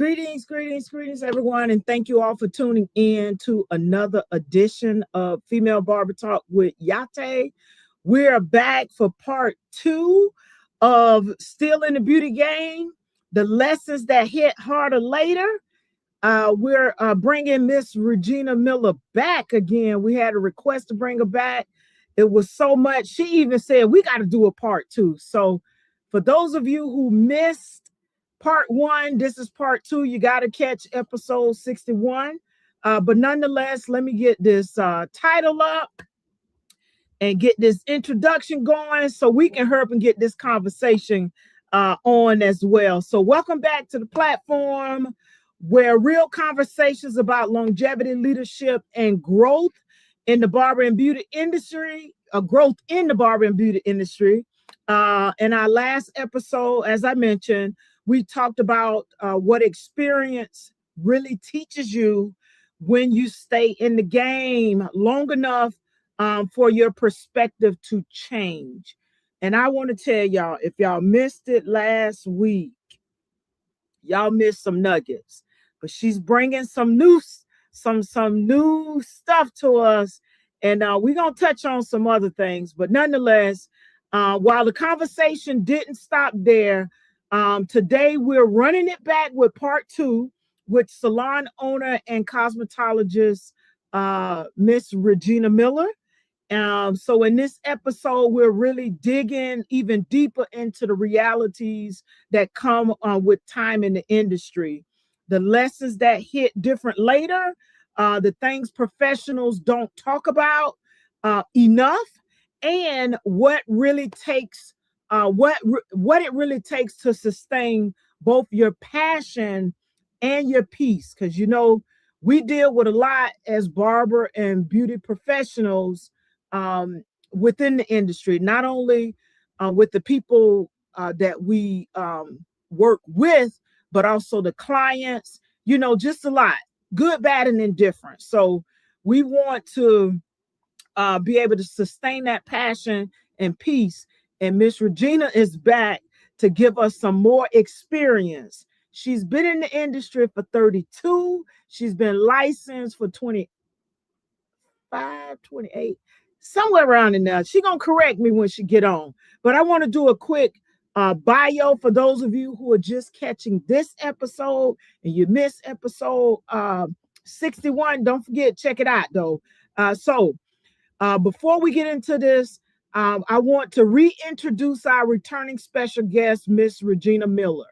Greetings, everyone, and thank you all for tuning in to another edition of Female Barber Talk with Yah-Tay. We're back for part 2 of Still in the Beauty Game, the lessons that hit harder later. We're bringing Miss Regina Miller back again. We had a request to bring her back. It was so much. She even said, we got to do a part 2. So for those of you who missed part 1, this is part 2. You got to catch episode 61. But nonetheless, let me get this title up and get this introduction going so we can hurry up and get this conversation on as well. So welcome back to the platform where real conversations about longevity, leadership, and growth in the barber and beauty industry, growth in the barber and beauty industry. In our last episode, as I mentioned, we talked about what experience really teaches you when you stay in the game long enough for your perspective to change. And I want to tell y'all, if y'all missed it last week, y'all missed some nuggets. But she's bringing some new stuff to us, and we're gonna touch on some other things. But nonetheless, while the conversation didn't stop there, today we're running it back with part 2 with salon owner and cosmetologist Miss Regina Miller. So in this episode, we're really digging even deeper into the realities that come with time in the industry, the lessons that hit different later, the things professionals don't talk about enough, and what really takes what it really takes to sustain both your passion and your peace. Because we deal with a lot as barber and beauty professionals within the industry, not only with the people that we work with, but also the clients, just a lot, good, bad, and indifferent. So we want to be able to sustain that passion and peace. And Miss Regina is back to give us some more experience. She's been in the industry for 32. She's been licensed for 25, 28, somewhere around in there. She's going to correct me when she get on. But I want to do a quick bio for those of you who are just catching this episode and you missed episode 61. Don't forget, check it out, though. So before we get into this, I want to reintroduce our returning special guest, Miss Regina Miller.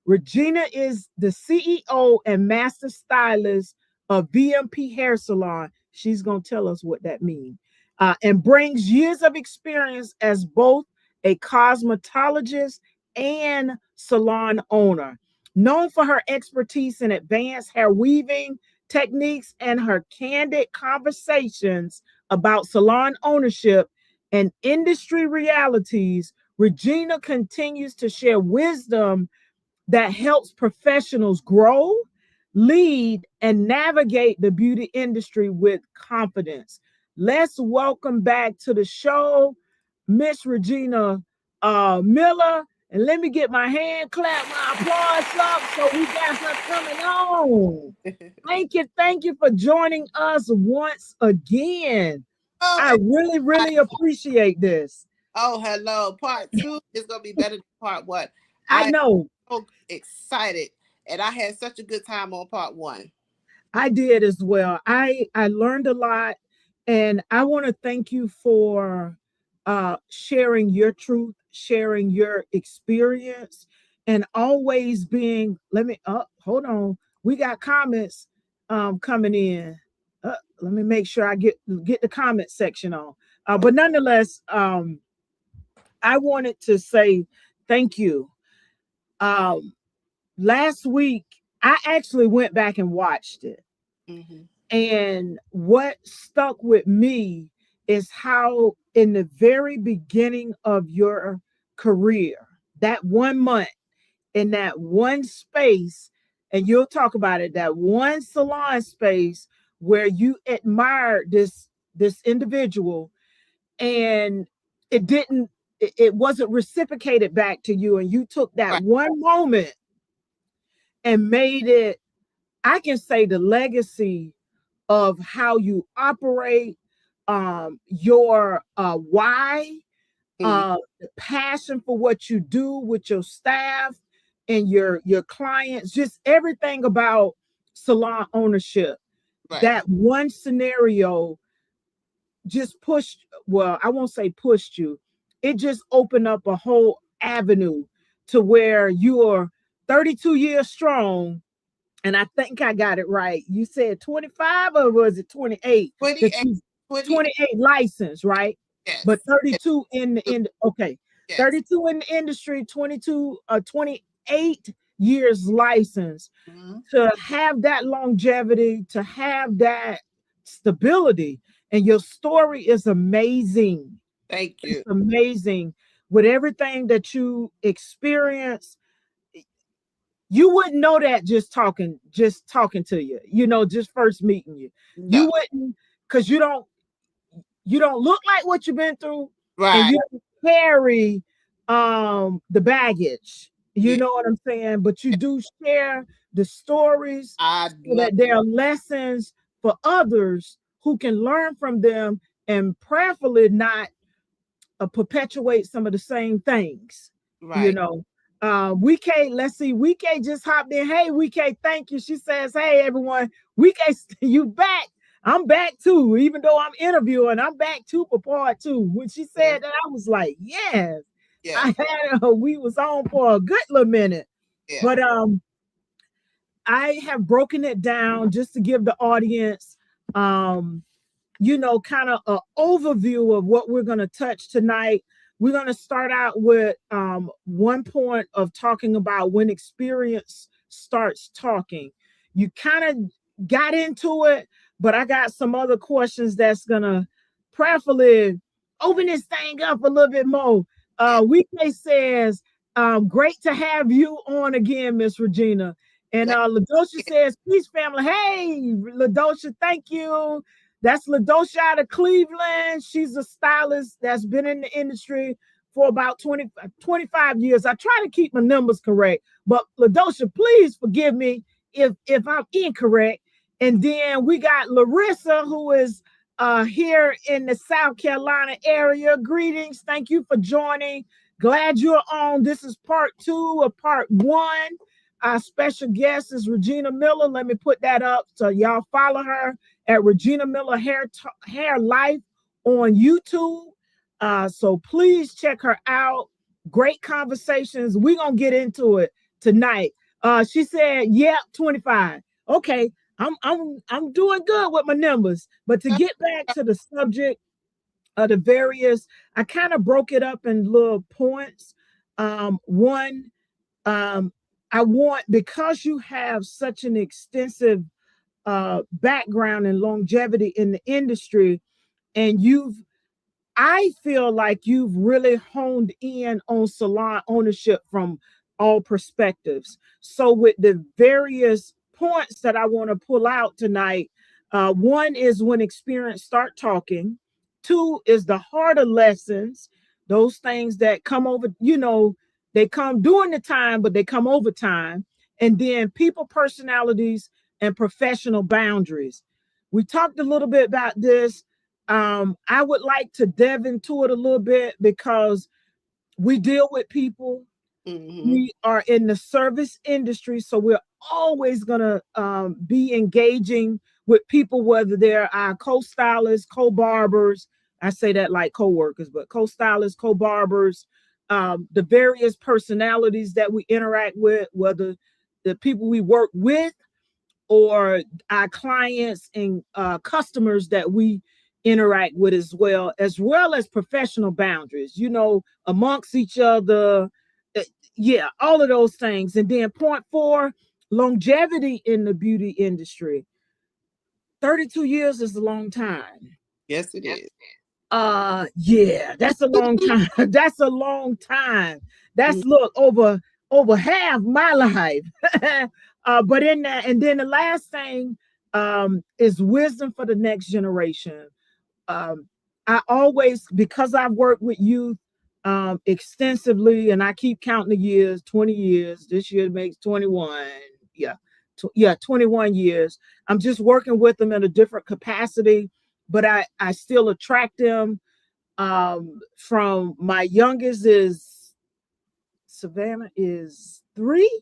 Regina is the CEO and master stylist of BMP Hair Salon. She's going to tell us what that means. And brings years of experience as both a cosmetologist and salon owner. Known for her expertise in advanced hair weaving techniques and her candid conversations about salon ownership and industry realities, Regina continues to share wisdom that helps professionals grow, lead, and navigate the beauty industry with confidence. Let's welcome back to the show, Miss Regina Miller. And let me get my hand clap, my applause up, so we got her coming on. Thank you for joining us once again. I really appreciate this. Oh, hello. Part 2 is going to be better than part 1. I know. I'm so excited. And I had such a good time on part 1. I did as well. I learned a lot. And I want to thank you for sharing your truth, sharing your experience, and always being, hold on. We got comments coming in. Let me make sure I get the comment section on. But nonetheless, I wanted to say thank you. Last week, I actually went back and watched it. Mm-hmm. And what stuck with me is how in the very beginning of your career, that 1 month in that one space, and you'll talk about it, that one salon space where you admired this individual, and it wasn't reciprocated back to you, and you took that one moment and made it, I can say, the legacy of how you operate, your why, Mm, the passion for what you do with your staff and your clients, just everything about salon ownership. right. That one scenario just pushed, well, I won't say pushed you. It just opened up a whole avenue to where you are 32 years strong, and I think I got it right. You said 25 or was it 28 that 28, you 28. 28 license, right? But Yes. Yes. 32 in the okay. Yes. 32 in the industry, 22 28 years license. Mhm. To have that longevity, to have that stability, and your story is amazing. Thank It's you. amazing with everything that you experience. You wouldn't know that just talking to you, just first meeting you. You No. wouldn't, because you don't look like what you've been through, and Right. you don't carry the baggage. You Yeah. know what I'm saying? But you do share the stories I so love. that there are lessons for others who can learn from them, and prayerfully not perpetuate some of the same things. You Right. know, let's see, WK just hopped in. Hey, WK, thank you. She says, hey, everyone, WK, you back. I'm back too, even though I'm interviewing, I'm back too for part two. When she Yeah. said that, I was like, yes, Yeah. I had her. We was on for a good little minute. Yeah. But I have broken it down just to give the audience um kind of an overview of what we're going to touch tonight. We're going to start out with one point of talking about when experience starts talking. You kind of got into it, but I got some other questions that's going to prayerfully open this thing up a little bit more. Yeah. Weekday says, great to have you on again, Miss Regina. And Thank LaDosha you. says, peace, family. Hey, LaDosha, thank you. That's LaDosha out of Cleveland. She's a stylist that's been in the industry for about 25 years. I try to keep my numbers correct, but LaDosha, please forgive me if I'm incorrect. And then we got Larissa, who is here in the South Carolina area. Greetings. Thank you for joining. Glad you're on. This is part two of part one. Our special guest is Regina Miller. Let me put that up so y'all follow her at Regina Miller Hair Life on YouTube. So please check her out. Great conversations. We're gonna get into it tonight. She said, "Yep, 25." Okay, I'm doing good with my numbers. But to get back to the subject of the various, I kind of broke it up in little points. One, um, I want, because you have such an extensive background and longevity in the industry, and I feel like you've really honed in on salon ownership from all perspectives. So, with the various points that I want to pull out tonight, one is when experience start talking. Two is the harder lessons, those things that come over, they come during the time, but they come over time. And then people, personalities, and professional boundaries. We talked a little bit about this. I would like to delve into it a little bit because we deal with people. Mhm. We are in the service industry, so we're always going to be engaging with people, whether they're our co-stylists, co-barbers. I say that like co-workers, but co-stylists, co-barbers, the various personalities that we interact with, whether the people we work with or our clients and customers that we interact with, as well as professional boundaries, amongst each other. Uh, Yeah, all of those things. And then point four, longevity in the beauty industry. 32 years is a long time. Yes, it is. Yeah, that's a long time. That's a long time. Mm. That's, look, over half my life. But in that, and then the last thing is wisdom for the next generation. um I always, because I've worked with youth extensively, and I keep counting the years, 20 years, this year makes 21. yeah, 21 years. I'm just working with them in a different capacity, but I still attract them. From my youngest is Savannah is 3,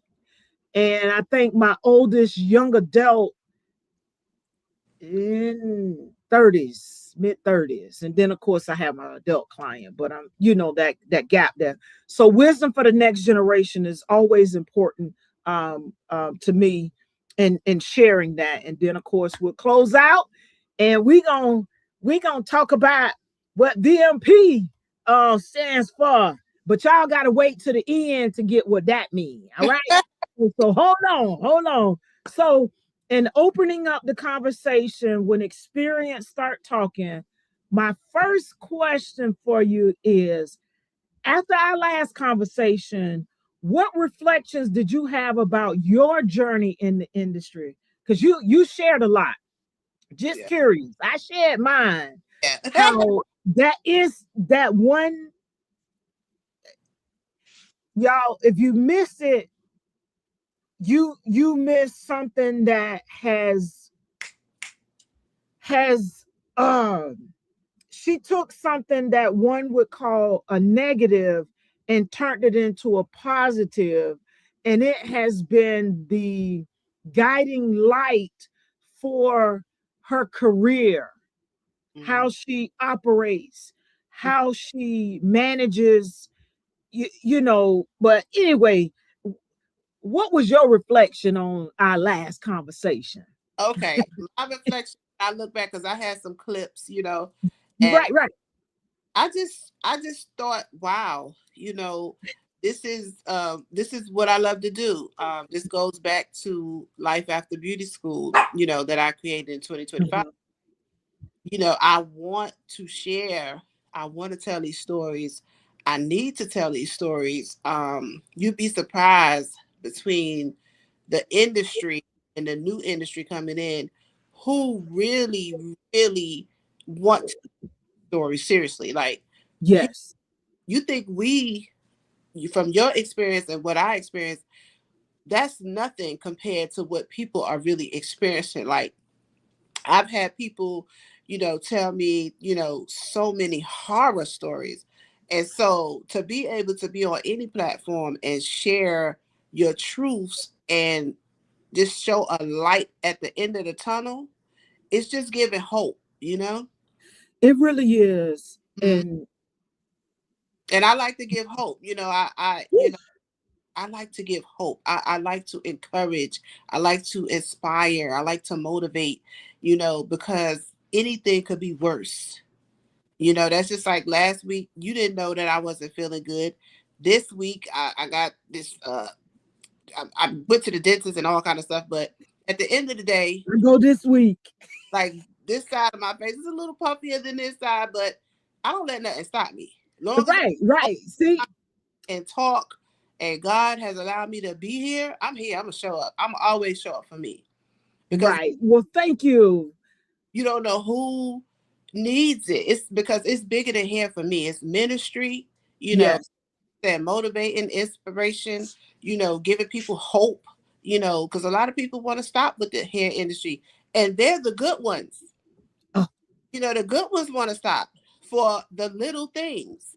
and I think my oldest young adult in 30s, mid 30s, and then of course I have my adult client, but I'm that gap there. So wisdom for the next generation is always important, to me, and sharing that. And then of course we'll close out, and we gonna talk about what VMP stands for, but y'all gotta wait to the end to get what that means. All right, so hold on. So, in opening up the conversation, when experience start talking, my first question for you is, after our last conversation, what reflections did you have about your journey in the industry? Because you shared a lot. Just Yeah. curious. I shared mine. Yeah. How that is that one, y'all, if you miss it, you miss something that has she took something that one would call a negative and turned it into a positive, and it has been the guiding light for her career, how Mhm. she operates, how she manages, but anyway, what was your reflection on our last conversation? Okay. My reflection, I look back because I had some clips, and Right. I just thought, wow, this is what I love to do. This goes back to Life After Beauty School, that I created in 2025. Mhm. I want to share, I want to tell these stories. I need to tell these stories. You'd be surprised between the industry and the new industry coming in who really, really want stories seriously. Like you, Yes. you think from your experience and what I experienced, that's nothing compared to what people are really experiencing. Like I've had people, tell me, so many horror stories. And so to be able to be on any platform and share your truths and just show a light at the end of the tunnel, it's just giving hope. It really is. Mhm. And And I like to give hope. I like to give hope. I like to encourage. I like to inspire. I like to motivate, because anything could be worse. That's just like last week. You didn't know that I wasn't feeling good. This week, I got this. I went to the dentist and all kind of stuff. But at the end of the day, I go this week. like this side of my face is a little puffier than this side, but I don't let nothing stop me. Long as I Right. See, and talk, and God has allowed me to be here, I'm here. I'm gonna show up. I'm always show up for me because right. Well, thank you. you don't know who needs it. It's because it's bigger than hair for me. It's ministry, you know, Yes. that motivating, inspiration, giving people hope, because a lot of people want to stop with the hair industry, and they're the good ones. Oh, The good ones want to stop for the little things.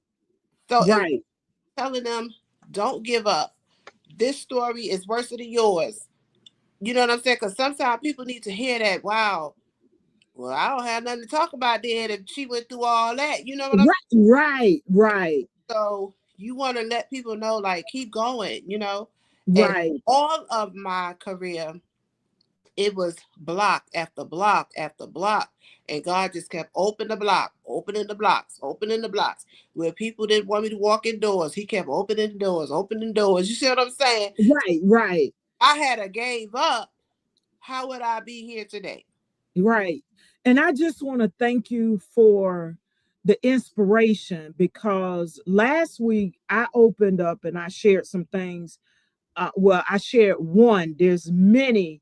So, and right. telling them, don't give up. This story is worse than yours. You know what I'm saying? Because sometimes people need to hear that. Wow, well, I don't have nothing to talk about then if she went through all that. You know what I'm Right. So you want to let people know, like, keep going. And Right. all of my career, it was block after block after block. And God just kept opening the block, opening the blocks, opening the blocks. Where people didn't want me to walk indoors, He kept opening doors, opening doors. You see what I'm saying? Right. I had a gave up. How would I be here today? Right. And I just want to thank you for the inspiration, because last week I opened up and I shared some things. Well, I shared one. There's many,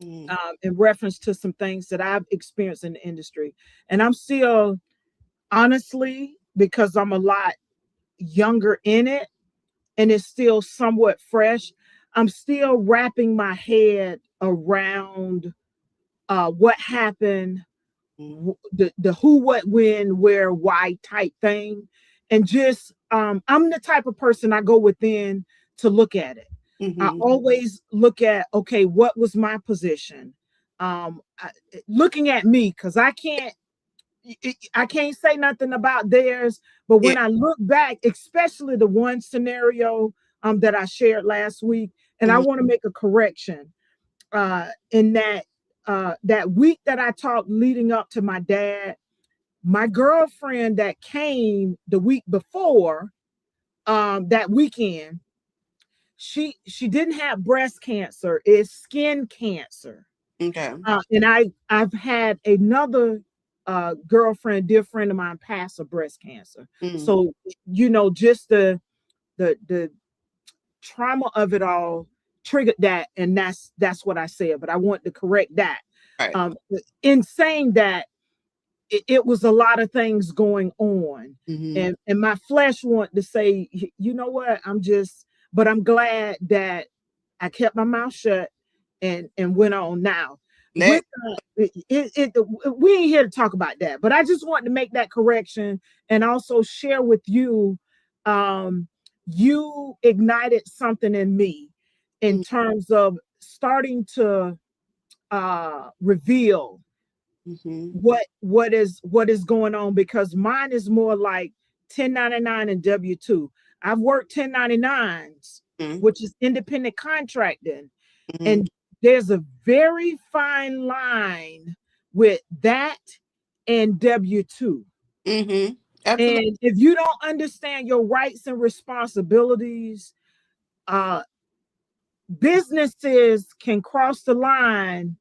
Mm, in reference to some things that I've experienced in the industry. And I'm still, honestly, because I'm a lot younger in it and it's still somewhat fresh, I'm still wrapping my head around what happened, the who, what, when, where, why type thing. And just I'm the type of person, I go within to look at it. I Mm-hmm. always look at, okay, what was my position? Looking at me, because I can't say nothing about theirs, but Yeah. when I look back, especially the one scenario that I shared last week, and I Mm-hmm. want to make a correction in that that week that I talked leading up to my dad, my girlfriend that came the week before, that weekend, she didn't have breast cancer, it's skin cancer. Okay. And I've had another girlfriend, dear friend of mine, pass of breast cancer. Mm-hmm. So just the trauma of it all triggered that, and that's what I said. But I want to correct that. Right. Um, in saying that, it was a lot of things going on, Mm-hmm. and my flesh wanted to say, you know what, but I'm glad that I kept my mouth shut and went on. Now Let. with we ain't here to talk about that, but I just want to make that correction and also share with you. um you ignited something in me in terms of starting to reveal Mm-hmm. what is going on, because mine is more like 1099 and W2. I've worked 1099s, Mm-hmm. which is independent contracting, Mm-hmm. and there's a very fine line with that and W2. Mm-hmm. Absolutely. And if you don't understand your rights and responsibilities, uh businesses can cross the line,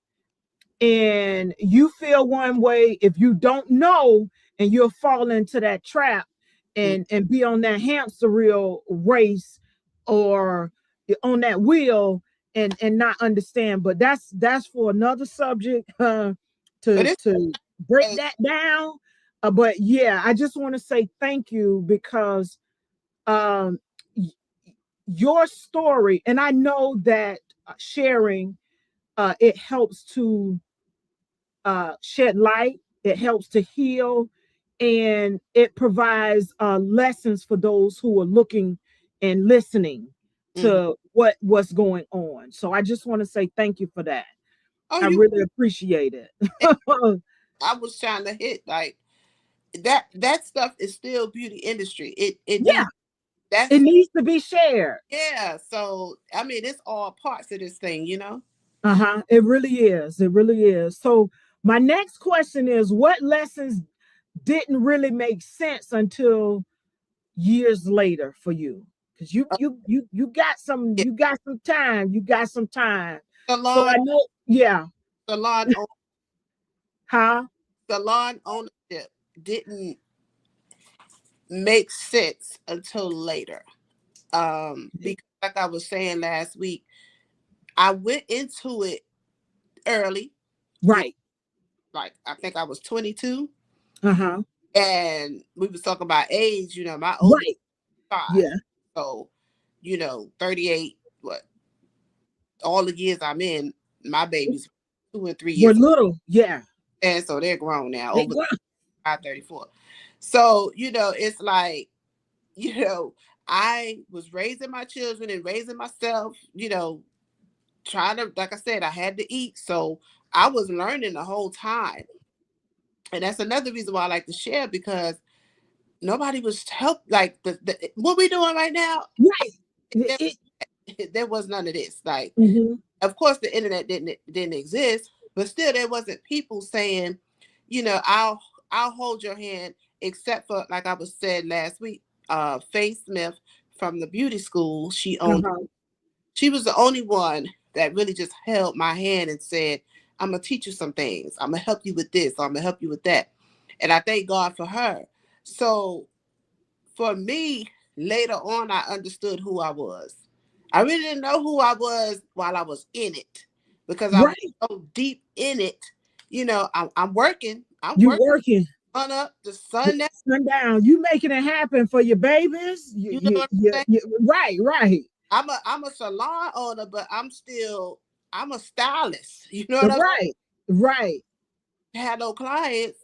and you feel one way if you don't know, and you'll fall into that trap and be on that hamster wheel race, or on that wheel, and not understand. But that's for another subject, But to it's break hey, that down. But yeah, I just want to say thank you, because um your story, and I know that sharing, it helps to shed light, it helps to heal, and it provides lessons for those who are looking and listening mhm. to what's going on. So I just want to say thank you for that. Oh, I you. really appreciate it. I was trying to hit like that. That stuff is still beauty industry. It Yeah, needs. it That's needs to be shared. yeah. So I mean, it's all parts of this thing, you know. Uh-huh. It really is. It really is. So my next question is, what lessons didn't really make sense until years later for you? Because Yeah. you got some time. So Salon, I know, yeah. salon, Huh? salon ownership didn't make sense until later. Because like I was saying last week, I went into it early. You Right. like I think I was 22, Uh-huh. and we was talking about age. You know, my oldest Right. is 5, Yeah. so 38. What all the years I'm in, my babies 2 and 3 years, We're little. Yeah. and so they're grown now, They over grow. 34. So it's like you know I was raising my children and raising myself. Trying to, like I said, I had to eat, so I was learning the whole time, and that's another reason why I like to share, because nobody was help like the what we doing right now. Right. There, It, there was none of this. Like, mhm. of course, the internet didn't exist, but still, there wasn't people saying, I'll hold your hand, except for like I was said last week. Faye Smith from the beauty school, Uh-huh. she was the only one that really just held my hand and said, I'm gonna teach you some things. I'm gonna help you with this. I'm gonna help you with that. And I thank God for her. So for me, later on, I understood who I was. I really didn't know who I was while I was in it, because I was Right. so deep in it. I'm working. I'm You working working. sun up the sun down. Sundown. You making it happen for your babies. You know what I'm saying? Right, right. I'm a salon owner, but I'm a stylist. You know what I'm Right. Right. saying? Had no clients,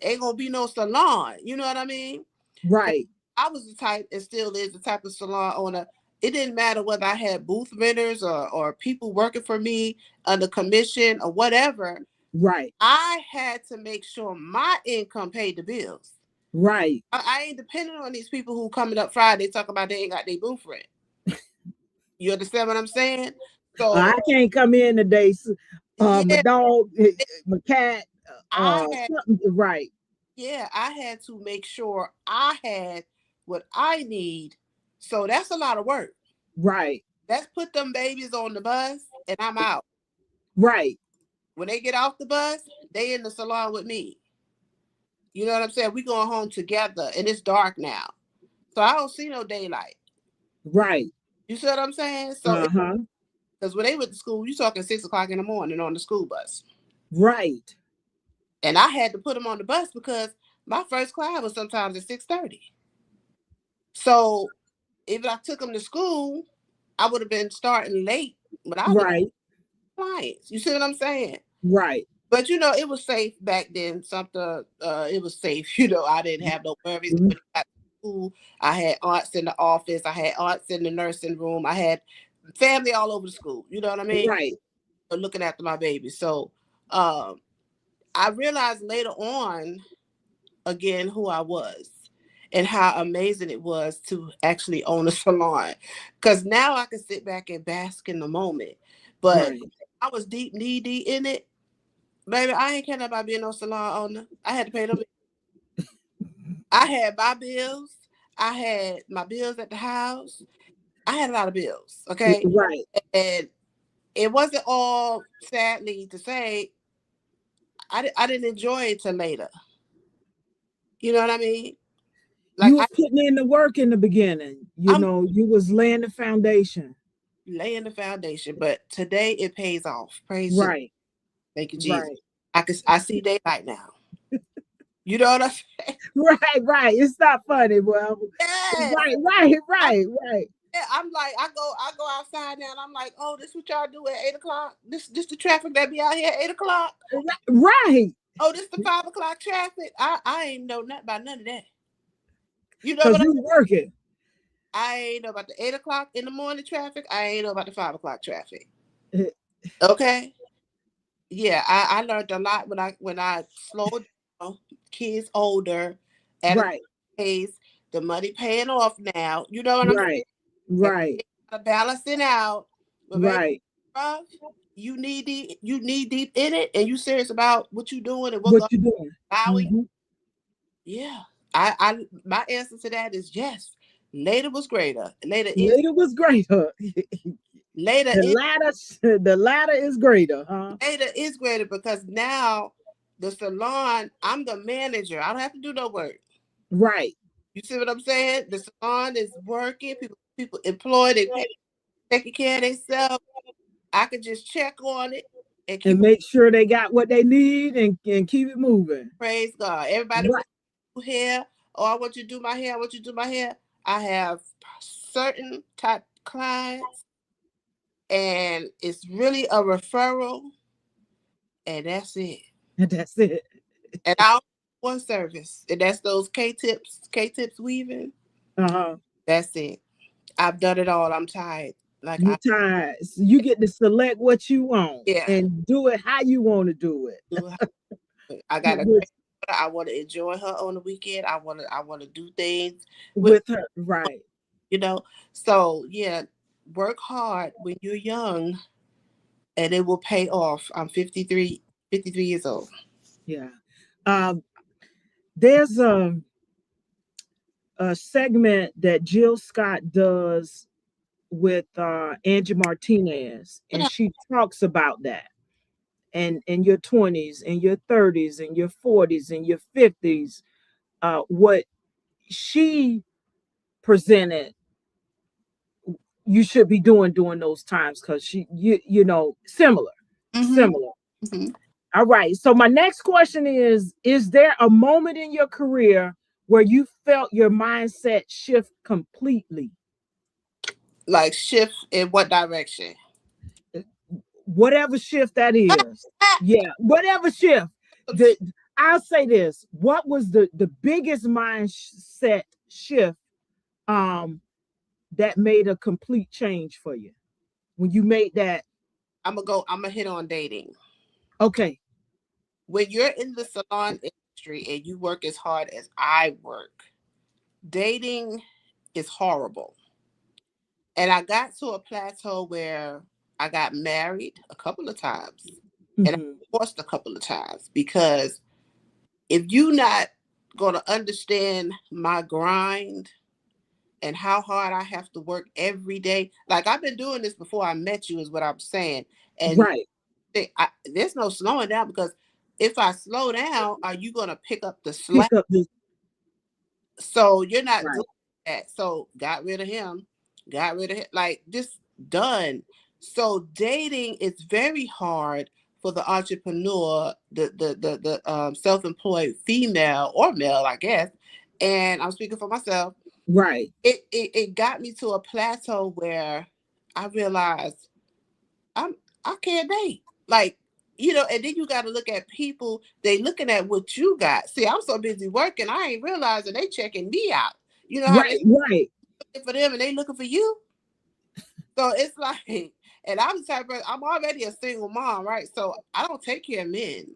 ain't gonna be no salon. You know what I mean? Right. I was the type, and still is the type of salon owner. It didn't matter whether I had booth renters or people working for me under commission or whatever. Right. I had to make sure my income paid the bills. Right. I ain't depending on these people who coming up Friday talking about they ain't got their booth rent. You understand what I'm saying? I So can't come in today. My yeah, dog, my cat, I had something. Right. I had to make sure I had what I need. So that's a lot of work. Right. Let's put them babies on the bus and I'm out. Right. When they get off the bus, they in the salon with me. You know what I'm saying? We going home together and it's dark now. So I don't see no daylight. Right. You see what I'm saying? So Uh-huh. because when they went to school, you talking 6 o'clock in the morning on the school bus. Right. And I had to put them on the bus because my first class was sometimes at 6:30. So if I took them to school, I would have been starting late, but I was Right. clients. You see what I'm saying? Right. But you know, it was safe back then. Something it was safe. You know, I didn't have no worries Mhm. when I got to school. I had aunts in the office. I had aunts in the nursing room. I had family all over the school. You know what I mean? Right. Looking after my baby. So um, I realized later on again who I was and how amazing it was to actually own a salon. Because now I can sit back and bask in the moment. But Right. I was deep, knee deep in it. Baby, I ain't care about being no salon owner. I had to pay them. I had my bills. I had my bills at the house. I had a lot of bills. Okay. Right. And it wasn't all, sadly to say, I didn't enjoy it till later. You know what I mean? You Like was putting in the work in the beginning. I'm You was laying the foundation. laying the foundation, but today it pays off. Praise you. Right. Thank you, Jesus. Right. I see daylight now. You know what I'm saying? Right. Right. It's not funny. Well, Yes. right. Right. I'm, Right. Right. I'm like, I go outside now and I'm like, oh, this what y'all do at 8 o'clock? This the traffic that be out here at 8 o'clock? Right. Oh, this the 5 o'clock traffic? I ain't know nothing about none of that. You know Because what you working. I ain't know about the 8 o'clock in the morning traffic. I ain't know about the 5 o'clock traffic. Okay. Yeah, I learned a lot when I slowed down, kids older, at a Right. pace, the money paying off now. You know what I'm saying? Right. Right. Balancing out. But baby, Right. rough, you need deep in it and you serious about what you doing and what What God you doing? allowing. Hmm. Yeah. I my answer to that is yes. Later was greater. Later was greater. Later The is latter is greater, huh? later is greater because now the salon, I'm the manager. I don't have to do no work. Right. You see what I'm saying? The salon is working. People employed. They pay, taking care of themselves. I could just check on it and And keep make sure they got what they need and keep it moving. praise God. Everybody Right. wants to do hair. Oh, I want you to do my hair. I want you to do my hair. I have certain type clients, and it's really a referral, and that's it. And that's it. And I only do one service, and that's those K-tips weaving. Uh-huh. That's it. I've done it all. I'm tired. Like You tired. So you get to select what you want yeah. and do it how you want to do it. I got a With great daughter. I want to enjoy her on the weekend. I want to do things with with her. Right. you know. So yeah, work hard when you're young, and it will pay off. I'm 53 years old. Yeah. Um, there's a segment that Jill Scott does with Angie Martinez, and Yeah. she talks about that. And in your 20s, in your 30s, in your 40s, in your 50s, what she presented you should be doing during those times because similar. hmm Similar. hmm All right. So my next question is there a moment in your career where you felt your mindset shift completely? Like shift in what direction? Whatever shift that is. Yeah, whatever shift. The I'll say this. What was the biggest mindset shift um that made a complete change for you when you made that? I'm gonna hit on dating. Okay. When you're in the salon industry and you work as hard as I work, dating is horrible. And I got to a plateau where I got married a couple of times and I Hmm. divorced a couple of times because if you not going to understand my grind and how hard I have to work every day, like I've been doing this before I met you, is what I'm saying. And Right. there's no slowing down because if I slow down, are you going to pick up the slack? Pick up this. So you're not doing Right. that. So got rid of him, got rid of him, like just done. So dating is very hard for the entrepreneur, the self-employed female or male, I guess. And I'm speaking for myself. Right. It got me to a plateau where I realized I'm I can't date. Like, and then you got to look at people, they looking at what you got. See, I'm so busy working, I ain't realizing they checking me out. You know how they Right. Right. looking for them and they looking for you? So it's like, and I'm the type of person, I'm already a single mom, right? So I don't take care of men.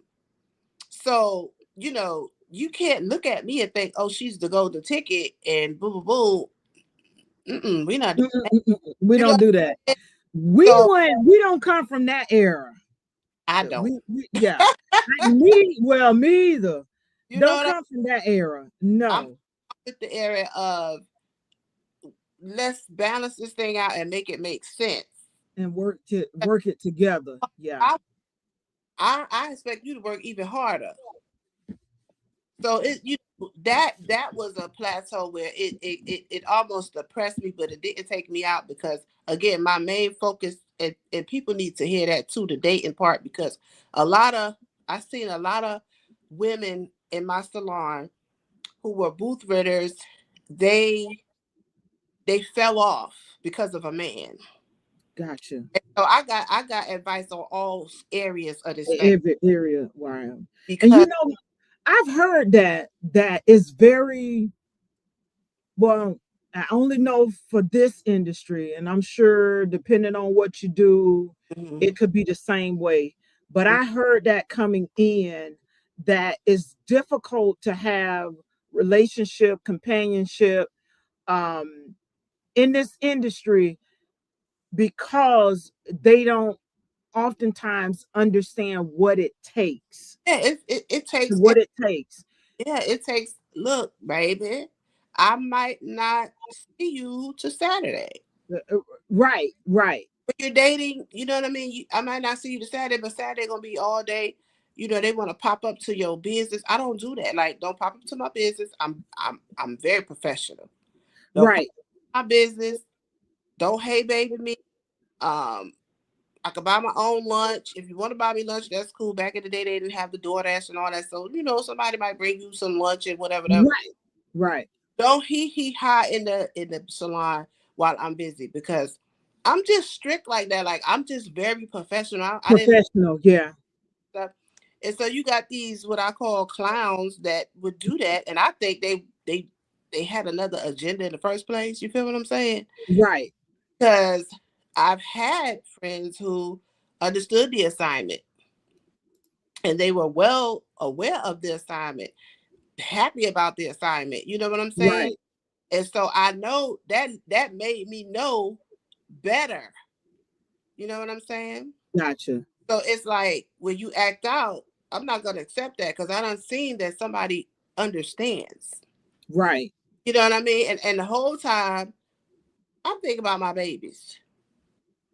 So, you can't look at me and think, oh, she's the golden ticket and boo, boo, boo. We not doing Mm-mm, that. mm-mm. We You know don't what do that. I'm saying? We So went. We don't come from that era. I don't. Yeah. Me. Well, me either. You know Don't what come from that era. I'm No. with the area of let's balance this thing out and make it make sense. And work it together. Yeah. I I expect you to work even harder. So that was a plateau where it almost depressed me, but it didn't take me out because again, my main focus and people need to hear that too, the dating part, because a lot of I've seen a lot of women in my salon who were booth ridders, they they fell off because of a man. Gotcha. So I got advice on all areas of this thing Every area. Wow. And because I've heard that is very well. I only know for this industry, and I'm sure depending on what you do, mhm, it could be the same way. But I heard that coming in, that it's difficult to have relationship, companionship, um, in this industry because they don't oftentimes understand what it takes. yeah, it takes What it takes. yeah, it takes look, baby. I might not see you to Saturday. Right, right, When you're dating, you know what I mean? I might not see you to Saturday, but Saturday gonna be all day. They want to pop up to your business. I don't do that. Like, don't pop up to my business. I'm very professional. Don't pop right, up to my business. Don't hey baby me. Um, I could buy my own lunch. If you want to buy me lunch, that's cool. Back in the day, they didn't have the DoorDash and all that. So, somebody might bring you some lunch and whatever. right, right. Don't he high in the salon while I'm busy because I'm just strict like that. Like I'm just very professional. I didn't Professional, yeah. stuff. And so you got these what I call clowns that would do that. And I think they had another agenda in the first place. You feel what I'm saying? Right. Because I've had friends who understood the assignment and they were well aware of the assignment, happy about the assignment. You know what I'm saying? Right. And so I know that made me know better. You know what I'm saying? Gotcha. So it's like when you act out, I'm not gonna accept that because I done seen that somebody understands. Right. You know what I mean? And the whole time I'm thinking about my babies.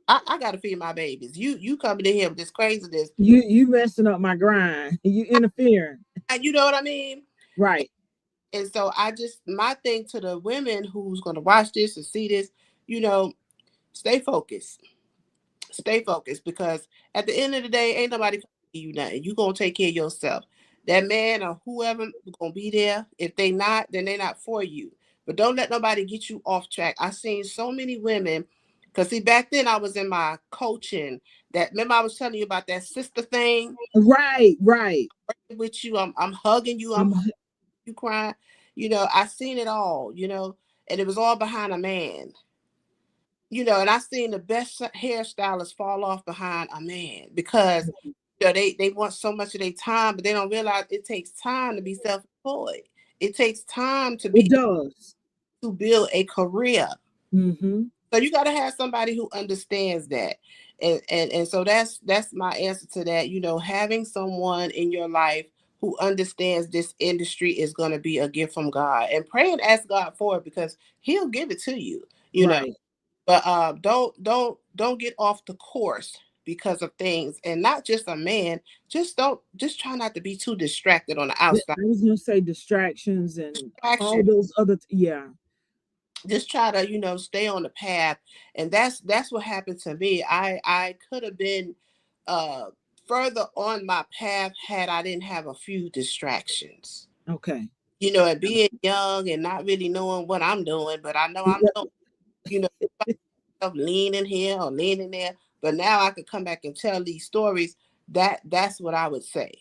I gotta feed my babies. You coming in here with this craziness. You messing up my grind. You interfering. And you know what I mean? Right. And so my thing to the women who's gonna watch this and see this, you know, stay focused. Stay focused because at the end of the day, ain't nobody you nothing. You gonna take care of yourself. That man or whoever gonna be there. If they not for you. But don't let nobody get you off track. I've seen so many women. Because see, back then I was in my coaching. That remember I was telling you about that sister thing Right, right. with you. I'm hugging you. I'm You crying. I seen it all. And it was all behind a man. And I seen the best hairstylists fall off behind a man because they want so much of their time, but they don't realize it takes time to be self-employed. It takes time it does. to build a career. Mm-hmm. So you got to have somebody who understands that. And so that's my answer to that. Having someone in your life who understands this industry is going to be a gift from God. And pray and ask God for it because he'll give it to you, Right. But don't get off the course because of things, and not just a man. Just try not to be too distracted on the outside. I was gonna say distractions and all Distraction. those other yeah. Just try to stay on the path, and that's what happened to me. I could have been uh further on my path had I didn't have a few distractions. Okay. And being young and not really knowing what I'm doing, but I know I'm doing. You know, of leaning here or leaning there. But now I could come back and tell these stories. That's what I would say.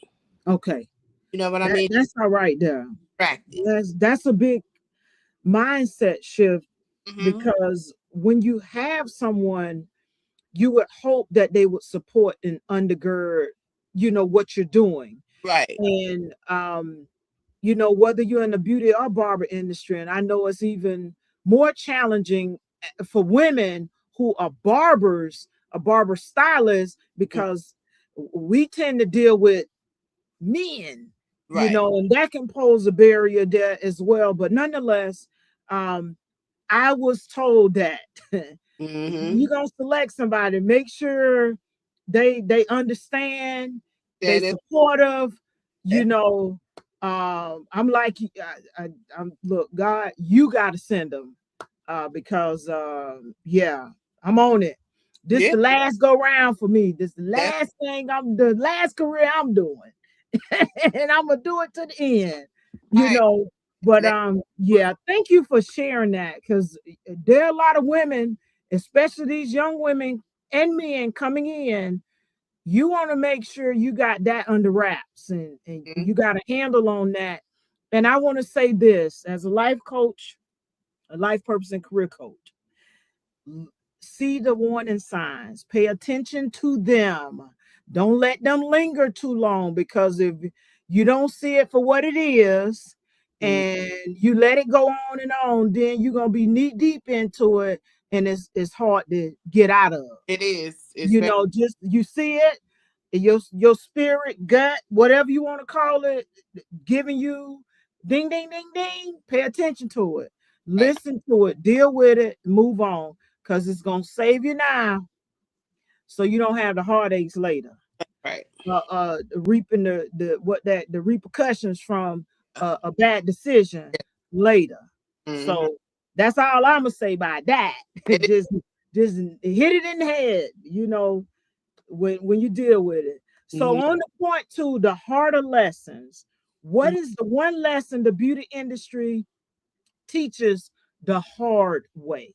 Okay. You know what I mean? That's all right there. Distracted. That's a big mindset shift Mm-hmm. because when you have someone, you would hope that they would support and undergird, what you're doing. Right. And whether you're in the beauty or barber industry, and I know it's even more challenging for women who are barbers, a barber stylist, because we tend to deal with men, Right. and that can pose a barrier there as well. But nonetheless, um, I was told that if Mm-hmm. you're gonna select somebody, make sure they understand, they That is supportive, you it. know. I'm like, I'm look, God, you got to send them because yeah, I'm on it. This Yeah. the last go round for me. This the That's last thing the last career I'm doing. And I'm gonna do it to the end, you right. know. But That was yeah, thank you for sharing that because there are a lot of women, especially these young women and men coming in. You want to make sure you got that under wraps and mhm. you got a handle on that. And I want to say this as a life coach, a life purpose and career coach. See the warning signs, pay attention to them. Don't let them linger too long because if you don't see it for what it is Mm. and you let it go on, then you're gonna be knee deep into it and it's hard to get out of. It is. It's very Just you see it, your spirit, gut, whatever you want to call it, giving you ding, ding, ding, ding. Pay attention to it. right. Listen to it. Deal with it. Move on. Because it's going to save you now so you don't have the heartaches later. Right. Reaping the repercussions from a bad decision later. Mm-hmm. So that's all I'm gonna say about that. It is. Just hit it in the head, when you deal with it. So Mm-hmm. on the point to the harder lessons, what is the one lesson the beauty industry teaches the hard way?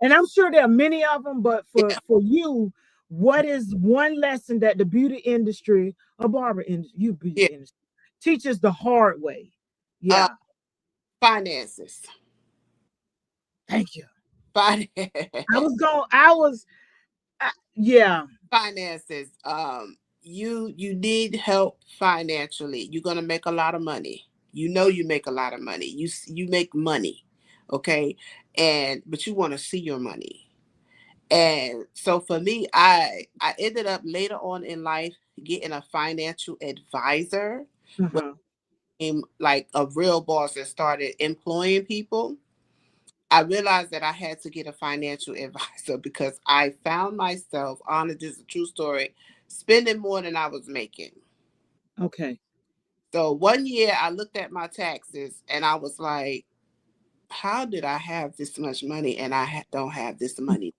And I'm sure there are many of them, but Yeah. for you, what is one lesson that the beauty industry, or barber industry, you beauty Yeah. industry, teaches the hard way? Uh, Yeah, finances. thank you. Finance. I was going, yeah, Finances. You need help financially. You're gonna make a lot of money. You make a lot of money. You make money, okay, but you want to see your money. And so for me, I ended up later on in life getting a financial advisor, when uh-huh. I became like a real boss and started employing people. I realized that I had to get a financial advisor because I found myself, honest, this is a true story, spending more than I was making. Okay. So one year I looked at my taxes and I was like, how did I have this much money and don't have this money?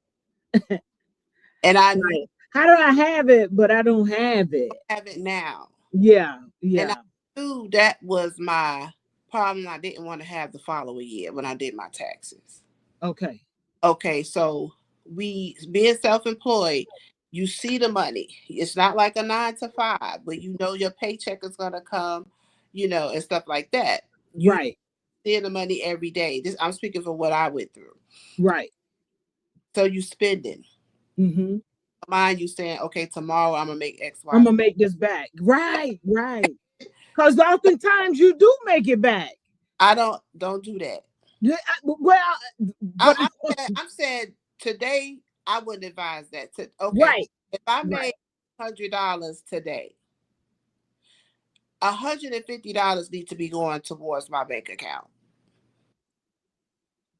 And I knew Right. How do I have it, but I don't have it? I have it now. Yeah, And I yeah. knew that was my problem I didn't want to have the following year when I did my taxes. Okay. Okay, so we being self-employed, you see the money. It's not like a 9 to 5, but you know your paycheck is gonna come, and stuff like that. You Right. see the money every day. This I'm speaking for what I went through. Right. So you spending. Mm-hmm. Mind you saying, okay, tomorrow I'm gonna make X, I'm Y. gonna make this back. Right. Right. Because oftentimes you do make it back. I don't do that. Yeah. Well, I, but I'm saying today I wouldn't advise that. Okay, right. if I Right. made $100 today, $150 need to be going towards my bank account.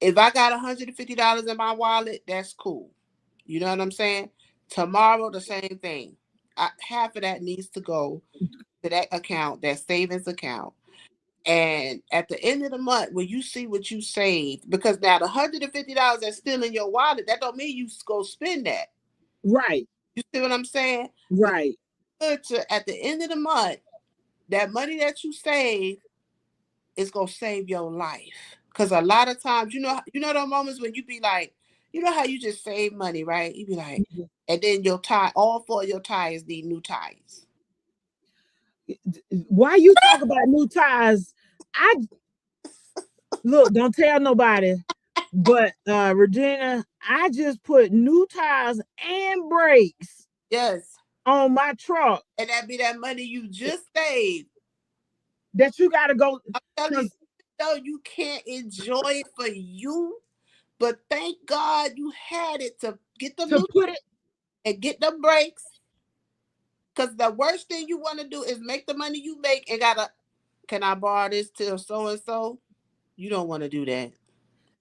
If I got $150 in my wallet, that's cool. You know what I'm saying? Tomorrow, the same thing. Half of that needs to go to that account, that savings account. And at the end of the month, when you see what you saved, because now the $150 that's still in your wallet, that don't mean you go spend that. Right. You see what I'm saying? But Right. at the end of the month, that money that you save is gonna save your life. Cause a lot of times, those moments when you be like, you know how you just save money, right? You be like, Mhm. and then all four of your tires need new tires. Why you talk about new tires? I look, don't tell nobody. But Regina, I just put new tires and brakes Yes. on my truck And that be that money you just saved. that you gotta go I'm telling you, because though you can't enjoy it for you, but thank God you had it to get them to new put it and get them brakes. Cause the worst thing you want to do is make the money you make and gotta, can I borrow this to so and so? You don't want to do that.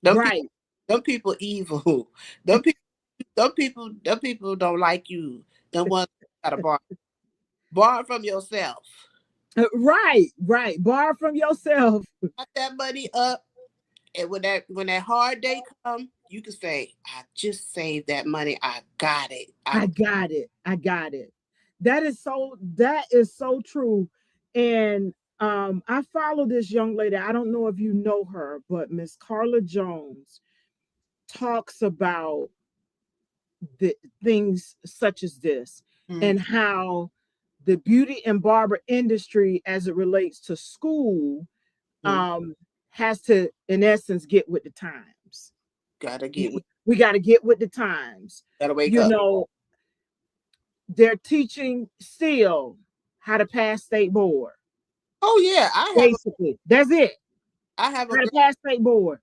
Them people, right. them people evil. Them people, them people don't like you. Them ones gotta borrow from yourself. Right, right. Borrow from yourself. Got that money up, and when that hard day come, you can say, "I just saved that money. I got it. I I got it. I got it. That is so true. And I follow this young lady. I don't know if you know her, but Miss Carla Jones talks about the things such as this mm, and how the beauty and barber industry as it relates to school mm, um has to in essence get with the times. gotta get We got to get with the times. gotta wake You up. know, they're teaching still how to pass state board. Oh yeah, Basically, that's it. I have a How to girl. pass state board.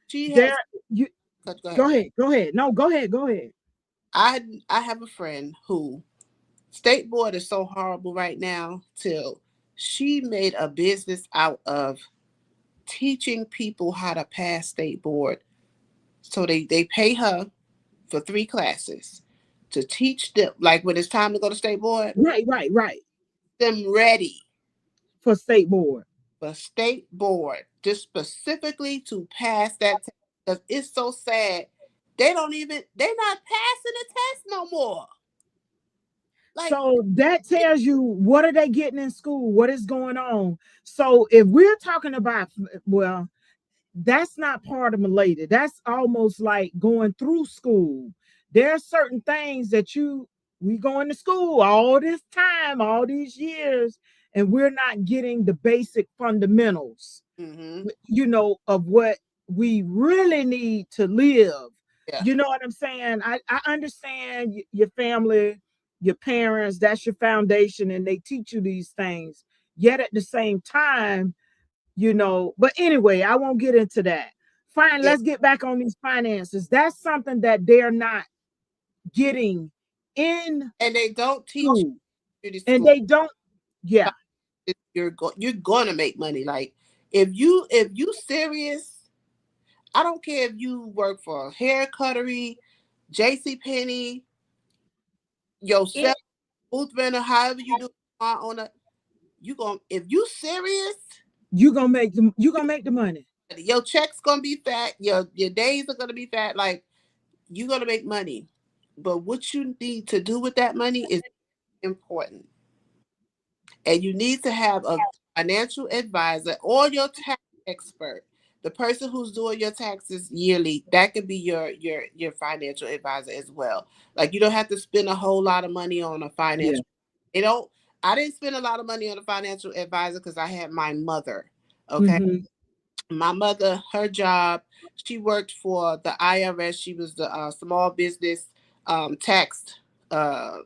She There, has. you Go go ahead. ahead, go ahead. No, go ahead, go ahead. I have a friend who state board is so horrible right now. Till she made a business out of teaching people how to pass state board. So they pay her for 3 classes to teach them, like when it's time to go to state board, Right, right, right. them ready For state board. for state board, just specifically to pass that test. Because it's so sad. They're not passing the test no more. Like, So that tells you what are they getting in school, what is going on. So if we're talking about, well, that's not part of Milady. That's almost like going through school. There are certain things that we going to school all this time, all these years, and we're not getting the basic fundamentals, mm-hmm, of what we really need to live. yeah, You know what I'm saying? I understand your family, your parents, that's your foundation, and they teach you these things. Yet at the same time, but anyway, I won't get into that. Fine, yeah. let's get back on these finances. That's something that they're not getting in And they don't teach school. you in And school. they don't, yeah, You're gonna make money. Like, if you serious, I don't care if you work for hair cuttery, JC Penney, it, yourself, Booth Banner, however you do on a, you going if you serious, you gonna make the money. your check's gonna be fat, your days are gonna be fat, like you're gonna make money. But what you need to do with that money is important. And you need to have a financial advisor or your tax expert the person who's doing your taxes yearly, that could be your financial advisor as well. Like, you don't have to spend a whole lot of money on a Yeah. financial. They don't. I didn't spend a lot of money on a financial advisor because I had my mother. Okay, Mm-hmm. my mother, her job, she worked for the IRS. She was the small business tax.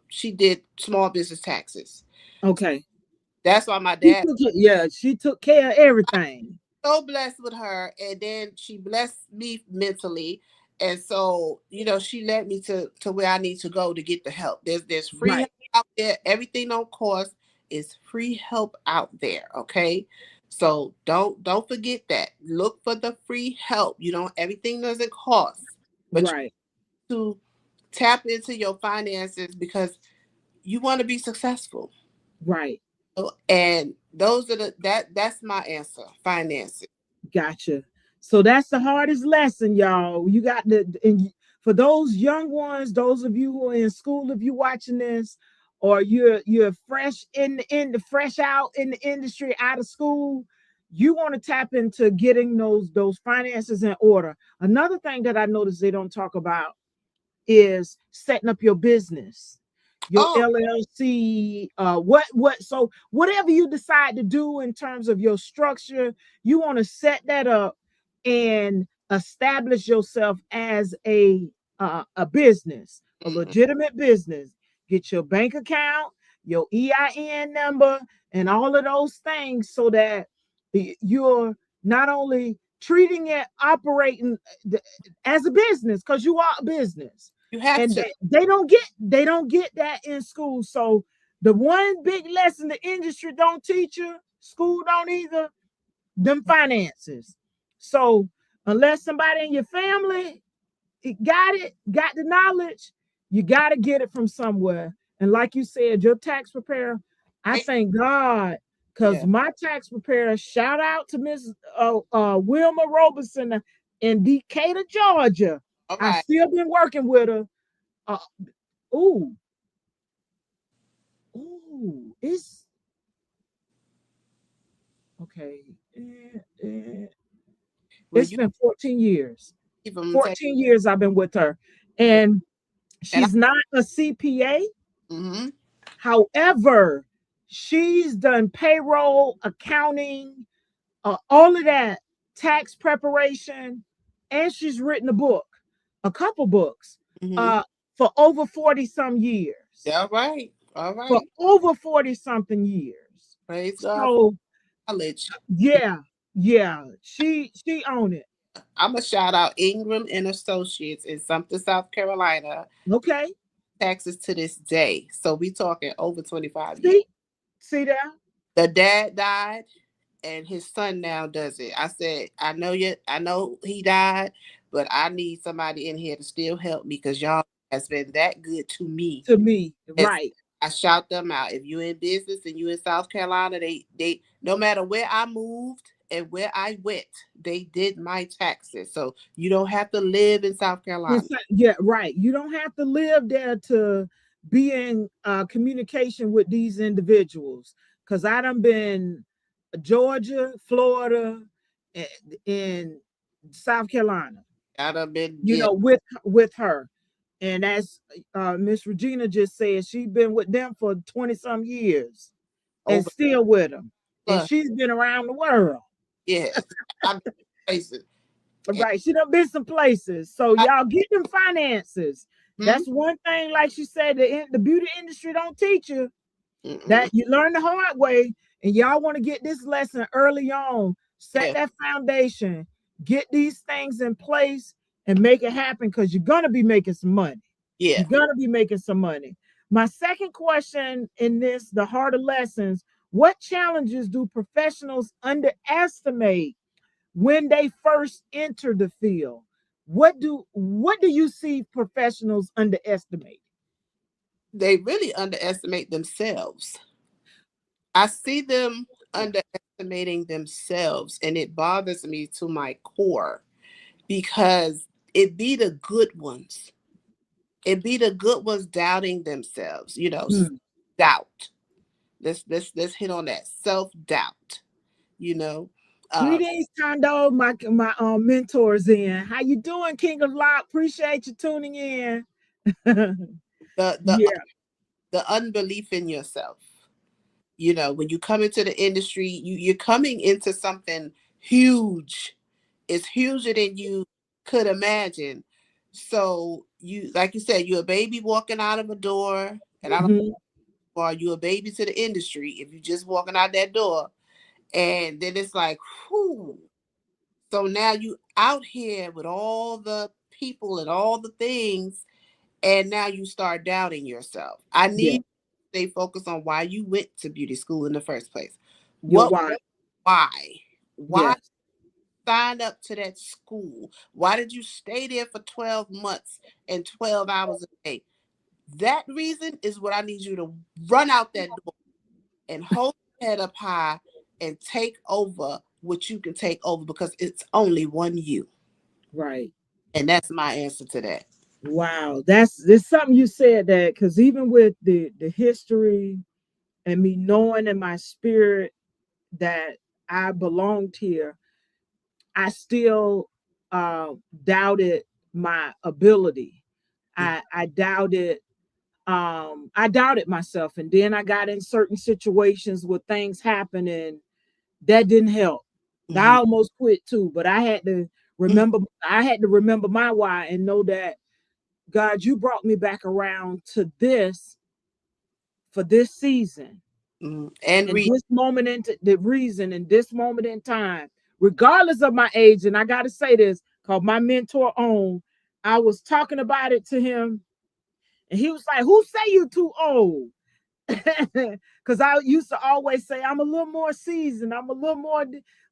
She did small business taxes. Okay. That's why my She dad, took it, yeah, she took care of everything. so blessed with her, and then she blessed me mentally, and so she led me to where I need to go to get the help. There's free help Right. out there. Everything don't cost. It's free help out there. Okay, so don't forget that. Look for the free help. Everything doesn't cost, but Right. you to tap into your finances because you want to be successful. Right. And those are that's my answer. Finances. Gotcha. So that's the hardest lesson, y'all. You got to, and for those young ones, those of you who are in school, if you're watching this, or you're fresh in the fresh out in the industry, out of school, you want to tap into getting those finances in order. Another thing that I noticed they don't talk about is setting up your business, your Oh, LLC, so whatever you decide to do in terms of your structure, you want to set that up and establish yourself as a business, a mhm. legitimate business. Get your bank account, your EIN number, and all of those things so that you're not only treating it, operating as a business, because you are a business, You have and to. they don't get that in school. So the one big lesson the industry don't teach you, school don't either, them finances. So unless somebody in your family got the knowledge, you got to get it from somewhere. And like you said, your tax preparer, I Right? thank God, because Yeah. my tax preparer, shout out to Miss Wilma Robeson in Decatur, Georgia. All I right. still been working with her. uh, ooh it's okay. Well, It's you been 14 years. keep them take. 14 years I've been with her, Yeah. and And I. she's not a CPA. Mm-hmm. However, she's done payroll, accounting, all of that, tax preparation, and she's written a couple books, Mm-hmm. uh, for over 40 some years. Yeah. All right. All For right. over 40 something years. Praise God for So knowledge. yeah, yeah, she owned it. I'm a shout out Ingram and Associates in Sumter, South Carolina. Okay. Taxes to this day. So we talking over 25 years. See, see that? The dad died and his son now does it. I said, I know he died, but I need somebody in here to still help me because y'all has been that good to me. To me, It's, right. I shout them out. If you in business and you in South Carolina, they no matter where I moved and where I went, they did my taxes. So you don't have to live in South Carolina. Yeah, right. You don't have to live there to be in communication with these individuals. Because I done been Georgia, Florida, and in South Carolina, I done been, yeah, with her. And as Miss Regina just said, she's been with them for 20 some years and over still with them. And plus. she's been around the world. Yes. I've been places. And Right. She done been some places. So I, y'all get them finances. hmm, That's one thing, like she said, the beauty industry don't teach you. mm-mm, That you learn the hard way. And y'all want to get this lesson early on. Set yeah, that foundation, get these things in place, and make it happen, because you're gonna be making some money. yeah. You're gonna be making some money. My second question in this, the harder lessons, what challenges do professionals underestimate when they first enter the field? What do you see professionals underestimate? They really underestimate themselves. I see them Yeah. underestimating themselves, and it bothers me to my core because it be the good ones. It be the good ones doubting themselves. Hmm. Doubt. Let's hit on that self doubt. You know, Uh, Greetings, Tondo. My mentors in. How you doing, King of Lock? Appreciate you tuning in. the the Yeah. the unbelief in yourself. You know, when you come into the industry, you're coming into something huge. It's huger than you could imagine. So you, like you said, you're a baby walking out of a door, and I don't Mhm. know, are you a baby to the industry if you're just walking out that door, and then it's like, whoo. So now you out here with all the people and all the things, and now you start doubting yourself. I Yeah. need to stay focused on why you went to beauty school in the first place. You're What right. why? Why Yes. sign up to that school? Why did you stay there for 12 months and 12 hours a day? That reason is what I need you to run out that door and hold your head up high and take over what you can take over, because it's only one you. Right. And that's my answer to that. Wow. There's something you said that because even with the history and me knowing in my spirit that I belonged here, I still uh, doubted my ability. I doubted myself, and then I got in certain situations where things happened and that didn't help. I Mm-hmm. almost quit too, but I had to remember my why and know that God, you brought me back around to this for this season Mm-hmm. And and this moment in the reason and this moment in time, regardless of my age. And I got to say this, called my mentor on. I was talking about it to him, and he was like, "Who say you too old?" Because I used to always say I'm a little more seasoned. I'm a little more.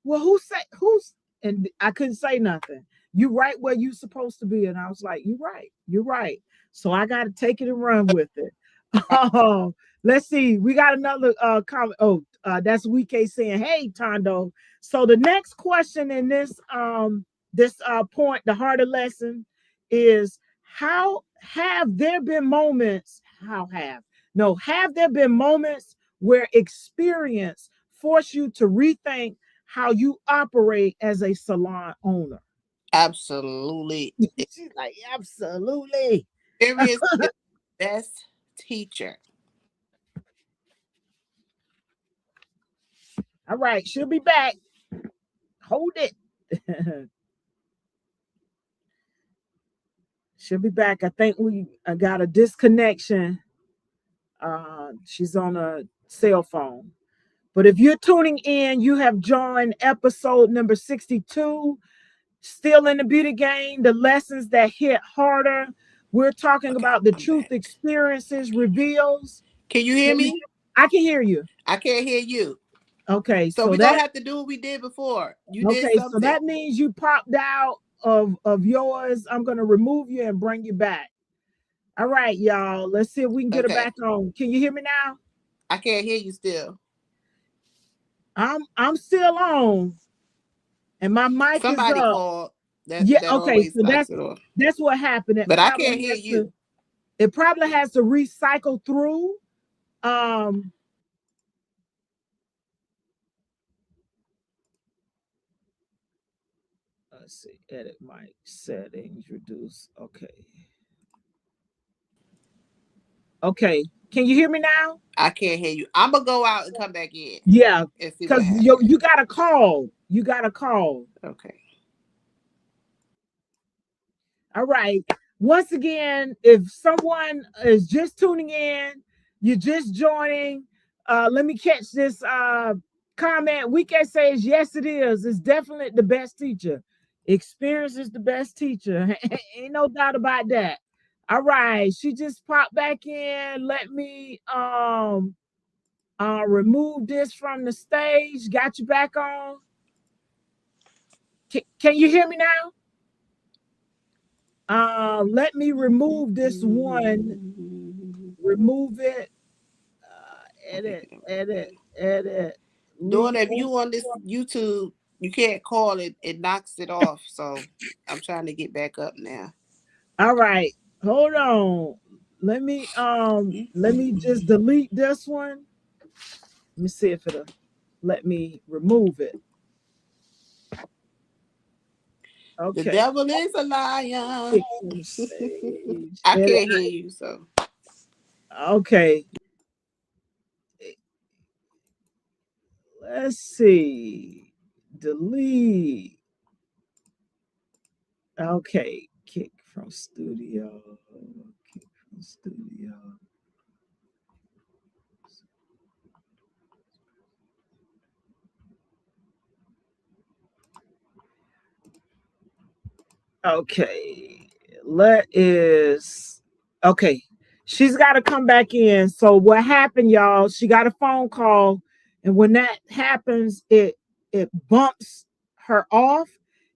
Well, who say who's? And I couldn't say nothing. You right where you supposed to be, and I was like, "You right, you're right." So I got to take it and run with it. Oh, let's see. We got another comment. Oh, that's Wike saying, "Hey, Tondo." So the next question in this point, the harder lesson is how have there been moments? How have no, have there been moments where experience forced you to rethink how you operate as a salon owner? absolutely. She's like, absolutely. Experience is the best teacher. All right, she'll be back. Hold it. She'll be back. I think we got a disconnection. She's on a cell phone. But if you're tuning in, you have joined episode number 62. Still in the beauty game, the lessons that hit harder. We're talking Okay, about the I'm truth back. experiences reveals. Can you hear Can you, me? I can hear you. I can't hear you. Okay, So so we're gonna that have to do what we did before. You did okay, so something. that means you popped out of yours. I'm gonna remove you and bring you back. All right, y'all. Let's see if we can get her Okay. back on. Can you hear me now? I can't hear you still. I'm still on, and my mic is Somebody up. called. That Yeah. that Okay. always So knocks it off. that's what happened. But I can't hear you. It probably has to recycle through. Um. Let's see. Edit mic settings. Reduce. Okay. Okay. Can you hear me now? I can't hear you. I'm gonna go out and come back in Yeah. and see what Because you happened. you got a call. You got a call. Okay. All right. Once again, if someone is just tuning in, you're just joining, let me catch this comment. We can say is yes, it is. It's definitely the best teacher. Experience is the best teacher. Ain't no doubt about that. All right. She just popped back in. Let me remove this from the stage. Got you back on. Can you hear me now? Let me remove this one. Remove it. Edit, edit, edit. Daughter, if Remove. you on this YouTube, you can't call it. It knocks it off. So I'm trying to get back up now. All right. Hold on. Let me just delete this one. Let me see if it'll let me remove it. The Okay. devil is a liar. Pick from Sage. I can't hear you, so Okay. Let's see. Delete. Okay. Kick from studio. Kick from studio. Okay. Let is okay. She's got to come back in. So what happened, y'all? She got a phone call, and when that happens, it bumps her off,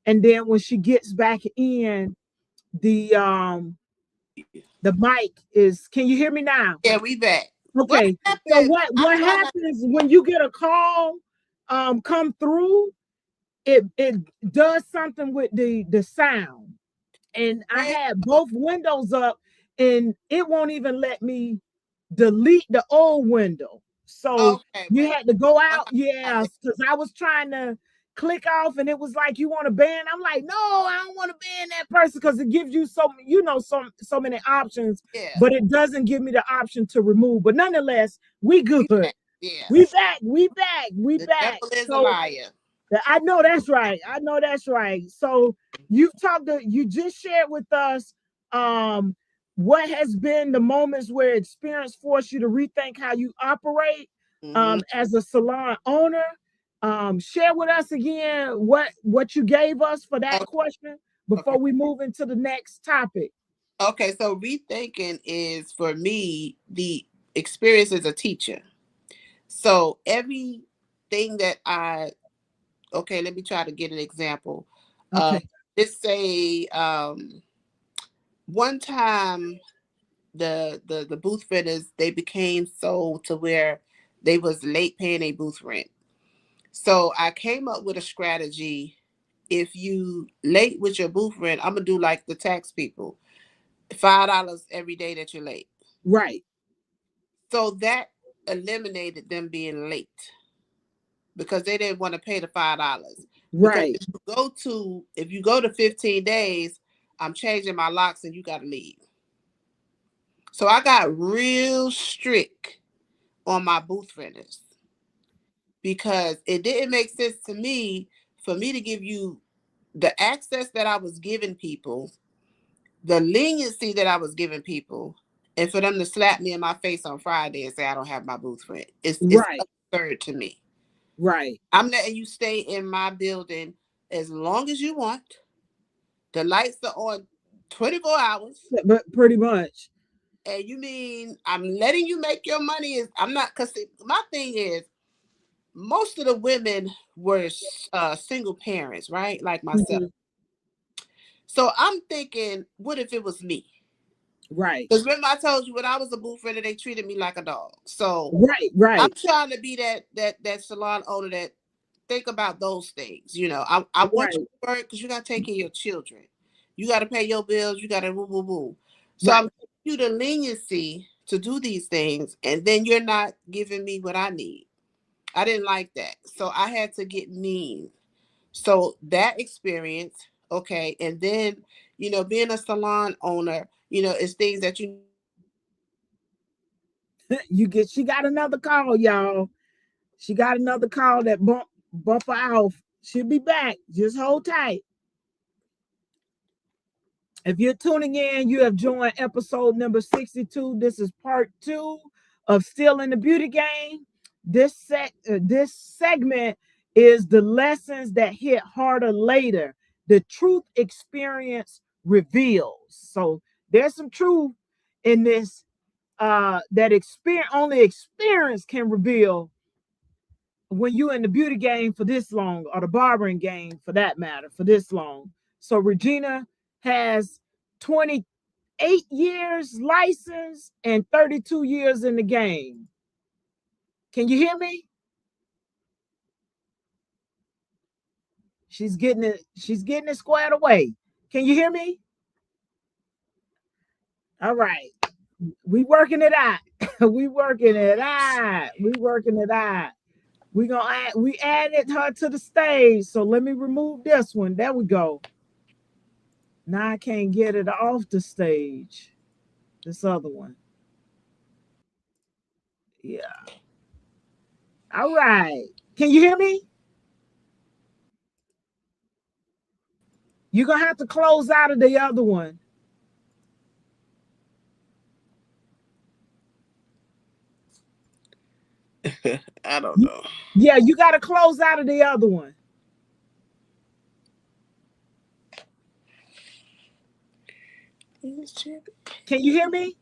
and then when she gets back in, the um the mic is. Can you hear me now? yeah, we back. What Okay. So happened? what I'm trying to. happens when you get a call come through? It does something with the sound. And I had both windows up, and it won't even let me delete the old window. So Okay, you well, had to go what out, yeah, because I was trying to click off, and it was like, you want to ban. I'm like, no, I don't want to ban that person, because it gives you so many options, yeah, but it doesn't give me the option to remove. But nonetheless, we good. we back. Yeah, We the back. devil is a So liar. I know that's right. I know that's right. So you just shared with us um what has been the moments where experience forced you to rethink how you operate Hmm. as a salon owner. Share with us again what you gave us for that Okay, question okay, before we move into the next topic. okay. So rethinking is for me the experience as a teacher. So everything that I okay, let me try to get an example. Uh, Okay. let's say one time the booth fitters they became so to where they was late paying a booth rent. So I came up with a strategy. If you late with your booth rent, I'm gonna do like the tax people, $5 every day that you're late. Right. So that eliminated them being late because they didn't want to pay the $5. Because Right. if you go to 15 days, I'm changing my locks and you got to leave. So I got real strict on my booth renters because it didn't make sense to me for me to give you the access that I was giving people, the leniency that I was giving people, and for them to slap me in my face on Friday and say I don't have my booth rent. It's Right. absurd to me. Right. I'm letting you stay in my building as long as you want. The lights are on 24 hours. But pretty much. And you mean I'm letting you make your money? Is I'm not, because my thing is most of the women were single parents, right? Like myself. Mhm. So I'm thinking, what if it was me? Right. Because remember I told you when I was a booth renter, they treated me like a dog. So Right. I'm Right. trying to be that salon owner that think about those things. I want you Right. to work because you got to take care of your children. You got to pay your bills. You got to woo woo woo. So Right. I'm giving you the leniency to do these things, and then you're not giving me what I need. I didn't like that, so I had to get mean. So that experience, okay, and then being a salon owner, is things that you need to do to She got another call, y'all. She got another call that bump her off. She'll be back. Just hold tight. If you're tuning in, you have joined episode number 62. This is part 2 of Still in the Beauty Game. This segment is the lessons that hit harder later. The truth experience reveals. So there's some truth in this that only experience can reveal when you're in the beauty game for this long, or the barbering game for that matter, for this long. So Regina has 28 years license and 32 years in the game. Can you hear me? She's getting it squared away. Can you hear me? All right. We working it out. we working it out. We working it out. We added her to the stage. So let me remove this one. There we go. Now I can't get it off the stage. This other one. Yeah. All right. Can you hear me? You're going to have to close out of the other one. I don't know. Yeah, you got to close out of the other one. Can you hear me?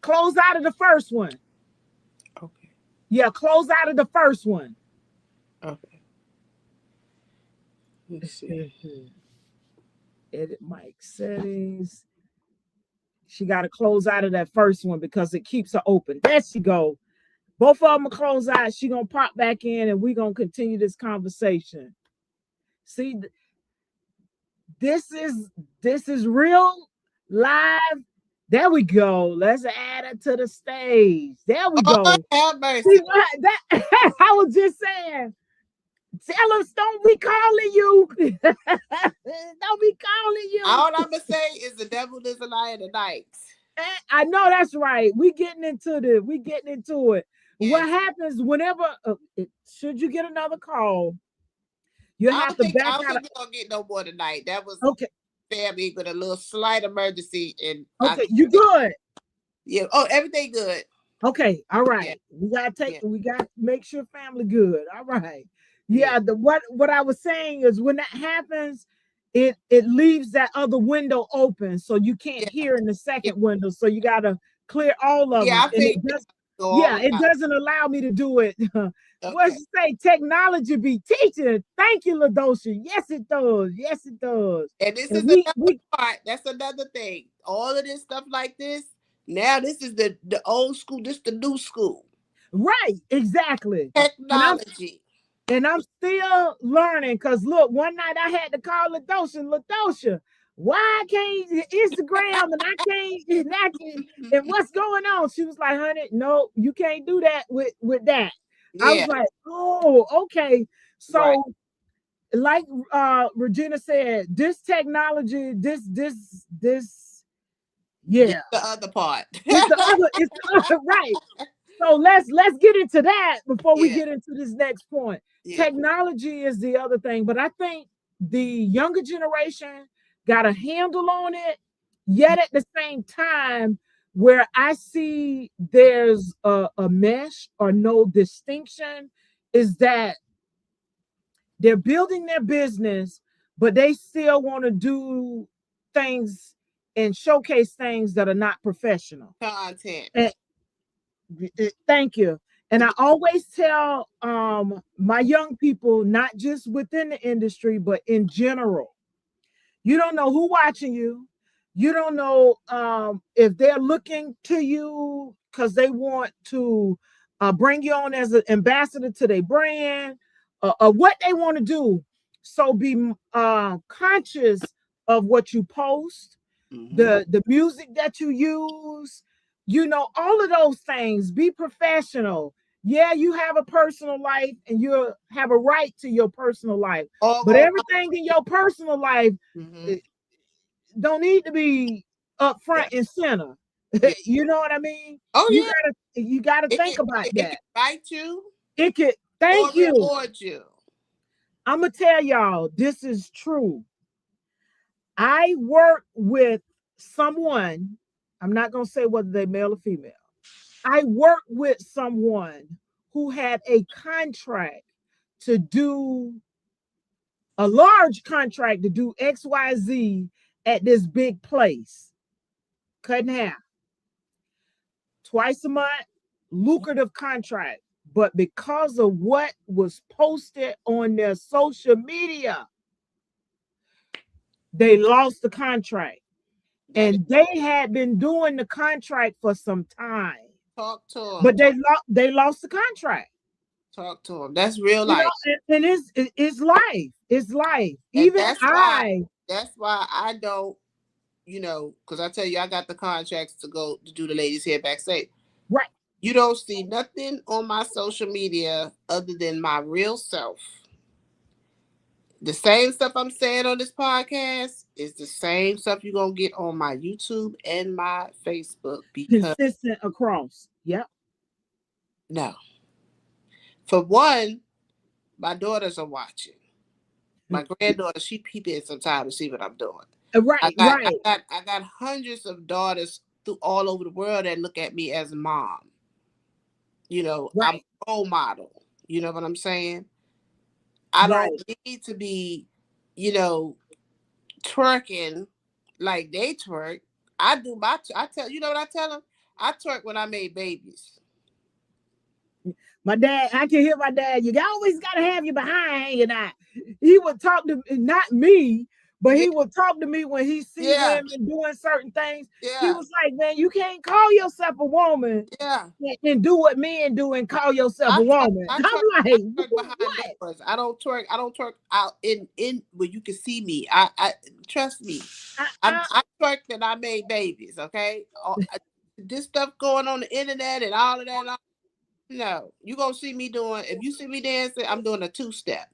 Close out of the first one. Okay. Yeah, close out of the first one. Okay. Let's see. Edit mic settings. She got to close out of that first one because it keeps her open. There she go. Both of them are close out. She gonna pop back in, and we gonna continue this conversation. See, this is real live. There we go. Let's add it to the stage. There we Oh, go. have mercy. See, that, I was just saying. Tell us, don't be calling you. Don't be calling you. All I'm gonna say is the devil is a liar tonight. I know that's right. We getting into it. Yes. What happens whenever should you get another call? You have to back out. I don't think we're gonna get no more tonight. That was okay. Family with a little slight emergency, and okay, you good? Yeah. Oh, everything good. Okay, all right. Yeah. We gotta make sure family good. All right. Yeah. What I was saying is when that happens, it leaves that other window open, so you can't hear in the second window. So you gotta clear all of them. I think it doesn't allow me to do it. What you say? Technology be teaching. Thank you, LaDosha. Yes, it does. Yes, it does. And this is another part. That's another thing. All of this stuff like this. Now this is the old school. This the new school. Right. Exactly. Technology. And I'm still learning. Cause look, one night I had to call LaDosha. Why I can't Instagram and I can't and what's going on? She was like, honey, no, you can't do that with that. Yeah. I was like, oh, okay. So like Regina said, this technology, this yeah. It's the other part. It's the other right. So let's get into that before we get into this next point. Technology is the other thing, but I think the younger generation got a handle on it, yet at the same time, where I see there's a mesh or no distinction, is that they're building their business, but they still want to do things and showcase things that are not professional content. Thank you. And I always tell my young people, not just within the industry, but in general, you don't know who's watching you. You don't know if they're looking to you because they want to bring you on as an ambassador to their brand or what they want to do. So be conscious of what you post, the music that you use, all of those things. Be professional. Yeah, you have a personal life and you have a right to your personal life. But everything in your personal life don't need to be up front and center. You know what I mean? Oh, you gotta think about that. It can fight you. It could thank you. Reward you. I'm gonna tell y'all, this is true. I work with someone, I'm not gonna say whether they're male or female. I worked with someone who had a contract to do a large contract to do XYZ at this big place. Cut in half. Twice a month, lucrative contract. But because of what was posted on their social media, they lost the contract. And they had been doing the contract for some time. Talk to them. But they lost the contract. Talk to them. That's real life. And it's life. It's life. And even that's why I don't, because I tell you, I got the contracts to go to do the ladies' hair backstage. Right. You don't see nothing on my social media other than my real self. The same stuff I'm saying on this podcast is the same stuff you're gonna get on my YouTube and my Facebook because Consistent across. Yep. no. For one, my daughters are watching. My granddaughter, she peep in sometimes to see what I'm doing. I Right, got I right, got I got hundreds of daughters through all over the world that look at me as a mom. I'm right, a role model. You know what I'm saying? I don't right. need to be, you know, twerking like they twerk. I do I tell you know what I tell them? I twerk when I made babies. My dad, I can hear my dad. You always got to have your behind hanging out. He would talk to not me, but Yeah, he would talk to me when he see yeah, women doing certain things. He yeah, was like, "Man, you can't call yourself a woman yeah. and do what men do and call yourself a woman." I'm I like, twerk behind "What?" doors. I don't twerk out in where you can see me. I trust me. I, I, I twerk that I made babies. Okay, this stuff going on the internet and all of that. No, you gonna see me doing. If you see me dancing, I'm doing a 2-step.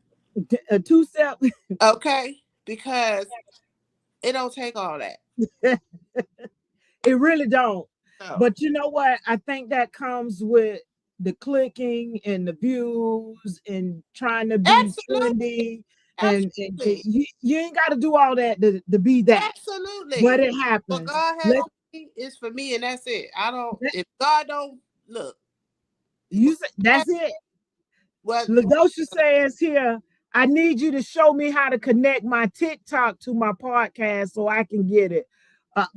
a two-step. Okay, because it don't take all that. It really don't. No, But you know what? I think that comes with the clicking and the views and trying to be absolutely, trendy. And absolutely, you ain't got to do all that to be that. But absolutely. it What happens. God has Let, for me is for me, and that's it. I don't. let If God don't look, you say, that's it. what? LaDosha says here, I need you to show me how to connect my TikTok to my podcast so I can get it.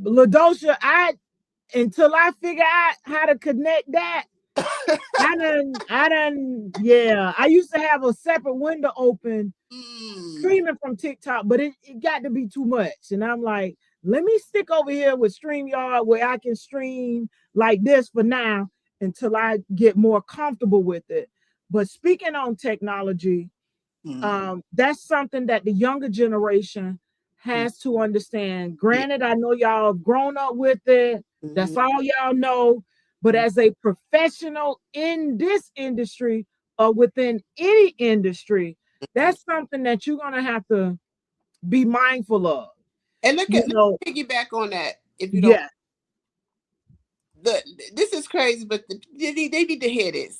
LaDosha, until I figure out how to connect that, yeah. I used to have a separate window open mm, streaming from TikTok, but it got to be too much. And I'm like, let me stick over here with StreamYard where I can stream like this for now until I get more comfortable with it. But speaking on technology, mm, that's something that the younger generation mm, has to understand. yeah, Granted, I know y'all have grown up with it. mm, That's all y'all know. But mm. as a professional in this industry or within any industry, that's something that you're gonna have to be mindful of. And You let know, me piggyback on that. If you don't, yeah, the, this is crazy, but they need to hear this.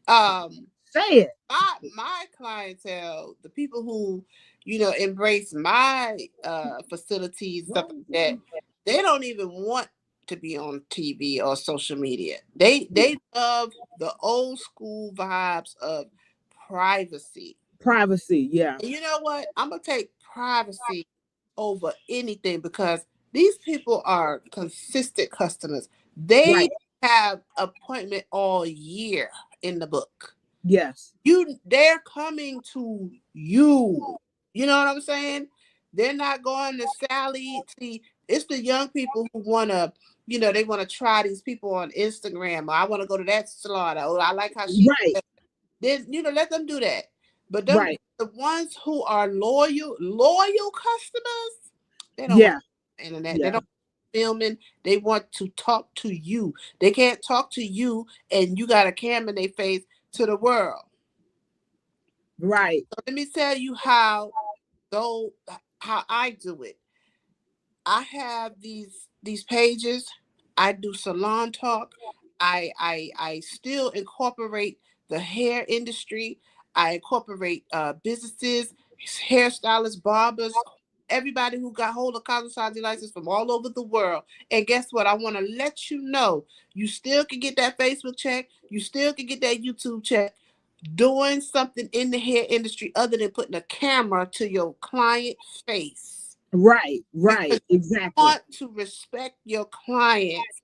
Um, say it. my clientele, the people who embrace my facilities, stuff like that, they don't even want to be on TV or social media. They love the old school vibes of privacy. Privacy, yeah. And you know what? I'm gonna take privacy over anything because these people are consistent customers. They Right. have appointment all year in the book. Yes. They're coming to you. You know what I'm saying? They're not going to Sally. See, it's the young people who wanna, they want to try these people on Instagram. Or I want to go to that salon. Oh, I like how she. Right. Then let them do that. But them Right. the ones who are loyal customers, they don't want Yeah. the internet. They Yeah. don't filming. They want to talk to you. They can't talk to you and you got a camera in their face to the world. Right. So let me tell you though how I do it. I have these pages. I do salon talk. I still incorporate the hair industry. I incorporate businesses, hairstylists, barbers, everybody who got hold of cosmetology license from all over the world. And guess what? I want to let you know you still can get that Facebook check. You still can get that YouTube check doing something in the hair industry other than putting a camera to your client's face Right. because Right. you Exactly. want to respect your clients,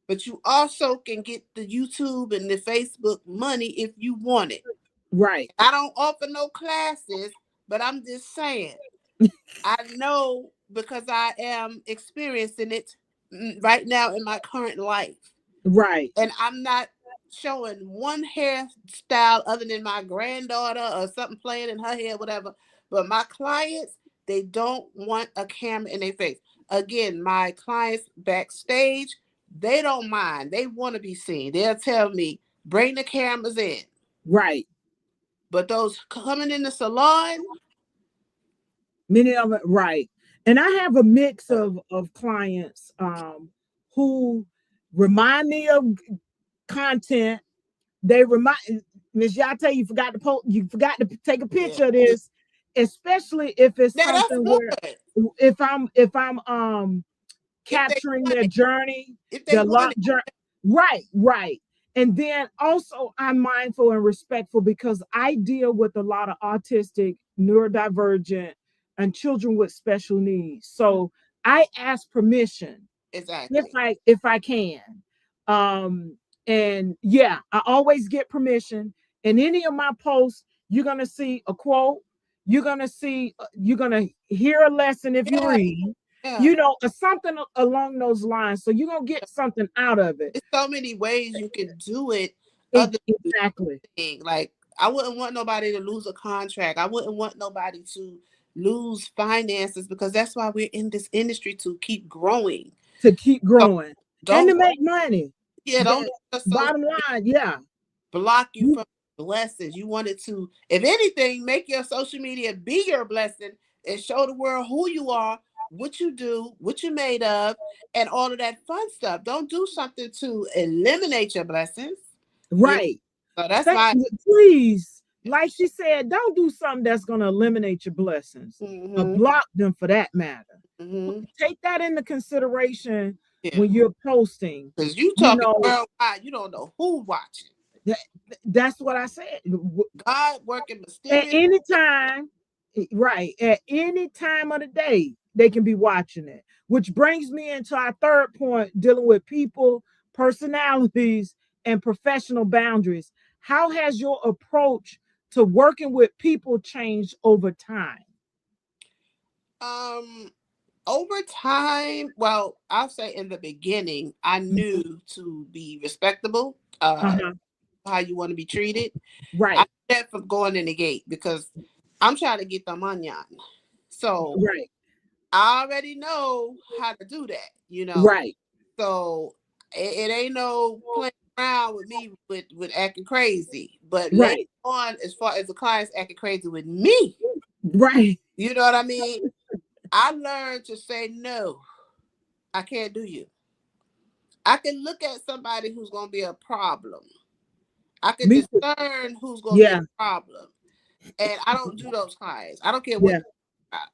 but you also can get the YouTube and the Facebook money if you want it. Right. I don't offer no classes, but I'm just saying, I know because I am experiencing it right now in my current life. Right. And I'm not showing one hairstyle other than my granddaughter or something playing in her hair, whatever. But my clients, they don't want a camera in their face. Again, my clients backstage, they don't mind. They want to be seen. They'll tell me, bring the cameras in. Right. But those coming in the salon, Many of it, right. And I have a mix of clients who remind me of content. They remind Miss Yah-Tay, you forgot to post, you forgot to take a Yeah. picture of this, especially if it's Now that's something where good. if I'm If they capturing want their it, journey, if they their want long it, journey. Right, right. And then also I'm mindful and respectful because I deal with a lot of autistic, neurodivergent, and children with special needs. So I ask permission exactly. if I can. Um, and yeah, I always get permission. In any of my posts, you're gonna see a quote. You're gonna hear a lesson if you Yeah, read, yeah. or something along those lines. So you're gonna get something out of it. There's so many ways you can do it other than Exactly. thing. Like I wouldn't want nobody to lose a contract. I wouldn't want nobody to lose finances because that's why we're in this industry to keep growing. To keep So growing and to don't make money. yeah, don't That let associate bottom line, yeah. block you You from blessings. You want it to, if anything, make your social media be your blessing and show the world who you are, what you do, what you're made of, and all of that fun stuff. Don't do something to eliminate your blessings. You know, right. so that's my Please, like she said, don't do something that's going to eliminate your blessings or mm-hmm, block them for that matter. mm-hmm. Take that into consideration Yeah. when you're posting. Because you You talking know, worldwide, you don't know who's watching. that, that's what I said. God working At mysterious. any time, right, at any time of the day, they can be watching it. Which brings me into our third point dealing with people, personalities, and professional boundaries. How has your approach to working with people changed over time? Um, over time, well, I'll say in the beginning, I Mhm. knew to be respectable, Uh-huh. how you want to be treated. I Right, did that from going in the gate because I'm trying to get the money on. So right, I already know how to do that, right, So it ain't no playing around with me with acting crazy. But later right, on, as far as the clients acting crazy with me, right, you know what I mean? I learned to say no. I can't do you. I can look at somebody who's gonna be a problem. I can me too. discern who's gonna be a Yeah, problem. And I don't do those clients. I don't care what yeah.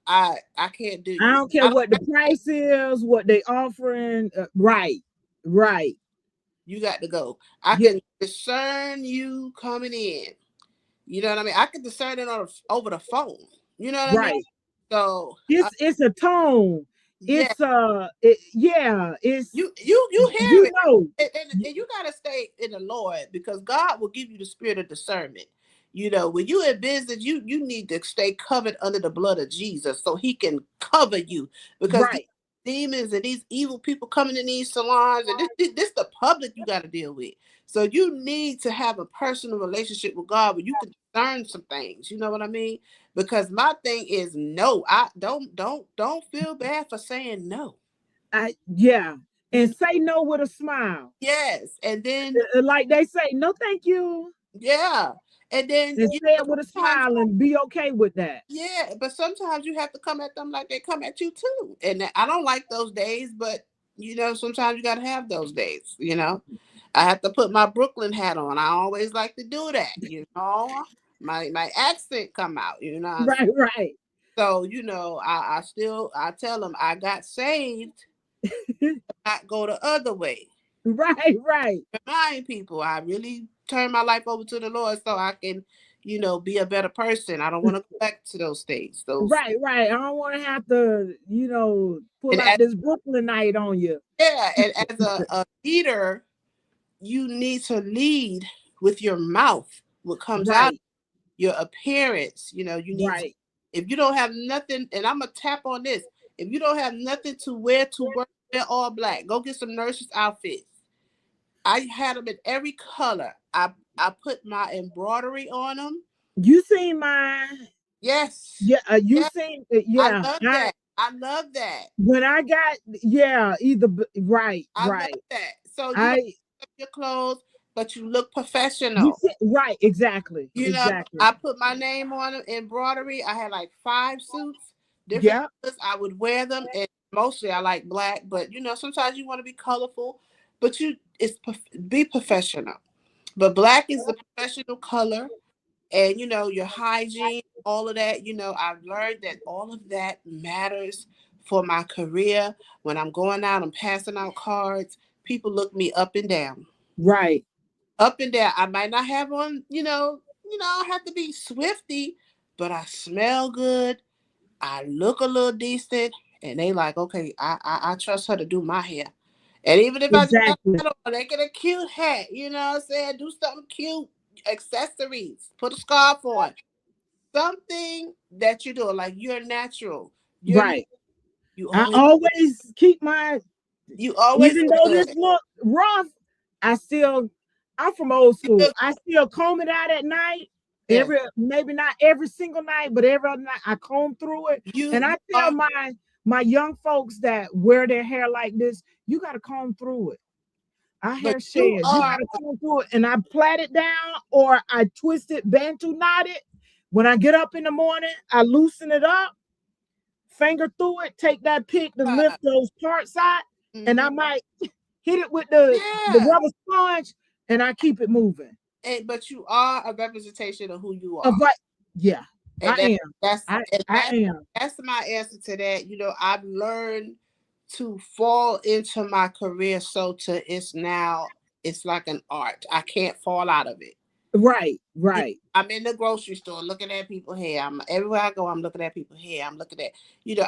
I can't do I you. don't care I don't what the price is, what they offering. Right, right. you got to go. I Yeah, can discern you coming in. You know what I mean? I can discern it over the phone. You know what I mean? right. So It's a tone. yeah, Yeah, it's you hear you it, know. and you gotta stay in the Lord because God will give you the spirit of discernment. When you in business, you need to stay covered under the blood of Jesus so He can cover you because these Right, demons and these evil people coming in these salons and this the public you got to deal with. So you need to have a personal relationship with God where you can discern some things. You know what I mean? Because my thing is no. I don't feel bad for saying no. yeah. You And know, say no with a smile. yes, and then Like they say, no, thank you. yeah, and then And say it with a sometimes smile and be okay with that. yeah, but sometimes you have to come at them like they come at you too, and I don't like those days, but sometimes you got to have those days. I have to put my Brooklyn hat on. I always like to do that. My accent come out. Right, right. So I tell them I got saved, not go the other way. Right, right. Remind people I really turn my life over to the Lord so I can, be a better person. I don't want to go back to those things. Those Right, right. I don't want to have to, pull and out this Brooklyn night on you. and as a leader, you need to lead with your mouth. What comes out, Right, your appearance. You need to, right. if you don't have nothing, and I'm gonna tap on this. If you don't have nothing to wear to work, wear all black. Go get some nurses outfits. I had them in every color. I put my embroidery on them. You seen mine. Yes. Yeah, you Yes. seen I yeah. love that. I love that. When I got yeah, right, I love right. that. So you don't I have your clothes, but you look you professional. see right, exactly, exactly. I put my name on them, embroidery. I had like 5 suits. different Yeah. colors, I would wear them, and mostly I like black. But sometimes you want to be colorful, but be professional. But black is the professional color, and your hygiene, all of that. I've learned that all of that matters for my career. When I'm going out, I'm passing out cards. People look me up and down. Right. Up and down. I might not have on, I have to be swifty, but I smell good. I look a little decent, and they like, okay, I trust her to do my hair. And even if I just got Exactly. a hat on, they get a cute hat, you know what I'm saying? Do something cute, accessories, put a scarf on, something that you do, like you're natural. Right. You I always always keep my, you always even look though good. this look rough, I'm from old You school. look, I still comb it out at night. yes, Maybe not every single night, but every other night I comb through it. you And I you tell are my young folks that wear their hair like this, you got to comb through it. Our but hair you shed. You got are to comb through it. And I plait it down or I twist it, bantu knot it. When I get up in the morning, I loosen it up, finger through it, take that pick to lift those parts out, and I mhm. might hit it with the Yeah. rubber sponge, and I keep it moving. But you are a representation of who you Of are. what? Yeah, And I am. that's I and I am. that's my answer to that. I've learned to fall into my career it's like an art. I can't fall out of it. Right, right. I'm in the grocery store looking at people's hair. I'm everywhere I go, I'm looking at people's hair. I'm looking at,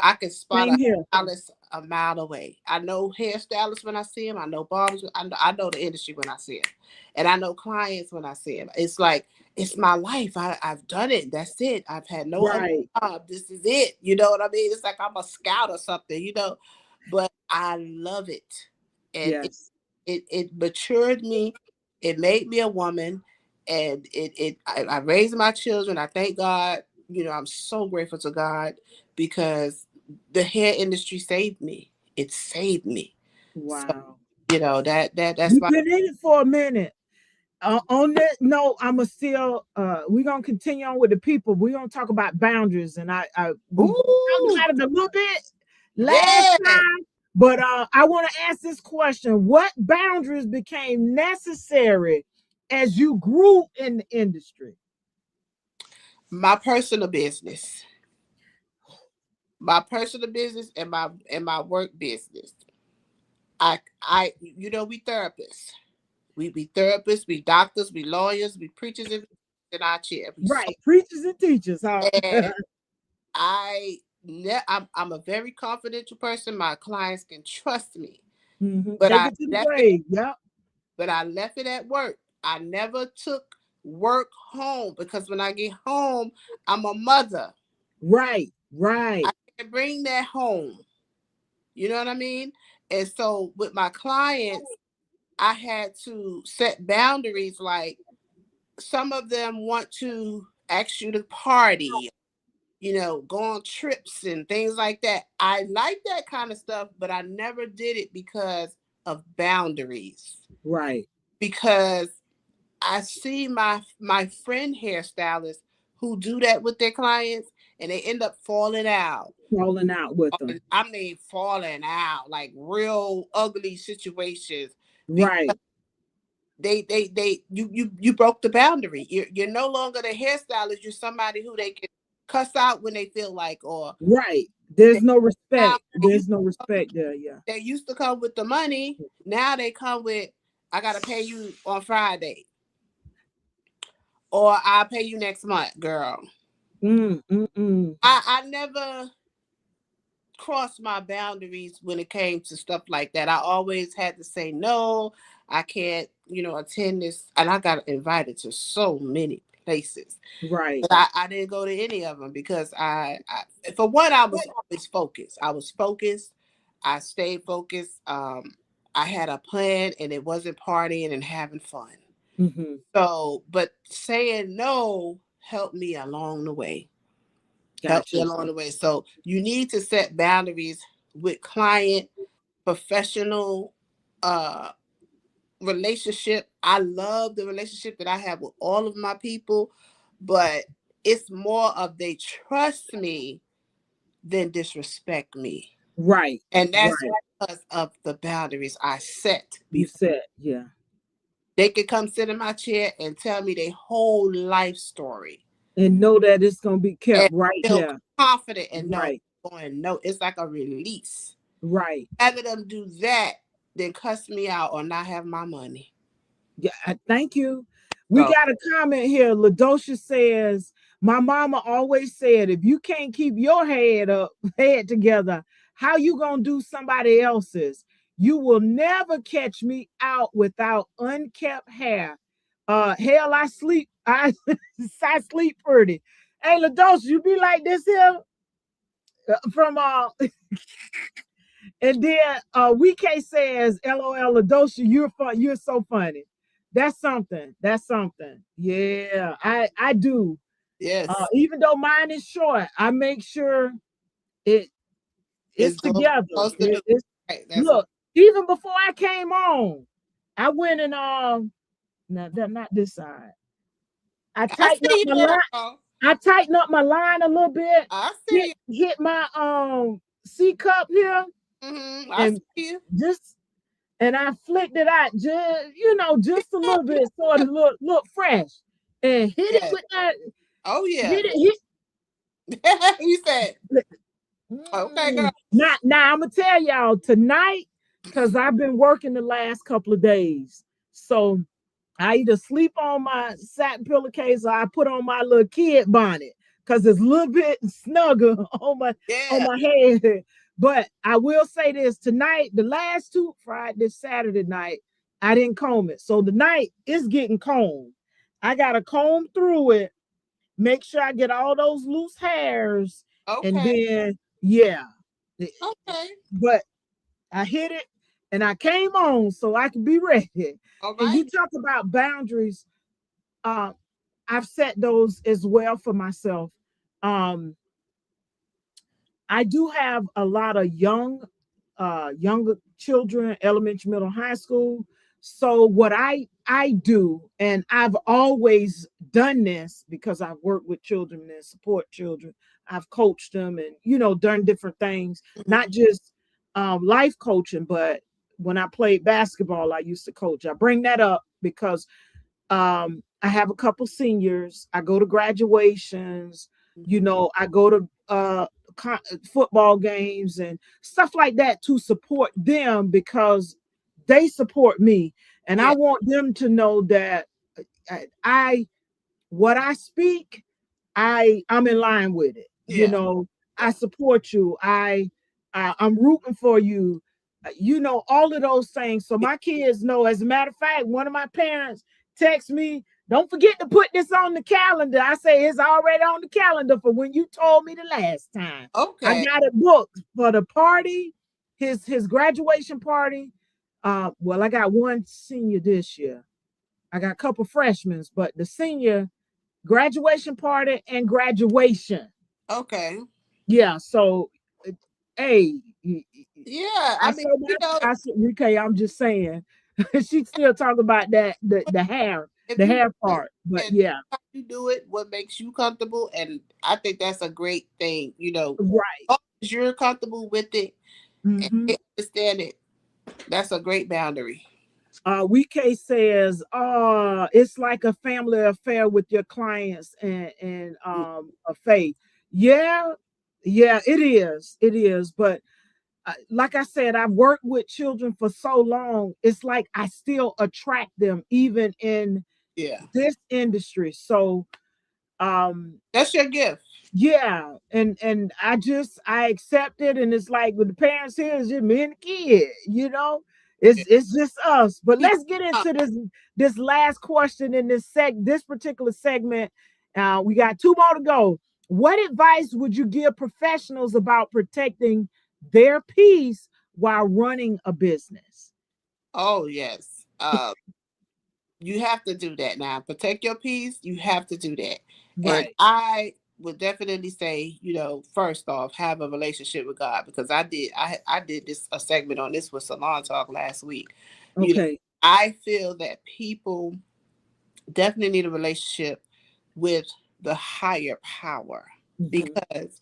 I can spot Same a here. stylist a mile away. I know hairstylists when I see them. I know barbers. I know the industry when I see them, and I know clients when I see them. It's like it's my life. I've done it. That's it. I've had no other Right. job. This is it. You know what I mean? It's like I'm a scout or something. But I love it, and Yes. it matured me. It made me a woman, and I raised my children. I thank God. I'm so grateful to God because the hair industry saved me. It saved me. So Wow. that's You've my. been in it for a minute. On that note, I'ma still we're gonna continue on with the people. We're gonna talk about boundaries, and we talked Ooh, about it a little bit last yeah. time, but I want to ask this question: what boundaries became necessary as you grew in the industry? My personal business, and my work business. We therapists. We be therapists, we doctors, we lawyers, we preachers in our chair. Right, preachers and teachers. Huh? And I'm a very confidential person. My clients can trust me, but Take I it to the left it. grave. Yep. But I left it at work. I never took work home because when I get home, I'm a mother. Right. I Right. can't bring that home. You know what I mean? And so with my clients, I had to set boundaries. Like some of them want to ask you to party, go on trips and things like that. I like that kind of stuff, but I never did it because of boundaries. Right. Because I see my friend hairstylists who do that with their clients and they end up falling out. Falling out with them. I mean falling out, like real ugly situations because Right. you broke the boundary. You're no longer the hairstylist. You're somebody who they can cuss out when they feel like, or Right. There's no now respect. they used, There's no respect there. Yeah. they used to come with the money. Now they come with, I gotta pay you on Friday, or I'll pay you next month, girl. Mm, mm, mm. I never crossed my boundaries when it came to stuff like that. I always had to say no. I can't, attend this, and I got invited to so many places. Right. But I didn't go to any of them because for one, I was always focused. I was focused. I stayed focused. I had a plan and it wasn't partying and having fun. Mm-hmm. So, but saying no helped me along the way. Helped me Gotcha. along the way. So you need to set boundaries with client, professional, uh, relationship. I love the relationship that I have with all of my people, but it's more of they trust me than disrespect me. Right. And that's Right. because of the boundaries I set You before. said, yeah. They could come sit in my chair and tell me their whole life story And know that it's gonna be kept and right feel there. confident and know Right. going no. It's like a release. Right. Rather them do that than cuss me out or not have my money. Yeah, thank you. We So got a comment here. Ladosha says, my mama always said, if you can't keep your head together, how you gonna do somebody else's? You will never catch me out without unkept hair. Hell, I sleep pretty. Hey, Ladosha, you be like this here from And then WK says, LOL, Ladosha, you're fun. You're so funny. That's something. That's something. Yeah, I do. yes, Even though mine is short, I make sure it it's it's doing what it's together. supposed to do. It's Right. That's right. look. Even before I came on, I went and no, not this side. I I tightened up see my you, line. girl. I tightened up my line a little bit. I Hit see you. hit my C cup here I and see you. just and I flicked it out just a little bit so it look fresh. And hit it Yes. with that, Oh yeah. hit it, You said, hit okay, girl. now I'm gonna tell y'all tonight, because I've been working the last couple of days. So I either sleep on my satin pillowcase or I put on my little kid bonnet because it's a little bit snugger on Yeah. my head. But I will say this tonight, the last two Friday, Saturday night, I didn't comb it. So tonight it's getting combed. I gotta comb through it, make sure I get all those loose hairs, and Okay. then yeah. Okay. But I hit it and I came on so I could be ready. All And right. you talk about boundaries. uh, I've set those as well for myself. Um, I do have a lot of younger children, elementary, middle, high school. So what I do, and I've always done this because I've worked with children and support children. I've coached them and done different things, Mhm. not just life coaching, but when I played basketball, I used to coach. I bring that up because I have a couple seniors. I go to graduations. I go to football games and stuff like that to support them because they support me, and I Yeah. want them to know that I what I speak, I'm in line with it. Yeah. I Yeah. support you. I'm rooting for you. All of those things. So Yeah. my kids know. As a matter of fact, one of my parents texts me, "Don't forget to put this on the calendar." I say it's already on the calendar for when you told me the last time. I Okay. got it booked for the party, his graduation party. Well, I got one senior this year. I got a couple freshmen, but the senior graduation party and graduation. Okay. Yeah. So, hey, Yeah. I I mean, said that. I said, okay, I'm just saying. She's still talking about that the hair, if the you hair do it part. But and yeah, how you do it, what makes you comfortable, and I think that's a great thing. right. As long as you're comfortable with it and Mm-hmm. they understand it, that's a great boundary. WK says, it's like a family affair with your clients and a faith. Yeah, yeah, it is. It is. But like I said, I've worked with children for so long. It's like I still attract them even in Yeah. this industry. So um That's your gift. yeah, and I accept it, and it's like with the parents here, it's just me and the kid, Yeah. it's just us. But Keep let's get up. into this last question in this particular segment. We got two more to go. What advice would you give professionals about protecting their peace while running a business? Oh yes. You have to do that now. Protect your peace. You have to do that. And Right. I would definitely say, first off, have a relationship with God, because I did this a segment on this with Salon Talk last week. You know, Okay. I feel that people definitely need a relationship with the higher power, Mhm. because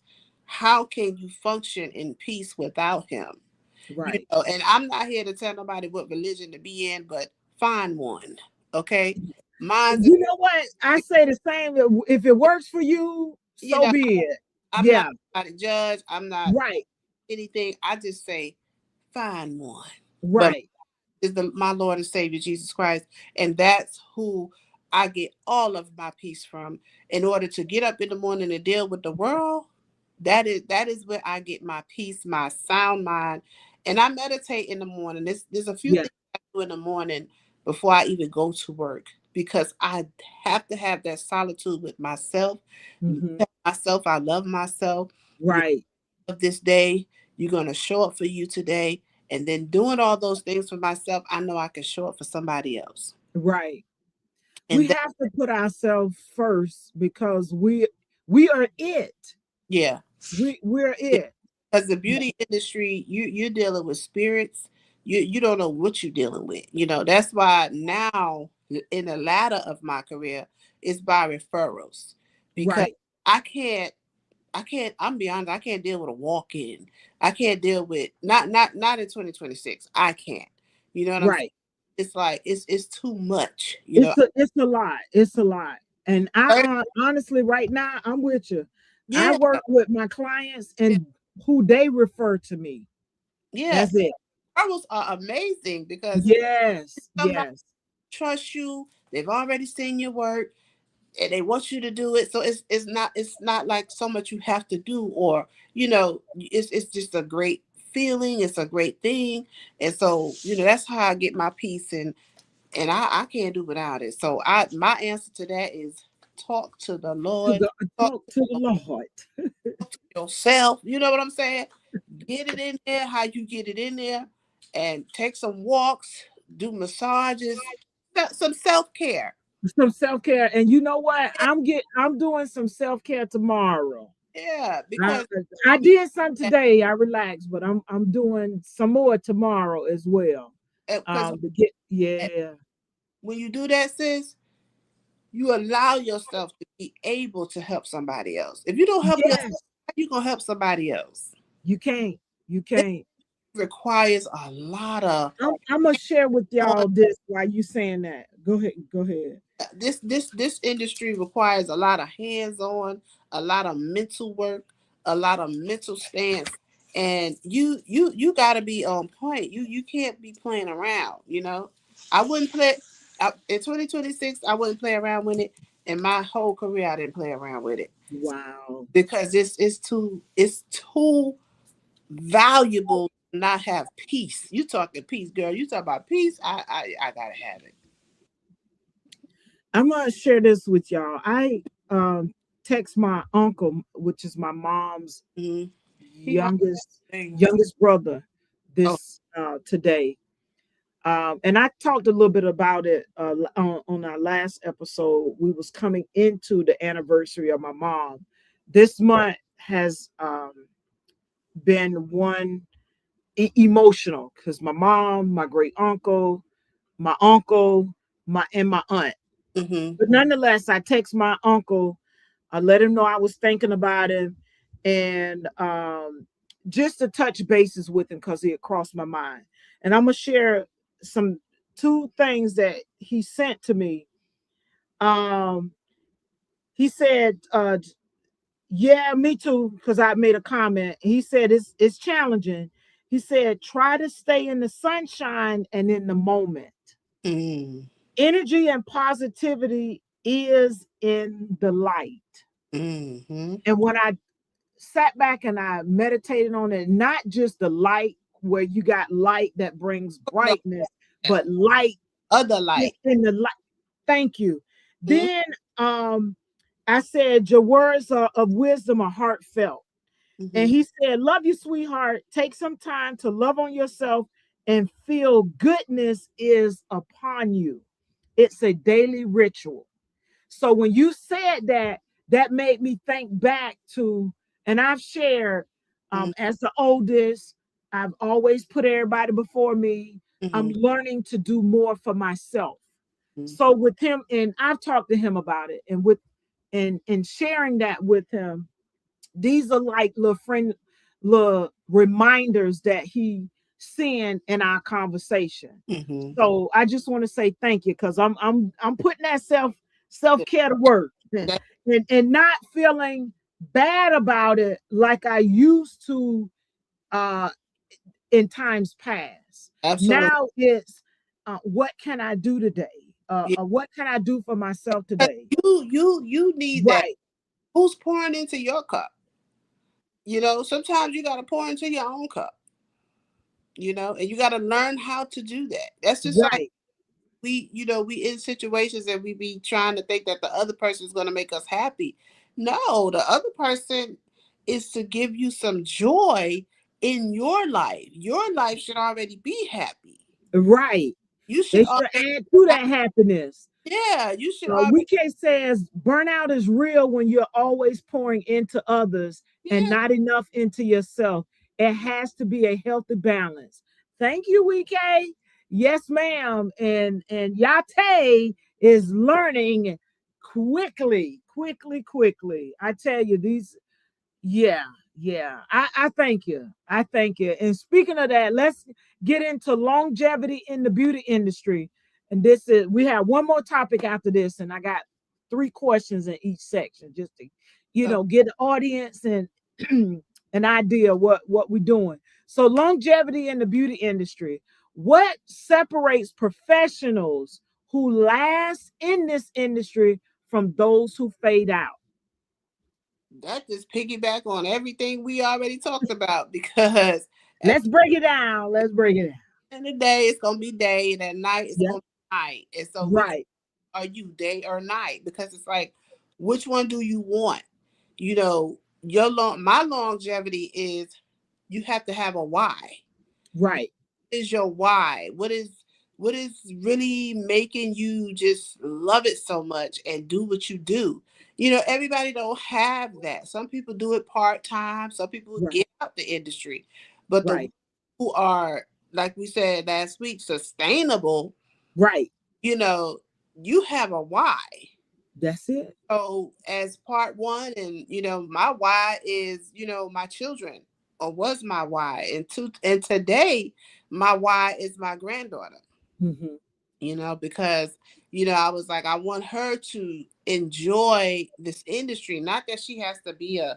how can you function in peace without him? You Right. know, and I'm not here to tell nobody what religion to be in, but find one. Okay. Mine's, You know what? I say the same. If it works for you, you so know, be it. I'm not Yeah. a judge. I'm not Right. anything. I just say find one. But Right. is my Lord and Savior Jesus Christ, and that's who I get all of my peace from. In order to get up in the morning and deal with the world, that is where I get my peace, my sound mind, and I meditate in the morning. There's a few Yeah. things I do in the morning before I even go to work because I have to have that solitude with myself. Hmm. Tell myself I love myself. You Right. of this day. You're going to show up for you today. And then doing all those things for myself, I know I can show up for somebody else. Right. We And that, have to put ourselves first because we are it. yeah, We're yeah. it. Because the beauty industry, you're dealing with spirits. You don't know what you're dealing with. You know, that's why now in the latter of my career, it's by referrals. Because Right. I can't I'm be honest, I can't deal with a walk-in. I can't deal with not in 2026. I can't. You know what I'm saying? Right. It's like it's too much, you know. It's a lot. It's a lot. And Right? honestly, right now, I'm with you. I Yeah, work with my clients and who they refer to me. yeah. That's it. Referrals are amazing because Yes. somebody Yes. trusts you, they've already seen your work, and they want you to do it. So it's not like so much you have to do, or you know, it's just a great feeling, it's a great thing. And so, you know, that's how I get my peace, and I can't do without it. So my answer to that is talk to the To Lord, go talk talk to the Lord. to yourself. You know what I'm saying? Get it in there, how you get it in there, and take some walks, do massages, some self care. Some self-care. And you know what? I'm doing some self-care tomorrow. Yeah, I, because I did some today. I relaxed, but I'm doing some more tomorrow as well. because To get yeah. when you do that, sis, you allow yourself to be able to help somebody else. If you don't help yourself, Yes. how you gonna help somebody else? You can't. You It can't. requires a lot of I'm gonna share with y'all this while you saying that. Go ahead. Go ahead. this industry requires a lot of hands-on, a lot of mental work, a lot of mental stance, and you got to be on point. You can't be playing around. You know, I wouldn't play in 2026. I wouldn't play around with it. In my whole career, I didn't play around with it Wow. because it's too valuable to not have peace. You talking peace, girl? You talk about peace? I gotta have it. I'm gonna share this with y'all. I text my uncle, which is my mom's Mm-hmm. He got youngest things. youngest brother, Oh. this today. And I talked a little bit about it on our last episode. We was coming into the anniversary of my mom. This month has been one emotional because my mom, my great uncle, my aunt. Mm-hmm. But nonetheless, I text my uncle. I let him know I was thinking about him, and just to touch bases with him because he had crossed my mind. And I'm gonna share some two things that he sent to me. Um, he said, "Yeah, me too," because I made a comment. He said it's challenging. He said, "Try to stay in the sunshine and in the moment. Mm-hmm. Energy and positivity is in the light." Mm-hmm. And when I sat back and I meditated on it, not just the light where you got light that brings No, brightness, but light other light. in the light. Thank you. Mm-hmm. Then I said, your words of wisdom are heartfelt. And Mm-hmm. he said, love you, sweetheart. Take some time to love on yourself and feel goodness is upon you. It's a daily ritual. So when you said that, that made me think back to, and I've shared as the oldest, I've always put everybody before me. I'm Mm-hmm. learning to do more for myself. Mm-hmm. So with him, and I've talked to him about it, and with and sharing that with him, These are like little reminders that he sent in our conversation. Mm-hmm. So I just want to say thank you, because I'm putting that self-care to work, That, and not feeling bad about it like I used to uh in times past. absolutely. Now it's what can I do today? Yeah. What can I do for myself today? You need that. Right, Who's pouring into your cup? Sometimes you got to pour into your own cup. And you got to learn how to do that. That's just like right, we in situations and we be trying to think that the other person is going to make us happy. No, the other person is to give you some joy in your life. Your life should already be happy. right. You should They should already add to have, that happiness. yeah, you should already, We can't say as burnout is real when you're always pouring into others and yeah. not enough into yourself. It has to be a healthy balance. Thank you, WK. Yes, ma'am. And Yah-Tay is learning quickly, quickly, quickly. I tell you, these yeah, yeah. I thank you. I thank you. And speaking of that, let's get into longevity in the beauty industry. And this is we have one more topic after this, and I got 3 questions in each section just to, get the audience and an idea what we're doing. So longevity in the beauty industry. What separates professionals who last in this industry from those who fade out? That just piggyback on everything we already talked about because at Let's break it down. Let's break it down. the end of the day, it's gonna be day, and at night it's Yeah. gonna be night. And so, which Right. are you, day or night? Because it's like, which one do you want? My longevity is you have to have a why. Right. Is your why? What is really making you just love it so much and do what you do? Everybody don't have that. Some people do it part-time, some people Right. get out the industry. But the Right. who are, like we said last week, sustainable, Right. you know, you have a why. That's it. So as part one, and my why is, my children, or was my why. And today, my why is my granddaughter. Hmm. Because I was like, I want her to enjoy this industry. Not that she has to be I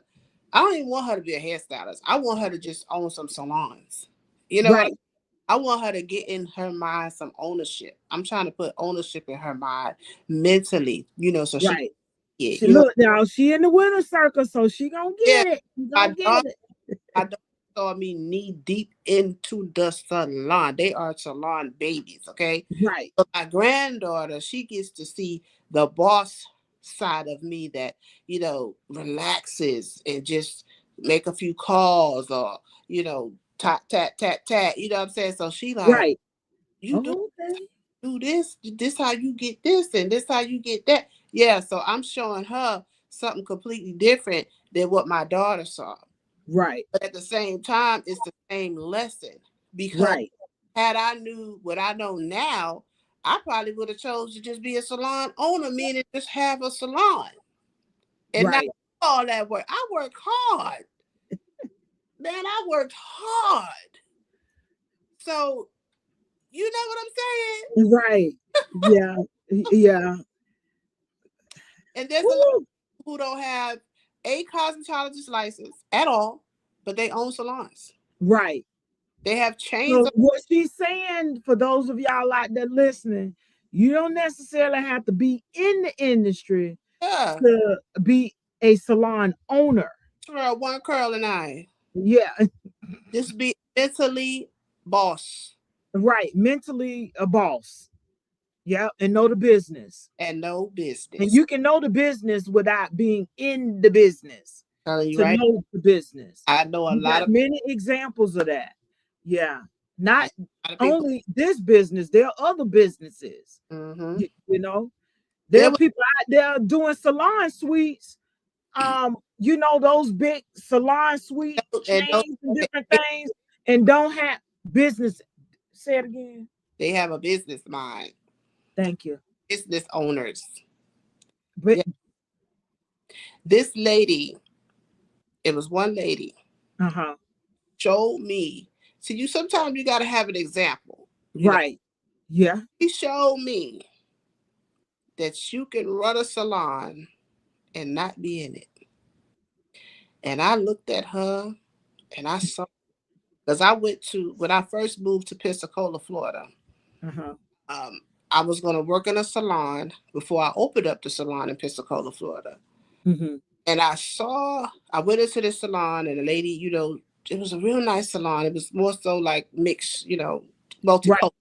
don't even want her to be a hairstylist. I want her to just own some salons. You know what? Right. I want her to get in her mind some ownership. I'm trying to put ownership in her mind mentally, so she Right. can get, She look now. She in the winner circle, so she gonna yeah. get it. She My gonna get daughter, it. my daughter saw me knee deep into the salon. They are salon babies, okay? Right. But my granddaughter, she gets to see the boss side of me that, relaxes and just make a few calls, or, tat, tat, tat, tat. You know what I'm saying? So she like, Right. you Oh, okay. do this how you get this, and this how you get that. Yeah, so I'm showing her something completely different than what my daughter saw. Right. But at the same time, it's the same lesson, because Right. had I knew what I know now, I probably would have chose to just be a salon owner, meaning just have a salon and not Right. all that work. I work hard, man. I worked hard. So you know what I'm saying? Right. Yeah. Yeah. And there's a lot Woo. of people who don't have a cosmetologist license at all, but they own salons. Right. They have chains So of, what she's saying for those of y'all out there listening, you don't necessarily have to be in the industry yeah, to be a salon owner. for one curl and I. Yeah, Just be mentally boss right. Mentally a boss. Yeah, and know the business. and no And business. you can know the business without being in the business Telling you to right. know the business. I know a You lot got of many examples of that. Yeah. I Not know a lot of people. only this business, there are other businesses. Mm-hmm. You know, there There are was, people out there doing salon suites. Those big salon suite and those, chains and different things, and don't have business. Say it again. they have a business mind. Thank you. Business owners. But Yeah. This lady It was one lady Uh-huh. showed me. See, you sometimes you gotta have an example. Right. Yeah. He showed me that you can run a salon and not be in it. And I looked at her and I saw, because I went to, when I first moved to Pensacola, Florida, Uh-huh. um, I was going to work in a salon before I opened up the salon in Pensacola, Florida. Mm-hmm. And I went into the salon and the lady, it was a real nice salon. It was more so like mixed, Right. multicultural.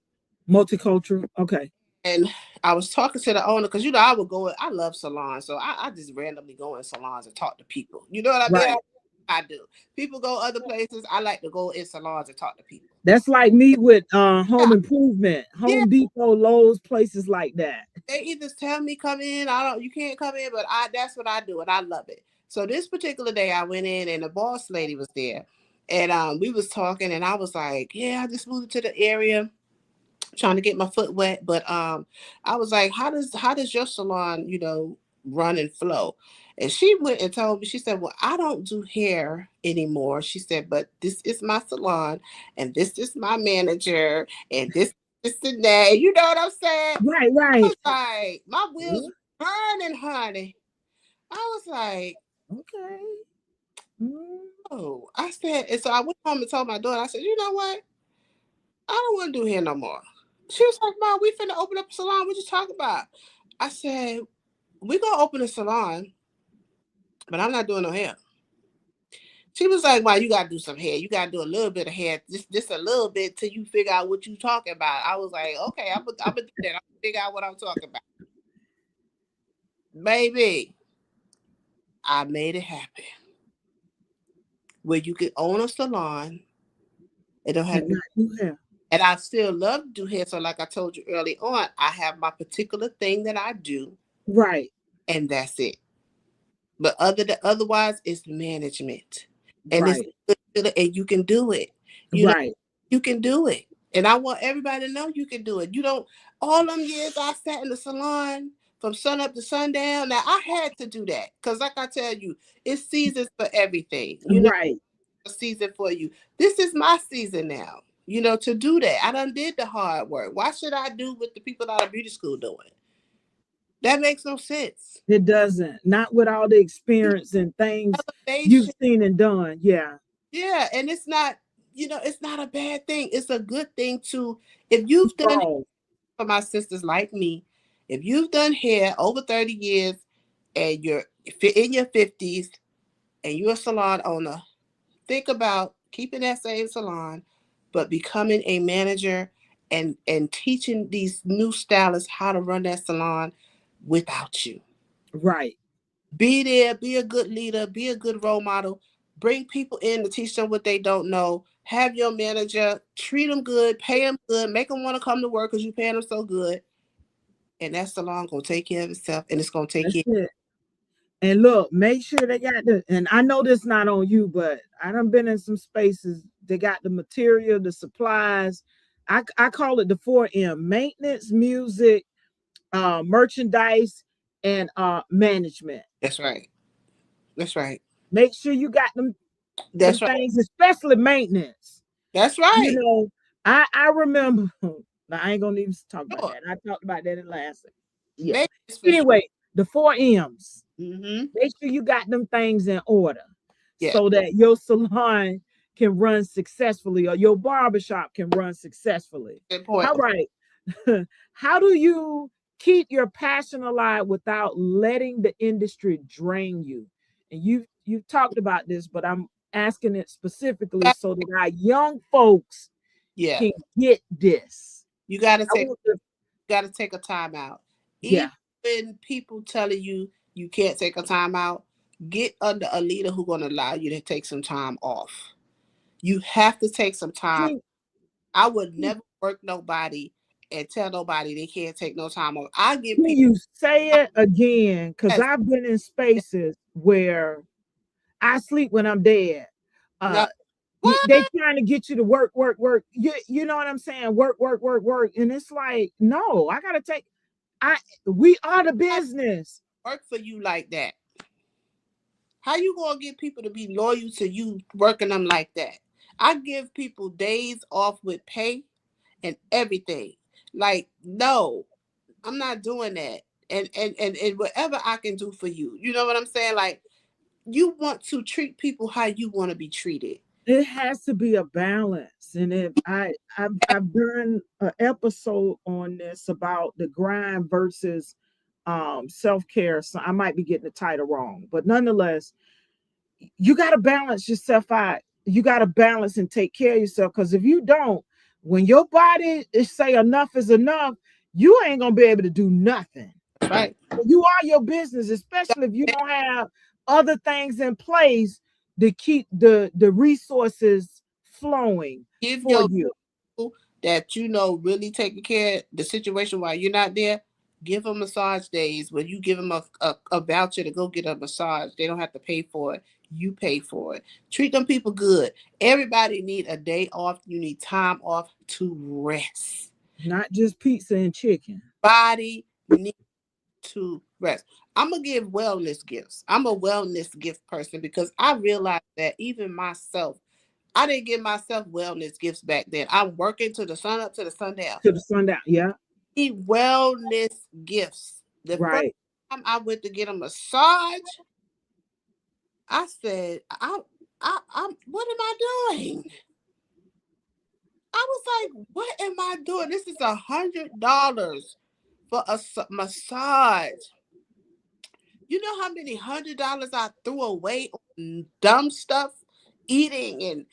Multicultural. Okay. And I was talking to the owner because I would go. I love salons, so I just randomly go in salons and talk to people. You know what I mean? Right. I do. People go other places. I like to go in salons and talk to people. That's like me with Yeah, home improvement, yeah. Home Depot, Lowe's, places like that. They either tell me come in. I don't. You can't come in, but that's what I do, and I love it. So this particular day, I went in, and the boss lady was there, and we was talking, and I was like, "Yeah, I just moved to the area, trying to get my foot wet." But I was like, how does your salon, run and flow? And she went and told me, she said, well, I don't do hair anymore. She said, but this is my salon, and this is my manager, and this and that. You know what I'm saying? Right, I right. was like, my wheels Yeah, were burning, honey. I was like, okay. Mm, oh, I said, and so I went home and told my daughter, I said, you know what? I don't want to do hair no more. She was like, Mom, we finna open up a salon. What you talking about? I said, we gonna open a salon, but I'm not doing no hair. She was like, well, you gotta do some hair. You gotta do a little bit of hair, just a little bit till you figure out what you talking about. I was like, okay, I'm gonna do that. I'm gonna figure out what I'm talking about. Baby, I made it happen. Where you can own a salon, it don't have and to be, not do hair. and I still love to do hair. So like I told you early on, I have my particular thing that I do, Right, and that's it. But otherwise, it's management, and it's right, good, and you can do it. You know, right, you can do it, and I want everybody to know you can do it. You don't. All them years I sat in the salon from sun up to sundown. Now I had to do that because, like I tell you, it's seasons for everything. right. A season for you. This is my season now. To do that. I done did the hard work. Why should I do what the people out of beauty school doing? That makes no sense. It doesn't. Not with all the experience and things you've Elevation. seen and done. Yeah. Yeah, and it's not a bad thing. It's a good thing to, if you've done it Oh, for my sisters like me, if you've done hair over 30 years and you're in your 50s and you're a salon owner, think about keeping that same salon, but becoming a manager and teaching these new stylists how to run that salon without you. right, Be there, be a good leader, be a good role model. Bring people in to teach them what they don't know. Have your manager treat them good, pay them good, make them want to come to work because you paying them so good. And that salon gonna take care of itself, and it's gonna take that's care. it. And look, make sure they got and I know this not on you, but I done been in some spaces. They got the material, the supplies. I call it the 4M: maintenance, music, merchandise, and management. That's right. That's right. Make sure you got them That's right. things, especially maintenance. That's You right. know, I remember. Now I ain't gonna even talk about Sure. that. I talked about that in last. Yeah. Maintenance for sure. Anyway, the 4 M's. Mm-hmm. Make sure you got them things in order Yeah. so that your salon can run successfully or your barbershop can run successfully. All Important. right. How do you keep your passion alive without letting the industry drain you? And you've talked about this, but I'm asking it specifically so that our young folks Yeah. can get this. You gotta I take want to, got to take a time out. yeah, Even when people telling you you can't take a time out, get under a leader who's going to allow you to take some time off. You have to take some time. can, I would never work nobody and tell nobody they can't take no time off. I give can people you say it again? Because yes, I've been in spaces where I sleep when I'm dead. no, Uh, what? they trying to get you to work, work, work. You know what I'm saying? Work, work, work, work. And it's like, no, I gotta take. I We are the I business. work for you like that. How you gonna get people to be loyal to you working them like that? I give people days off with pay and everything. Like, no, I'm not doing that. And whatever I can do for you. You know what I'm saying? Like, you want to treat people how you want to be treated. It has to be a balance. And if I've done an episode on this about the grind versus self-care. So I might be getting the title wrong, but nonetheless, you got to balance yourself out. You got to balance and take care of yourself, because if you don't, when your body is say enough is enough, you ain't gonna be able to do nothing. Right. You are your business, especially if you don't have other things in place to keep the resources flowing Give for your you. people that you know really taking care of the situation while you're not there. Give them massage days where you give them a voucher to go get a massage. They don't have to pay for it. You pay for it. Treat them people good. Everybody need a day off. You need time off to rest. Not just pizza and chicken. Body needs to rest. I'm gonna give wellness gifts. I'm a wellness gift person because I realized that even myself, I didn't give myself wellness gifts back then. I'm working to the sun up to the sundown. To the sundown. Yeah. Wellness gifts. The first Right. time I went to get a massage, I said, I'm, what am I doing? I was like, what am I doing? This is $100 for a massage. You know how many $100 I threw away on dumb stuff, eating and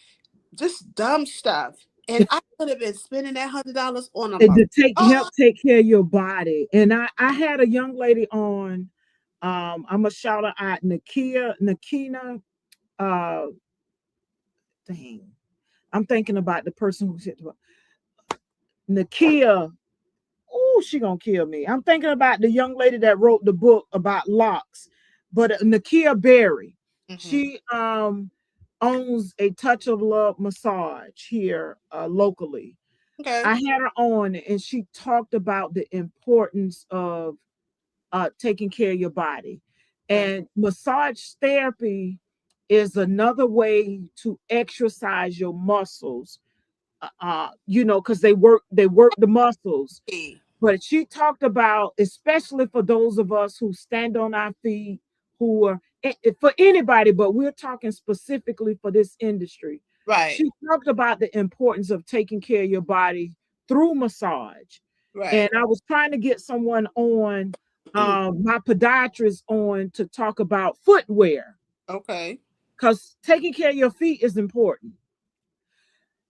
just dumb stuff, and I could have been spending that $100 on a And massage. to help take care of your body. And I had a young lady on, I'm a shout out Nakina, uh dang. I'm thinking about the person who said Nakia. Oh, she gonna kill me. I'm thinking about the young lady that wrote the book about locks, but Nakia Berry. Mm-hmm. She owns a Touch of Love massage here locally. Okay. I had her on, and she talked about the importance of taking care of your body, Okay. and massage therapy is another way to exercise your muscles. Because they work the muscles. Hey. But she talked about, especially for those of us who stand on our feet, who are for anybody, but we're talking specifically for this industry. Right. She talked about the importance of taking care of your body through massage. Right. And I was trying to get someone on, my podiatrist on, to talk about footwear, Okay. because taking care of your feet is important.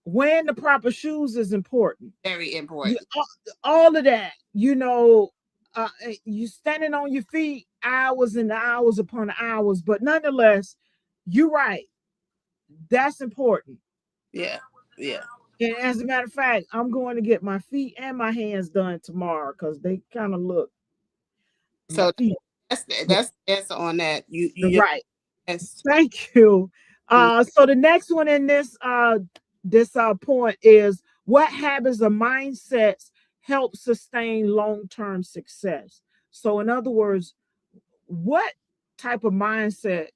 Wearing the proper shoes is important. Very You, important. all of that, you standing on your feet hours and hours upon hours, but nonetheless, you're right. That's important. Yeah. Yeah. And as a matter of fact, I'm going to get my feet and my hands done tomorrow, because they kind of look, my So feet. that's the answer on that. You Right. yes. Thank you. So the next one in this point is, what habits or mindsets help sustain long-term success? So in other words, what type of mindset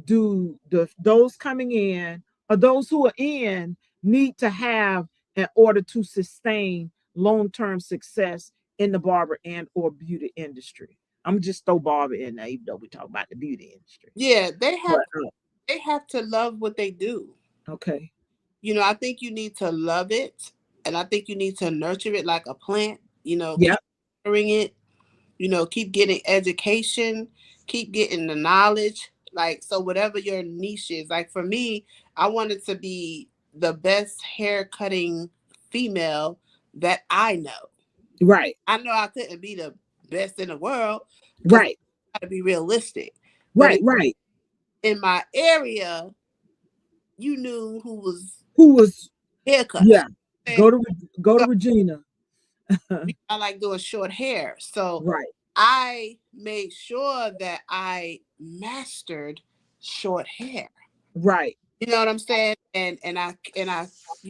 do those coming in, or those who are in, need to have in order to sustain long-term success in the barber and or beauty industry? I'm just throw barber in there, even though we talk about the beauty industry. Yeah, But they have to love what they do. okay. You know, I think you need to love it, and I think you need to nurture it like a plant. You know, Yeah. keep nurturing it. You know, keep getting education, keep getting the knowledge. Like, so whatever your niche is, like for me, I wanted to be the best hair cutting female that I know. Right. I know I couldn't be the best in the world because Right. I got to be realistic. But Right. Right. in my area, you knew who was Who was, haircuts. yeah. And Go to go to Regina. I like doing short hair. So Right. I made sure that I mastered short hair. Right. You know what I'm saying? And I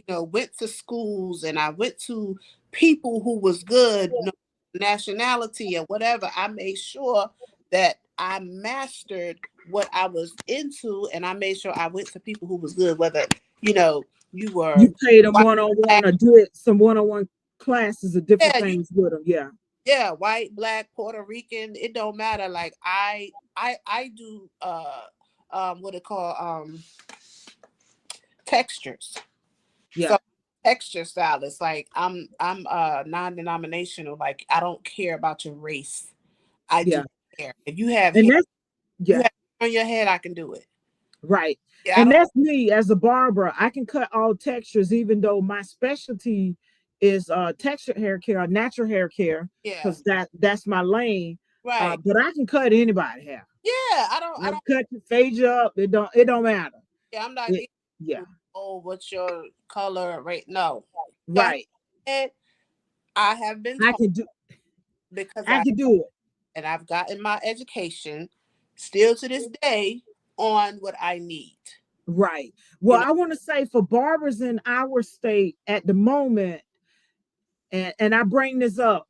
went to schools and I went to people who was good, nationality or whatever. I made sure that I mastered what I was into, and I made sure I went to people who was good, whether, you know, you were You paid them white, one-on-one black, or did some one-on-one classes of different yeah, things with them. Yeah. yeah, white, black, Puerto Rican, it don't matter. Like I do what it call textures. Yeah. So texture stylist, like I'm non-denominational. Like I don't care about your race. I Yeah. do care. If you have And hair, that's, you yeah. have hair on your head, I can do it. Right. Yeah, I And don't. that's me as a barber. I can cut all textures, even though my specialty is textured hair care, or natural hair care, Yeah, because that's my lane. right. But I can cut anybody hair. Yeah, I I don't. cut you, fade you up. It don't matter. Yeah, I'm not It, getting. yeah. Oh, what's your color? Right? No. Got Right. it. I have been I taught can do because I can do it. I've gotten my education still to this day on what I need. Right. You Well, know. I want to say for barbers in our state at the moment, and I bring this up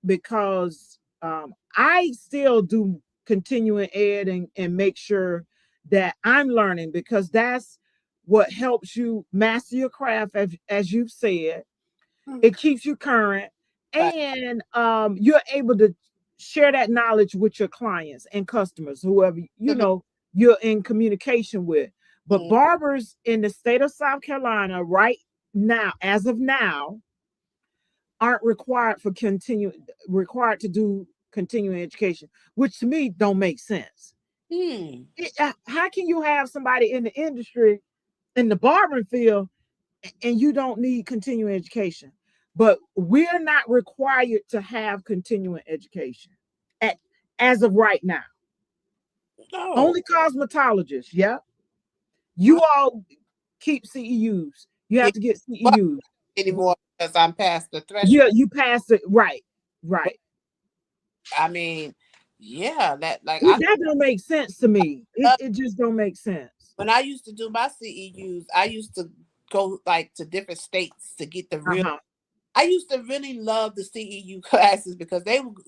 because I still do continuing ed and make sure that I'm learning, because that's what helps you master your craft, as you've said. It keeps you current, Right. and you're able to share that knowledge with your clients and customers, whoever you're in communication with. But Mhm. barbers in the state of South Carolina right now, as of now, aren't required to do continuing education, which to me don't make sense. Hmm. How can you have somebody in the industry, in the barbering field, and you don't need continuing education? But we're not required to have continuing education at as of right now. No. Only cosmetologists. Yeah, I you all keep CEUs. You have can't to get work CEUs. anymore because I'm past the threshold. Yeah, you pass it. Right, But right. I mean, yeah, that like I That don't make sense to me. It, love, it just don't make sense. when I used to do my CEUs, I used to go like to different states to get the real. Uh-huh. I used to really love the CEU classes because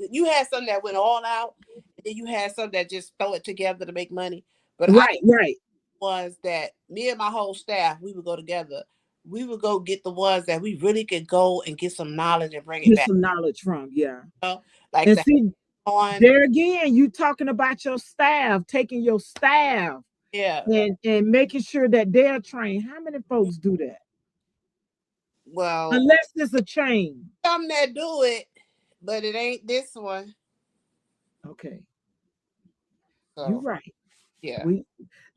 you had some that went all out, and then you had some that just throw it together to make money. But I Right, right. was that me and my whole staff, we would go together. We would go get the ones that we really could go and get some knowledge and bring it Get back. some knowledge from, yeah. You know? Like And the see, on, there again, you talking about your staff, taking your staff yeah. and making sure that they're trained. How many folks do that? Well, Unless it's a chain. some that do it, but it ain't this one. Okay, you're So right. yeah. We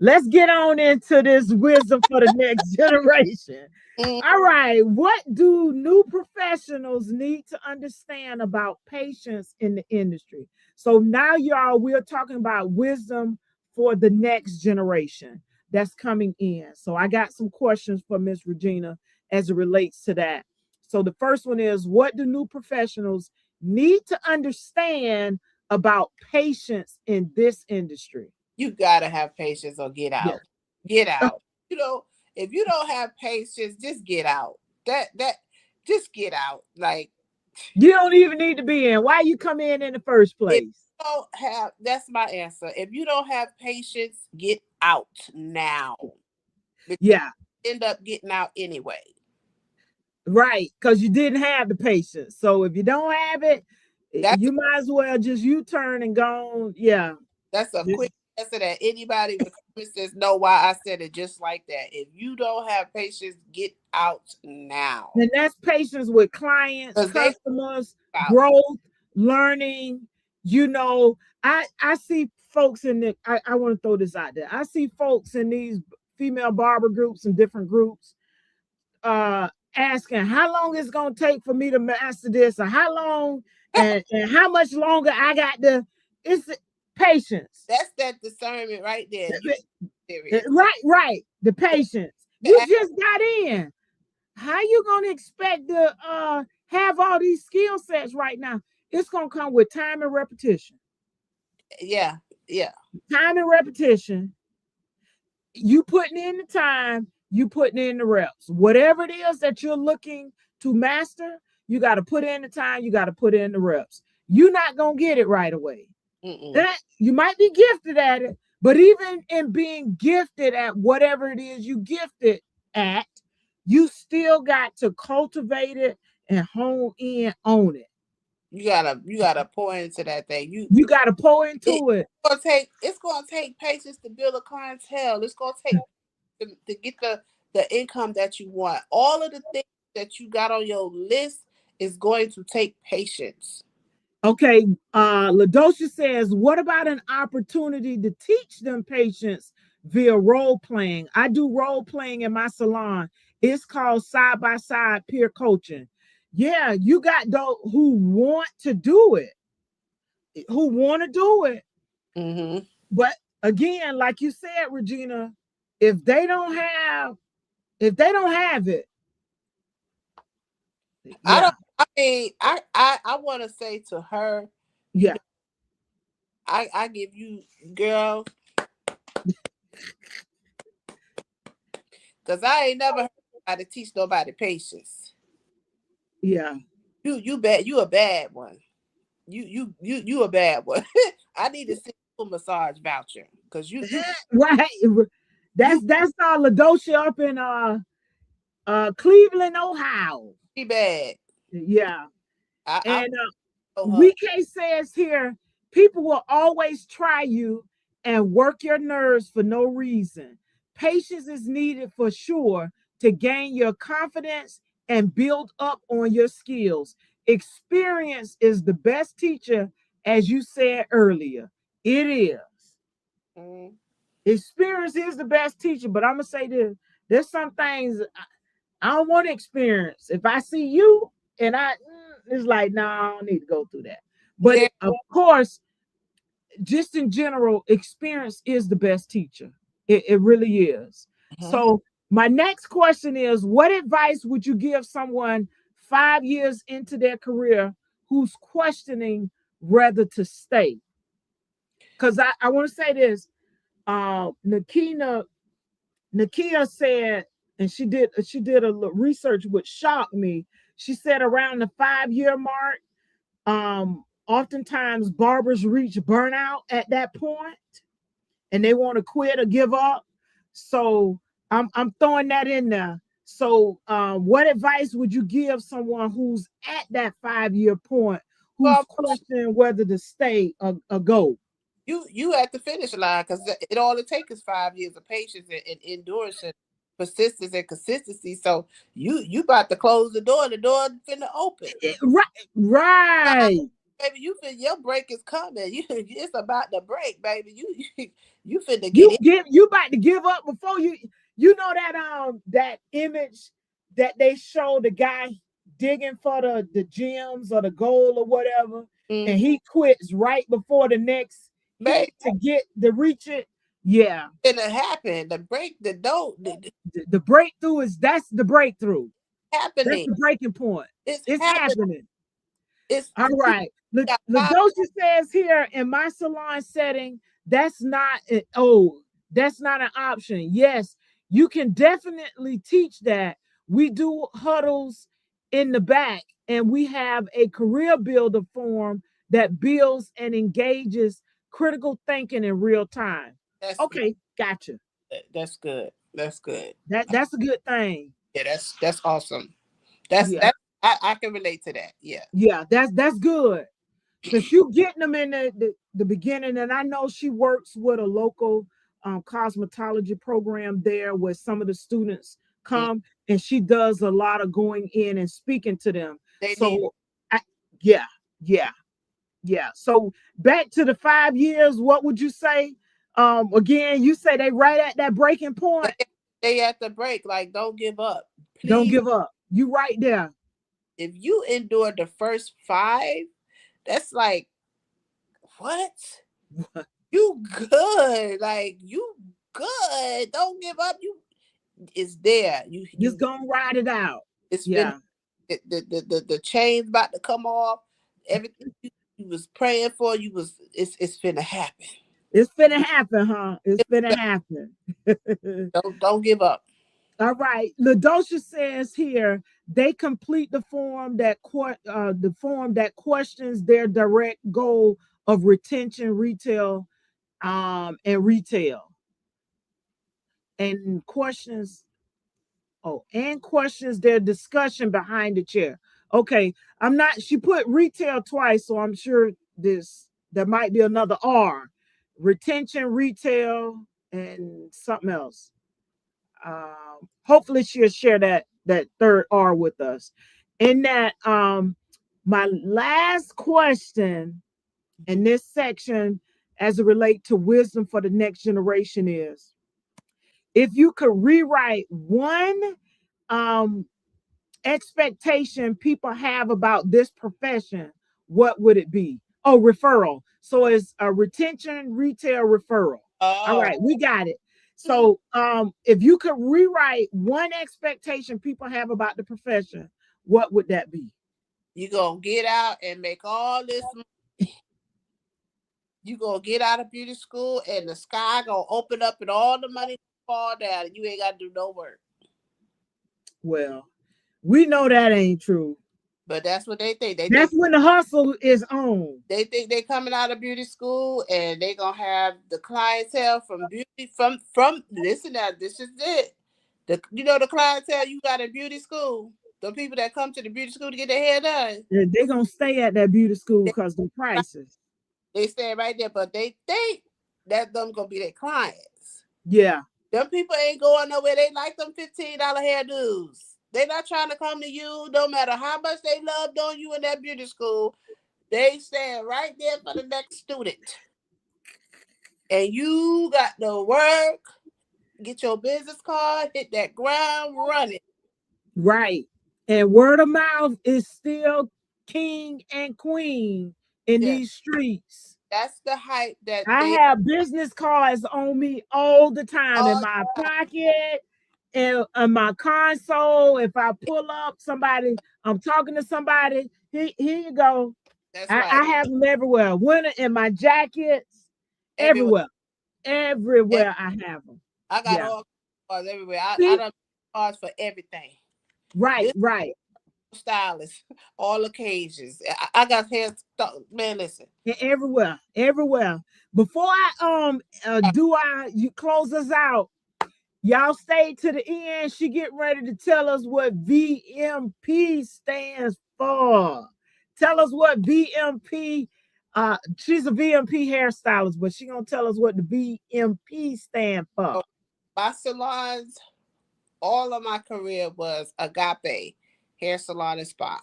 Let's get on into this wisdom for the next generation. Mm, All right, what do new professionals need to understand about patience in the industry? So now, y'all, we're talking about wisdom for the next generation that's coming in. So I got some questions for Miss Regina as it relates to that. So the first one is, what do new professionals need to understand about patience in this industry? you gotta have patience or get Yeah. out. Get out. You know, if you don't have patience, just get out. That just get out. Like You don't even need to be in. Why you come in the first if place? you don't have, that's my answer. If you don't have patience, get out now because Yeah, you end up getting out anyway. right. Because you didn't have the patience. So if you don't have it, That's you might as well just U-turn and go on. Yeah. that's a Just- quick answer that anybody in the comments says know why I said it just like that. If you don't have patience, get out now And that's patience with clients, because they customers, out. growth, learning. You know, I see folks in the, I want to throw this out there. I see folks in these female barber groups and different groups uh asking how long it's gonna take for me to master this, or how long and how much longer I got to. It's patience. That's that discernment right there. You serious? Right, the patience. You just got in. How you gonna expect to have all these skill sets right now? It's gonna come with time and repetition. Yeah, yeah. Time and repetition. You putting in the time, you putting in the reps. Whatever it is that you're looking to master, you got to put in the time, you got to put in the reps. You're not gonna get it right away. Mm-mm. That you might be gifted at it, But even in being gifted at whatever it is you gifted at, you still got to cultivate it and hone in on it. You gotta pour into that thing. You got to pour It, into it. it's gonna take patience to build a clientele. It's gonna take to get the income that you want. All of the things that you got on your list is going to take patience. Okay, Ladosha says, what about an opportunity to teach them patience via role playing? I do role playing in my salon. It's called side by side peer coaching. Yeah, you got those who want to do it, who want to do it. Mm-hmm. But again, like you said, Regina, if they don't have, if they don't have it, I yeah, don't. I mean, I want to say to her, you yeah. know, I give you, girl, because I ain't never heard somebody teach nobody patience. Yeah. You a bad one. You a bad one. I need to send you a massage voucher because Right. you That's Ladosha up in Cleveland, Ohio. be bad. Yeah. I And know her. WK says here, people will always try you and work your nerves for no reason. Patience is needed for sure to gain your confidence and build up on your skills. Experience is the best teacher, as you said earlier. It is. Mm. Experience is the best teacher, but I'm gonna say this: there's some things I don't want to experience. If I see you and it's like, no, I don't need to go through that. But Yeah. of course, just in general, experience is the best teacher. It really is. Mhm. So my next question is, what advice would you give someone 5 years into their career who's questioning whether to stay? Because I want to say this. Nakia said, and she did a little research which shocked me. She said around the 5 year mark, oftentimes barbers reach burnout at that point and they want to quit or give up. So I'm throwing that in there. So what advice would you give someone who's at that 5 year point, Well, who's of course, questioning whether to stay or go? you at the finish line because it takes is 5 years of patience and endurance and persistence and consistency. So you about to close the door. The door finna open. Right, right. Baby, you feel your break is coming. It's about the break, baby. You finna get You it. give you about to give up before you know that image that they show the guy digging for the gems or the gold or whatever, and Mm-hmm. he quits right before the next hit Baby, to get to reach it. Yeah, finna happen. The break, the the breakthrough is that's the breakthrough. That's happening. the breaking point. It's It's happening. happening. It's All you right. got five. LaDosha says here in my salon setting, that's not an option. Yes, you can definitely teach that. We do huddles in the back, and we have a career builder form that builds and engages critical thinking in real time. That's Okay, gotcha. that's good. That's good. That's a good thing. Yeah, that's awesome. That's Yeah, that. I can relate to that. Yeah. yeah, that's good. Since you getting them in the beginning, and I know she works with a local cosmetology program there where some of the students Mm. come and she does a lot of going in and speaking to them. They need. So I, yeah, yeah, yeah. So back to the 5 years, what would you say? Again, you say they right at that breaking They, point. they at the break. Like, don't give up, Don't please. give up. You right there. If you endure the first five, that's like what? You good? Like you good? Don't give up. It's there. Just gonna ride it out. It's been Yeah. the chains about to come off. Everything you was praying for, it's finna happen. It's finna happen, huh? It's finna happen. Don't give up. All right. Ladosha says here they complete the form that questions their direct goal of retention retail. and retail. And questions. Oh, and questions their discussion behind the chair. Okay, I'm not. She put retail twice, so I'm sure there might be another R. Retention, retail, and something else. Hopefully she'll share that third R with us. In that, my last question in this section, as it relates to wisdom for the next generation, is if you could rewrite one um, expectation people have about this profession, what would it be? Oh, referral. So it's a retention, retail, referral. All Oh. right, we got it. So if you could rewrite one expectation people have about the profession, what would that be? You gonna get out and make all this money. You gonna get out of beauty school and the sky gonna open up and all the money fall down and you ain't gotta do no work. Well, we know that ain't true. But that's what they think. That's when the hustle is on. They think they coming out of beauty school and they gonna have the clientele from beauty from listen now, this is it. The clientele you got in beauty school, the people that come to the beauty school to get their hair done. They're gonna stay at that beauty school They, because the prices. they stay right there, but they think that them gonna be their clients. Yeah. Them people ain't going nowhere. They like them $15 hairdos. They not trying to come to you, no matter how much they loved on you in that beauty school. They stand right there for the next student. And you got to work, get your business card, hit that ground running. Right. And word of mouth is still king and queen in Yeah, these streets. that's the hype that I they have business cards on me all the time in all my pocket and in my console. If I pull up somebody, I'm talking to somebody, here you go. that's I, right. I have them everywhere. Winter in my jackets, Everywhere. everywhere. Everywhere I have them. I got Yeah. all cards everywhere. I See? done cards for everything. Right, This right. stylist, all occasions. I got hair man, listen. Everywhere, everywhere. Before you close us out, y'all stay to the end. She get ready to tell us what VMP stands for. Tell us what VMP. She's a VMP hairstylist, but she gonna tell us what the VMP stand for. So my salons, all of my career was Agape Hair Salon and Spa.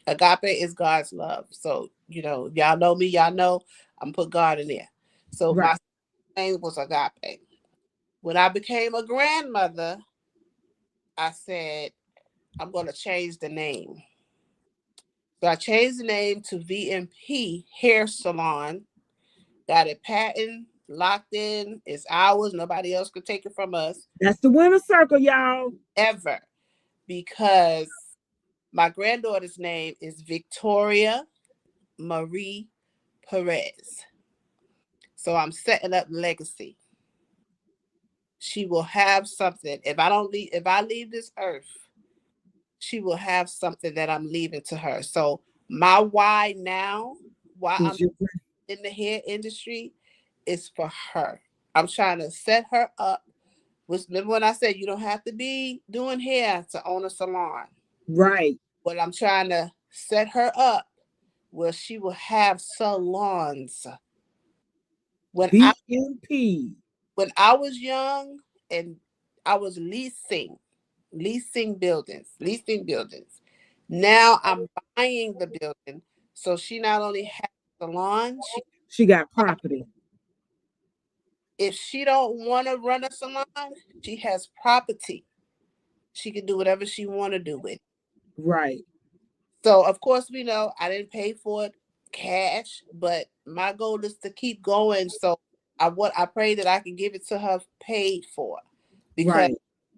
Agape is God's love. So, y'all know me, y'all know I'm put God in there. So Right, my name was Agape. When I became a grandmother, I said, I'm going to change the name. So I changed the name to VMP Hair Salon. Got it patent, locked in. It's ours. Nobody else could take it from us that's the winner circle, y'all. ever. Because my granddaughter's name is Victoria Marie Perez. So I'm setting up legacy. She will have something. If I leave this earth, she will have something that I'm leaving to her. So my why now, why I'm in the hair industry, is for her. I'm trying to set her up. Remember when I said you don't have to be doing hair to own a salon? Right. But I'm trying to set her up where she will have salons. When I VMP. when I was young and I was leasing buildings. Now I'm buying the building. So she not only has a salon, She got property. if she don't want to run a salon, she has property. She can do whatever she want to do with it. Right. So of course we know I didn't pay for it cash, but my goal is to keep going. So I pray that I can give it to her paid for, because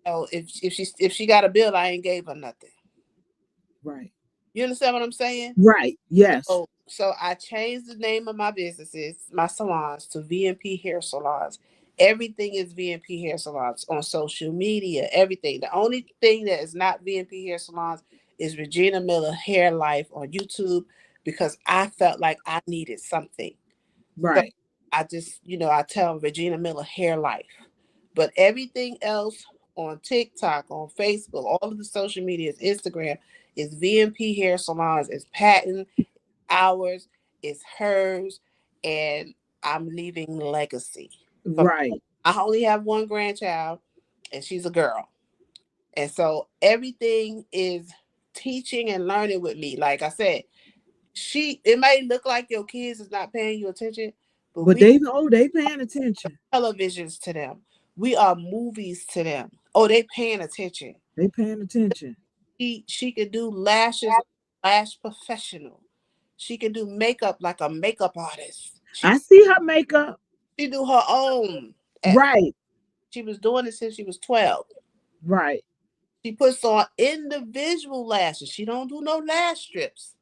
Right. if she got a bill, I ain't gave her nothing. Right. You understand what I'm saying? Right. Yes. So I changed the name of my businesses, my salons, to VMP Hair Salons. Everything is VMP Hair Salons on social media, everything. The only thing that is not VMP Hair Salons is Regina Miller Hair Life on YouTube, because I felt like I needed something. So Right. I just, I tell Regina Miller hair life. But everything else on TikTok, on Facebook, all of the social medias, Instagram, is VMP Hair Salons. It's patent, ours, it's hers, and I'm leaving legacy. Right. I only have one grandchild, and she's a girl. And so everything is teaching and learning with me. Like I said, it may look like your kids is not paying you attention, but But we they paying attention. televisions to them. We are movies to them. Oh, they paying attention. They paying attention. She can do lashes, lash professional. She can do makeup like a makeup artist. I see her makeup. She do her own. Right. She was doing it since she was 12. Right. She puts on individual lashes. She don't do no lash strips.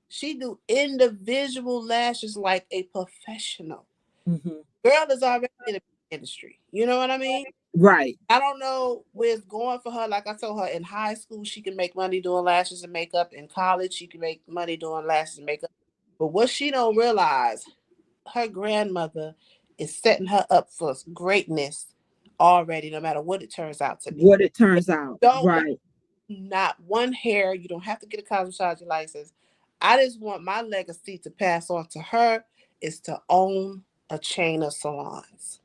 She do individual lashes like a professional. Mm-hmm. Girl is already in the industry. You know what I mean? Right. I don't know where it's going for her. Like I told her, in high school, she can make money doing lashes and makeup. In college, she can make money doing lashes and makeup. But what she don't realize, her grandmother is setting her up for greatness already, no matter what it turns out to be. What it turns out. Don't want Right. not one hair. You don't have to get a cosmetology license. I just want my legacy to pass on to her is to own a chain of salons.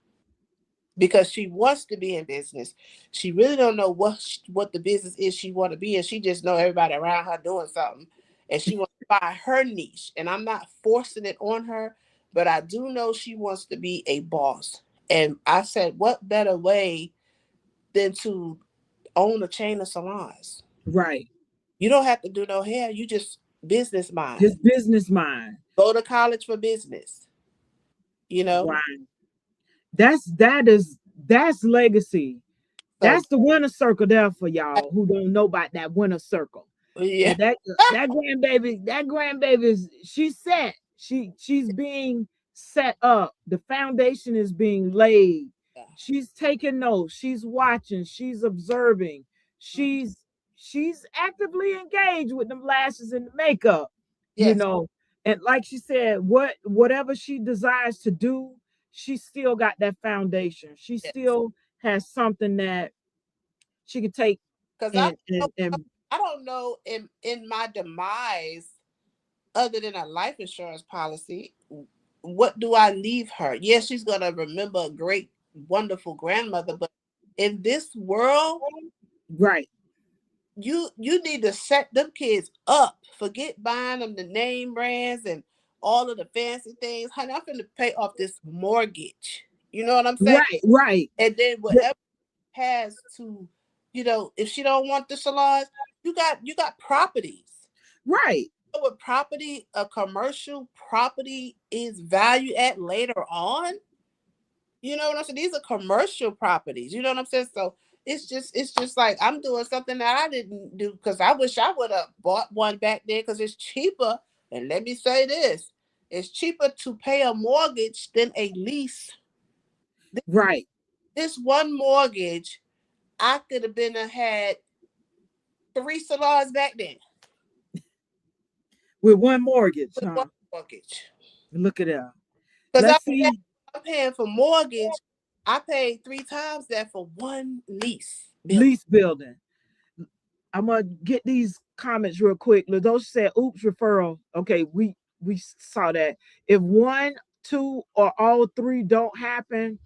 Because she wants to be in business. She really don't know what the business is she want to be in. She just know everybody around her doing something. And she wants to find her niche. And I'm not forcing it on her, but I do know she wants to be a boss. And I said, what better way than to own a chain of salons? Right. You don't have to do no hair. You just business mind. His business mind. Go to college for business. Right. That's legacy. So That's the winner circle there for y'all who don't know about that winner circle. yeah. And that grandbaby is she's set. She's being set up. The foundation is being laid. She's taking notes. She's watching. She's observing. She's actively engaged with them lashes and the makeup. You Yes. know, and like she said, whatever she desires to do, she still got that foundation. She Yes. still has something that she could take Because and I don't know in my demise, other than a life insurance policy, what do I leave her? Yes, she's gonna remember a great, wonderful grandmother, but in this world, right. you need to set them kids up. Forget buying them the name brands and all of the fancy things. Honey, I'm gonna pay off this mortgage. You know what I'm saying? Right, right. And then whatever has to, if she don't want the salons, you got properties. Right. You know what property, a commercial property is valued at later on? You know what I'm saying? These are commercial properties. You know what I'm saying? So it's just like I'm doing something that I didn't do because I wish I would have bought one back then because it's cheaper. And let me say this. It's cheaper to pay a mortgage than a lease. Right. This one mortgage, I could have been had 3 salons back then With one mortgage, with huh? one mortgage. Look at that. Because Let's see. I'm paying for mortgage, I paid 3 times that for one lease bill. Lease building. I'm gonna get these comments real quick. Ladosh said, "Oops, referral." Okay, we saw that. If one, two, or all three don't happen,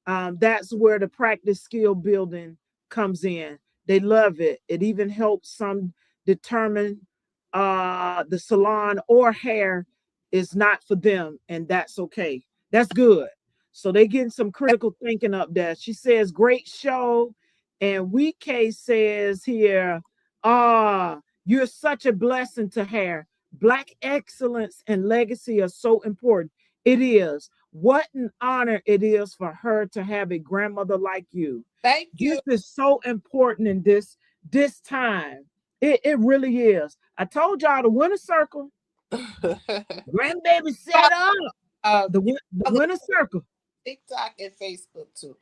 that's where the practice skill building comes in. They love it. It even helps some determine the salon or hair is not for them, and that's okay. That's good. So they getting some critical thinking up there. She says, "Great show," and Wike says here, you're such a blessing to hair. Black excellence and legacy are so important. It is. What an honor it is for her to have a grandmother like you. Thank This you. is so important in this time. It really is. I told y'all the winner circle. Grandbaby set up You the follow winner circle. TikTok and Facebook too.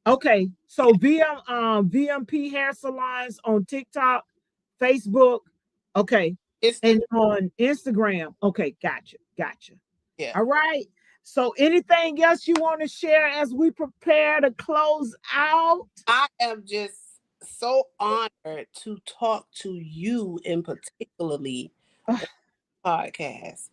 Okay, so VMP hair salons on TikTok, Facebook, okay, It's the and on Instagram. Okay, gotcha. yeah. All right. So anything else you want to share as we prepare to close out? I am just so honored to talk to you in particularly podcast.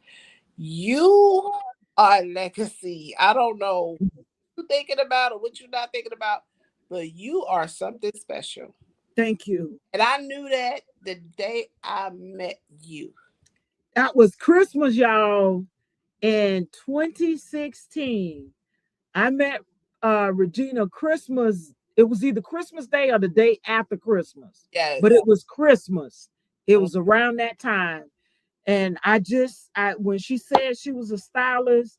You are legacy. I don't know what you're thinking about or what you're not thinking about, but you are something special. Thank you. And I knew that the day I met you. That was Christmas, y'all, in 2016. I met Regina Christmas. It was either Christmas Day or the day after Christmas, Yes. but it was Christmas. It was around that time. And when she said she was a stylist,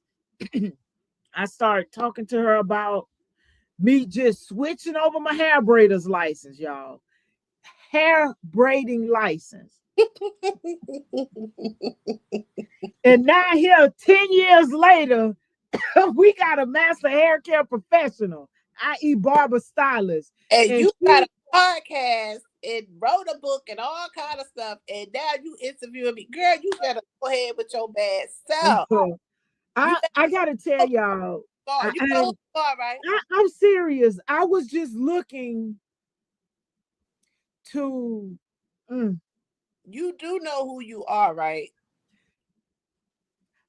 I started talking to her about me just switching over my hair braider's license, y'all. Hair braiding license. And now here, 10 years later, we got a master hair care professional, i.e. barber stylist. And And you got a podcast and wrote a book and all kind of stuff. And now you interviewing me. Girl, you better go ahead with your bad self. You I gotta tell y'all, you know who you are, right? I'm serious. I was just looking to You do know who you are, right?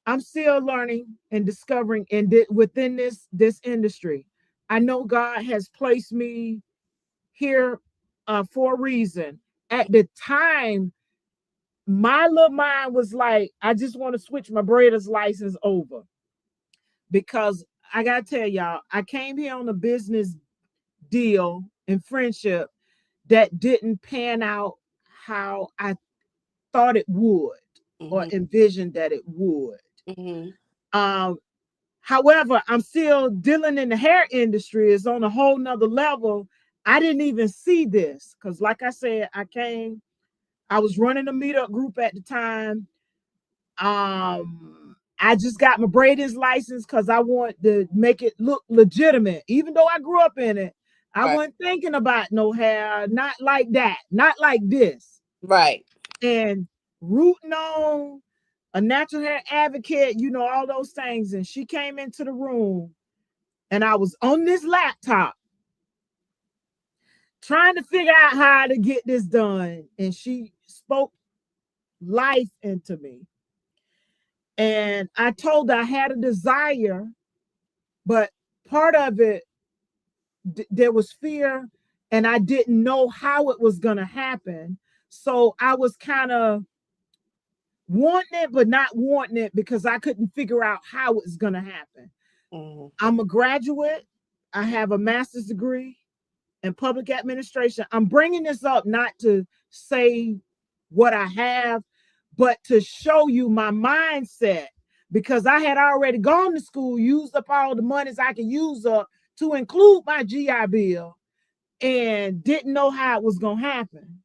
I'm still learning and discovering within this industry. I know God has placed me here for a reason. At the time, my little mind was like, I just want to switch my braider's license over, because I gotta tell y'all, I came here on a business deal and friendship that didn't pan out how I thought it would or envisioned that it would. Um, However, I'm still dealing in the hair industry. Is on a whole nother level. I didn't even see this because, like I said, I was running a meetup group at the time. I just got my braiders license because I want to make it look legitimate. Even though I grew up in it, I wasn't thinking about no hair, not like that, not like this. Right. And rooting on a natural hair advocate, all those things. And she came into the room and I was on this laptop trying to figure out how to get this done. And she spoke life into me. And I told her I had a desire, but part of it, there was fear, and I didn't know how it was going to happen. So I was kind of wanting it, but not wanting it because I couldn't figure out how it was going to happen. I'm a graduate. I have a master's degree in public administration. I'm bringing this up not to say what I have, but to show you my mindset, because I had already gone to school, used up all the monies I could use up to include my GI Bill, and didn't know how it was going to happen.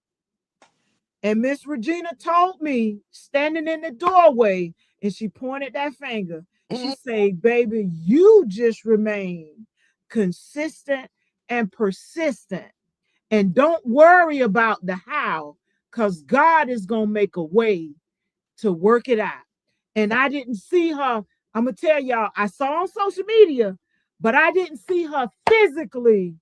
And Miss Regina told me, standing in the doorway, and she pointed that finger. She said, baby, you just remain consistent and persistent. And don't worry about the how, because God is going to make a way to work it out. And I didn't see her. I'm going to tell y'all, I saw on social media, but I didn't see her physically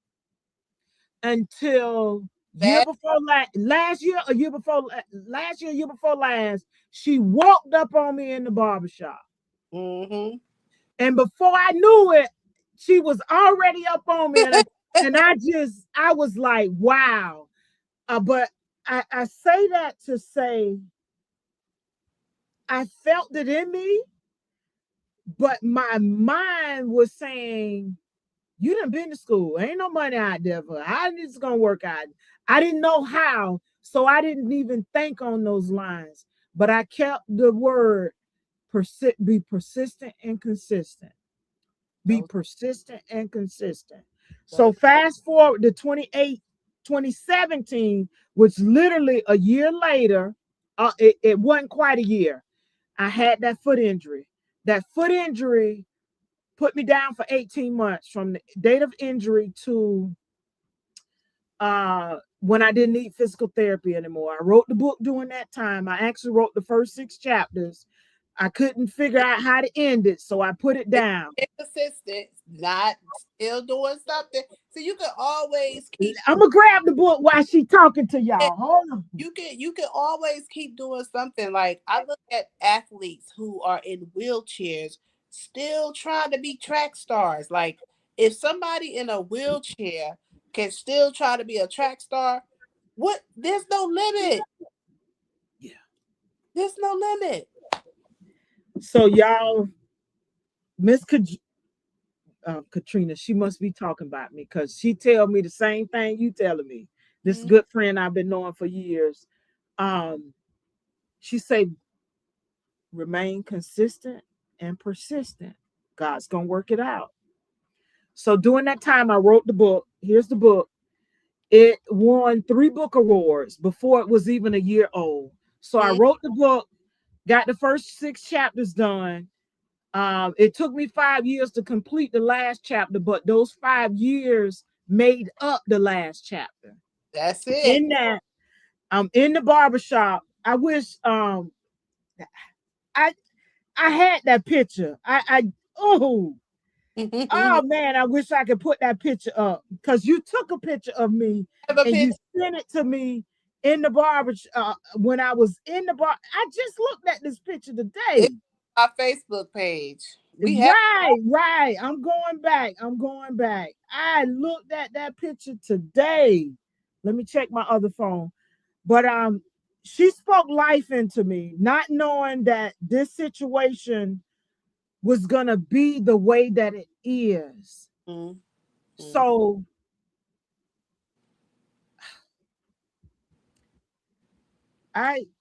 until year before last year, a year before last year, year before last. She walked up on me in the barbershop. And before I knew it, she was already up on me. And I was like, wow. But I say that to say, I felt it in me, but my mind was saying, you done been to school. Ain't no money out there for how it's gonna work out. I didn't know how, so I didn't even think on those lines. But I kept the word be persistent and consistent. Be persistent and consistent. So fast forward to 2017, which literally a year later, it wasn't quite a year. I had that foot injury. That foot injury put me down for 18 months from the date of injury to when I didn't need physical therapy anymore. I wrote the book during that time. I actually wrote the first 6 chapters. I couldn't figure out how to end it, so I put it down. Inconsistent, not still doing something. So you can always keep. I'm gonna grab the book while she talking to y'all. Hold on. You can always keep doing something. Like I look at athletes who are in wheelchairs still trying to be track stars. Like if somebody in a wheelchair can still try to be a track star, what there's no limit. Yeah. There's no limit. So y'all, Miss Katrina, she must be talking about me because she tell me the same thing you telling me. This Mhm. good friend I've been knowing for years. Um, she say remain consistent and persistent. God's gonna work it out. So during that time, I wrote the book. Here's the book. It won 3 book awards before it was even a year old. So I Mhm. wrote the book, got the first 6 chapters done. It took me 5 years to complete the last chapter, but those 5 years made up the last chapter. That's it. In that, I'm in the barbershop. I wish I I had that picture. Oh man, I wish I could put that picture up because you took a picture of me Have a and you picture sent it to me in the barber when I was in the bar. I just looked at this picture it's today. our Facebook page. We have Right. I'm going back. I'm going back. I looked at that picture today. Let me check my other phone. But she spoke life into me, not knowing that this situation was gonna be the way that it is. Mhm. So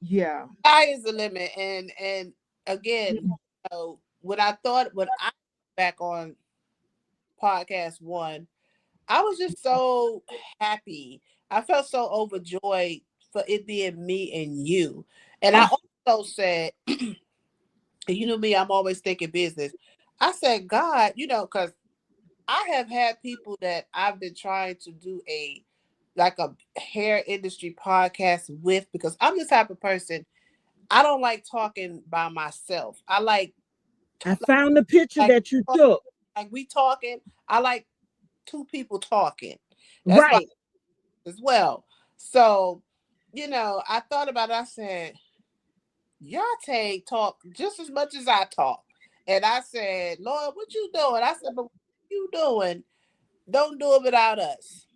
yeah. Sky is the limit. And again, when I back on podcast one, I was just so happy. I felt so overjoyed for it being me and you. And I Oh, also said, you know me, I'm always thinking business. I said, God, because I have had people that I've been trying to do a hair industry podcast with, because I'm the type of person, I don't like talking by myself. I like I found the picture like that you took. like we talking. I like two people talking. That's my Right. as well. So, I thought about it. I said, Yah-Tay talk just as much as I talk. And I said, Lord, what you doing? I said, but what you doing? Don't do it without us.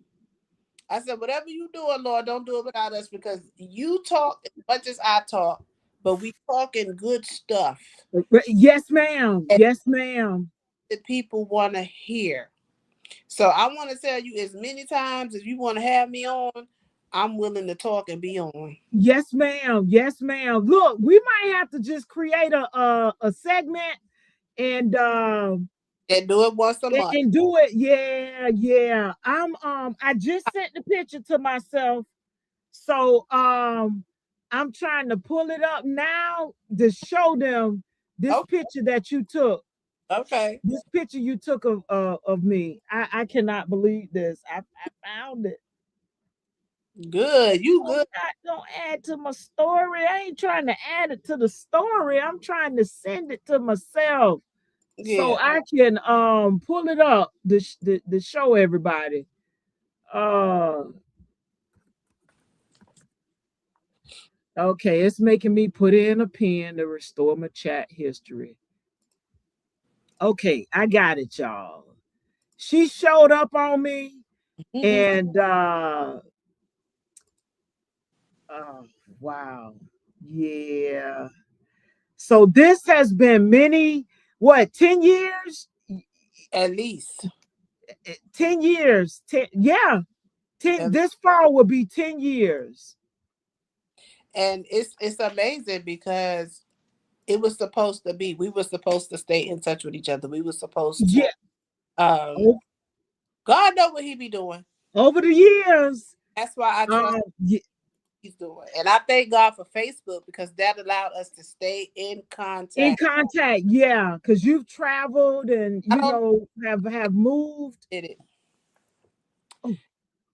I said, whatever you doing, Lord, don't do it without us, because you talk as much as I talk, but we talking good stuff Yes, ma'am. Yes, ma'am. that people want to hear. So I want to tell you, as many times as you want to have me on, I'm willing to talk and be on. Yes, ma'am. Yes, ma'am. Look, we might have to just create a segment and And do it once a month. and do it. Yeah, yeah. I just sent the picture to myself. So I'm trying to pull it up now to show them this Okay. picture that you took. Okay. This picture you took of me. I cannot believe this. I found it. Good. You good. Don't add to my story. I ain't trying to add it to the story. I'm trying to send it to myself so Yeah. I can pull it up to show everybody. Uh okay, it's making me put in a pin to restore my chat history. Okay, I got it, y'all. She showed up on me and oh wow. Yeah. So this has been many, what, 10 years? At least. 10 years. 10, yeah. 10, And this fall will be 10 years. it's amazing because it was supposed to be. We were supposed to stay in touch with each other. We were supposed to Yeah. um o- God know what he be doing. Over the years. That's why I trust Yeah, he's doing. And I thank God for Facebook, because that allowed us to stay in in contact. contact. Yeah. Because you've traveled and, I don't know have moved. if it did. Oh,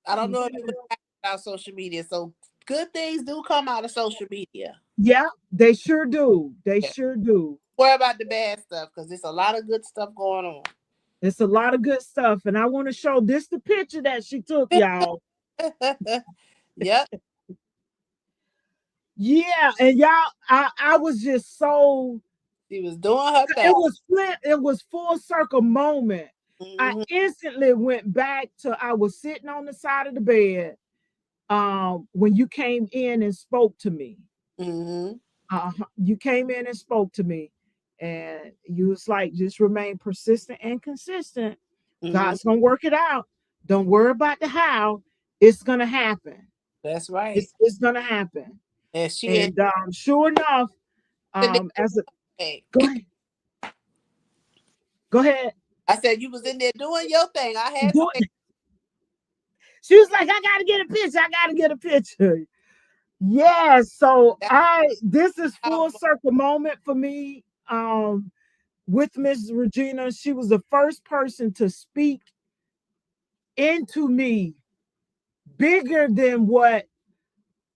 I don't oh, know if it would happen without social media. So good things do come out of social media. Yeah, they sure do. They Yeah. sure do. Worry about the bad stuff because there's a lot of good stuff going on. It's a lot of good stuff. And I want to show this the picture that she took, y'all. Yep. Yeah, and y'all, I was just so She was doing her thing. it was full circle moment. I Hmm. instantly went back to I was sitting on the side of the bed when you came in and spoke to me. Hmm. You came in and spoke to me, and you was like, just remain persistent and consistent. Hmm. God's gonna work it out. Don't worry about the how. It's gonna happen. That's right. It's gonna happen. And she ain't And sure enough, in there as a doing go ahead, go ahead. I said you was in there doing your thing. I had Do faith. it. She was like, I gotta get a picture. I gotta get a picture. Yeah, so That's I this is full powerful. circle moment for me. With Miss Regina, she was the first person to speak into me bigger than what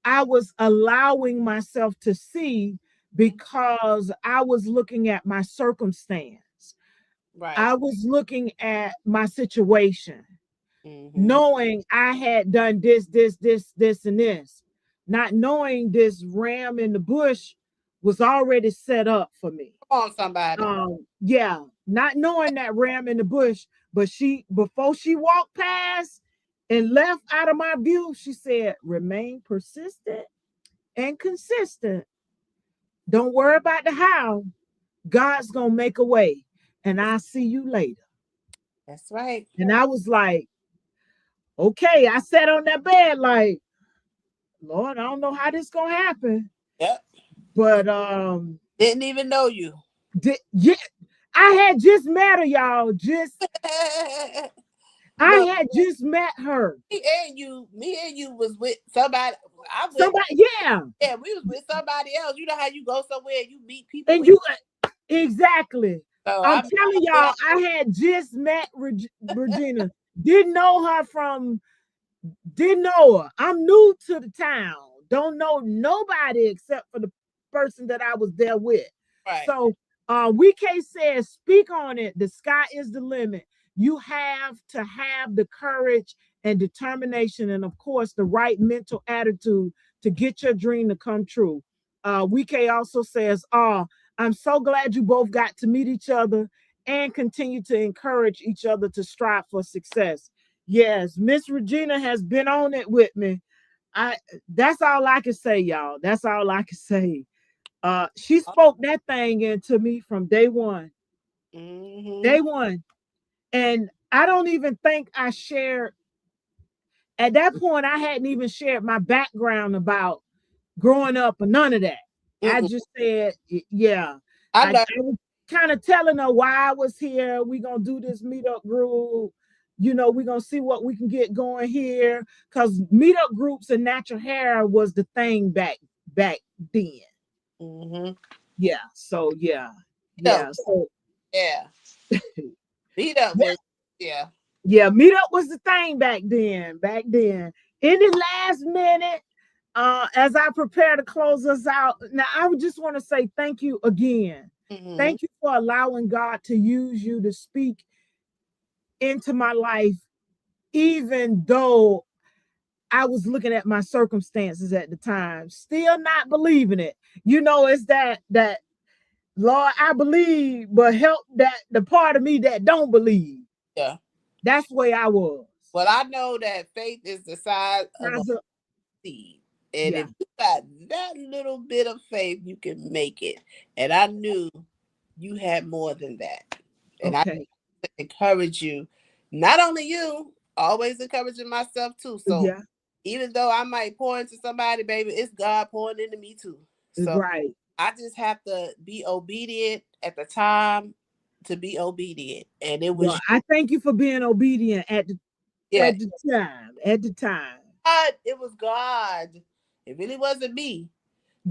I was allowing myself to see because I was looking at my circumstance. Right. I was looking at my situation, Hmm. knowing I had done this, and this, not knowing this ram in the bush was already set up for me. Come on, somebody. Yeah, not knowing that ram in the bush, but she before she walked past and left out of my view, she said, remain persistent and consistent. Don't worry about the how. God's gonna make a way. And I'll see you later. That's right. And I was like, okay. I sat on that bed like, Lord, I don't know how this gonna happen. Yep. But Didn't even know you. yeah, I had just met her, y'all. Just I Look, had just met her. me and you was with somebody. I went. Somebody, yeah. Yeah, we was with somebody else. You know how you go somewhere and you meet people And with. you exactly. So I'm I met telling her where y'all, I had just met Regina. Didn't know her from Didn't know her. I'm new to the town. Don't know nobody except for the person that I was there with. right. So WK says, speak on it. The sky is the limit. You have to have the courage and determination, and of course, the right mental attitude to get your dream to come true. WK also says, oh, I'm so glad you both got to meet each other and continue to encourage each other to strive for success. Yes, Miss Regina has been on it with me. I That's all I can say, y'all. That's all I can say. She spoke that thing into me from day one. Mm-hmm. Day one. And I don't even think I shared at that point, I hadn't even shared my background about growing up or none of that. I Mm-mm. just said, yeah. I I learned. was kind of telling her why I was here. We're gonna do this meetup group. We're gonna see what we can get going here. Cause meetup groups and natural hair was the thing back then. Mm-hmm. Yeah. So yeah. Meet up. Yeah. So Yeah. Meet up yeah, was. Yeah. yeah, meetup was the thing back then. Back then. In the last minute, as I prepare to close us out, now I would just want to say thank you again. Mm-hmm. Thank you for allowing God to use you to speak into my life, even though I was looking at my circumstances at the time, still not believing it. It's that Lord, I believe, but help that the part of me that don't believe. Yeah. That's the way I was. Well, I know that faith is the size of a seed. And Yeah. if you got that little bit of faith, you can make it. And I knew you had more than that. And I Okay. encourage you, not only you, always encouraging myself too. So Yeah. even though I might pour into somebody, baby, it's God pouring into me too. So Right. I just have to be obedient at the time to be obedient. And it Well, was, I thank you for being obedient at the yeah, at the time. At the time. God, it was God. It really wasn't me.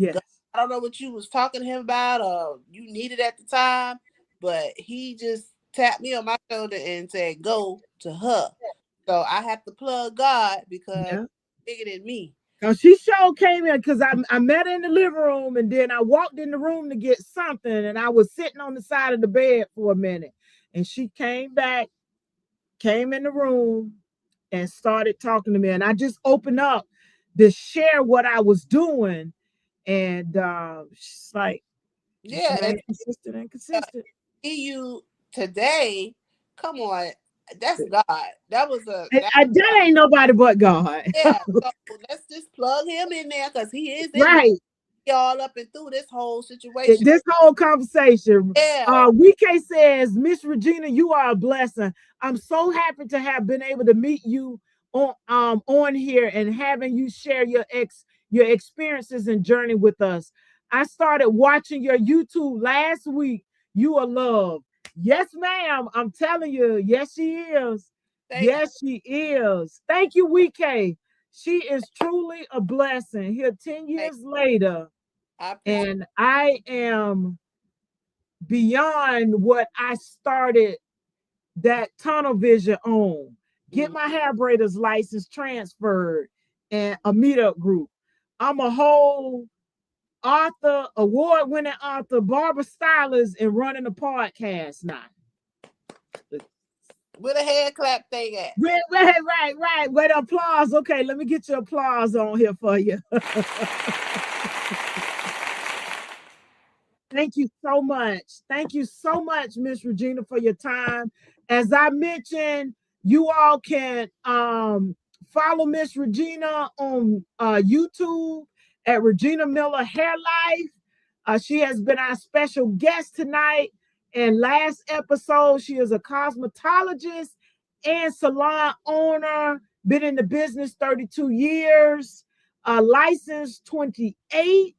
God, Yes. I don't know what you was talking to him about or you needed at the time, but he just tapped me on my shoulder and said, go to her. So I have to plug God because Yeah. it's bigger than me. She sure came in because I met her in the living room, and then I walked in the room to get something, and I was sitting on the side of the bed for a minute, and she came back, came in the room, and started talking to me, and I just opened up to share what I was doing, and she's like, "This Yeah, man consistent and and consistent." see you today. Come on, that's God. That was a that, That ain't nobody but God. yeah. So let's just plug him in there because he is in Right. there all up and through this whole situation. This whole conversation. Yeah, WK says, Miss Regina, you are a blessing. I'm so happy to have been able to meet you on here and having you share your experiences and journey with us. I started watching your YouTube last week. You are loved. Yes, ma'am. I'm telling you, yes, she is. thank Yes, she is. Thank you, WK. She is truly a blessing. Here 10 you. years later, I appreciate. and I am beyond what I started that tunnel vision on. Get Mhm. my hair braiders license transferred and a meetup group. I'm a whole author, award-winning author, barber stylist, and running a podcast now. Where the hand clap thing at? Right. Wait, applause. Okay, let me get your applause on here for you. Thank you so much. Thank you so much, Miss Regina, for your time. As I mentioned, you all can follow Miss Regina on YouTube at Regina Miller Hair Life. She has been our special guest tonight. And last episode, she is a cosmetologist and salon owner, been in the business 32 years, licensed 28.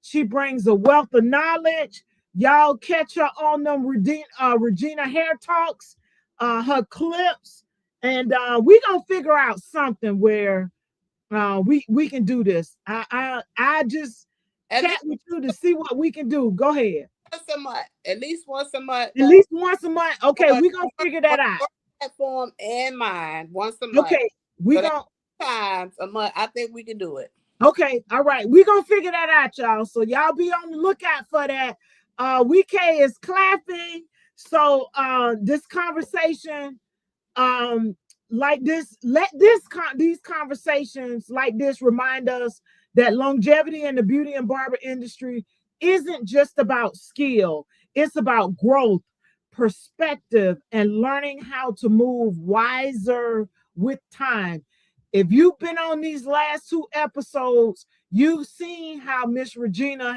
She brings a wealth of knowledge. Y'all catch her on them Regina Hair Talks, her clips, and we gonna figure out something where we can do this. I just At chat least with you to see what we can do. Go ahead. once a month. At least once a month. At least once a month. Okay, On we gonna figure that out. your platform and mine once a month. Okay, we So that's gonna. times a month. I think we can do it. Okay, all right. We gonna figure that out, y'all. So y'all be on the lookout for that. WK is clapping. So this conversation like this, these conversations like this remind us that longevity in the beauty and barber industry isn't just about skill, it's about growth, perspective, and learning how to move wiser with time. If you've been on these last two episodes, you've seen how Miss Regina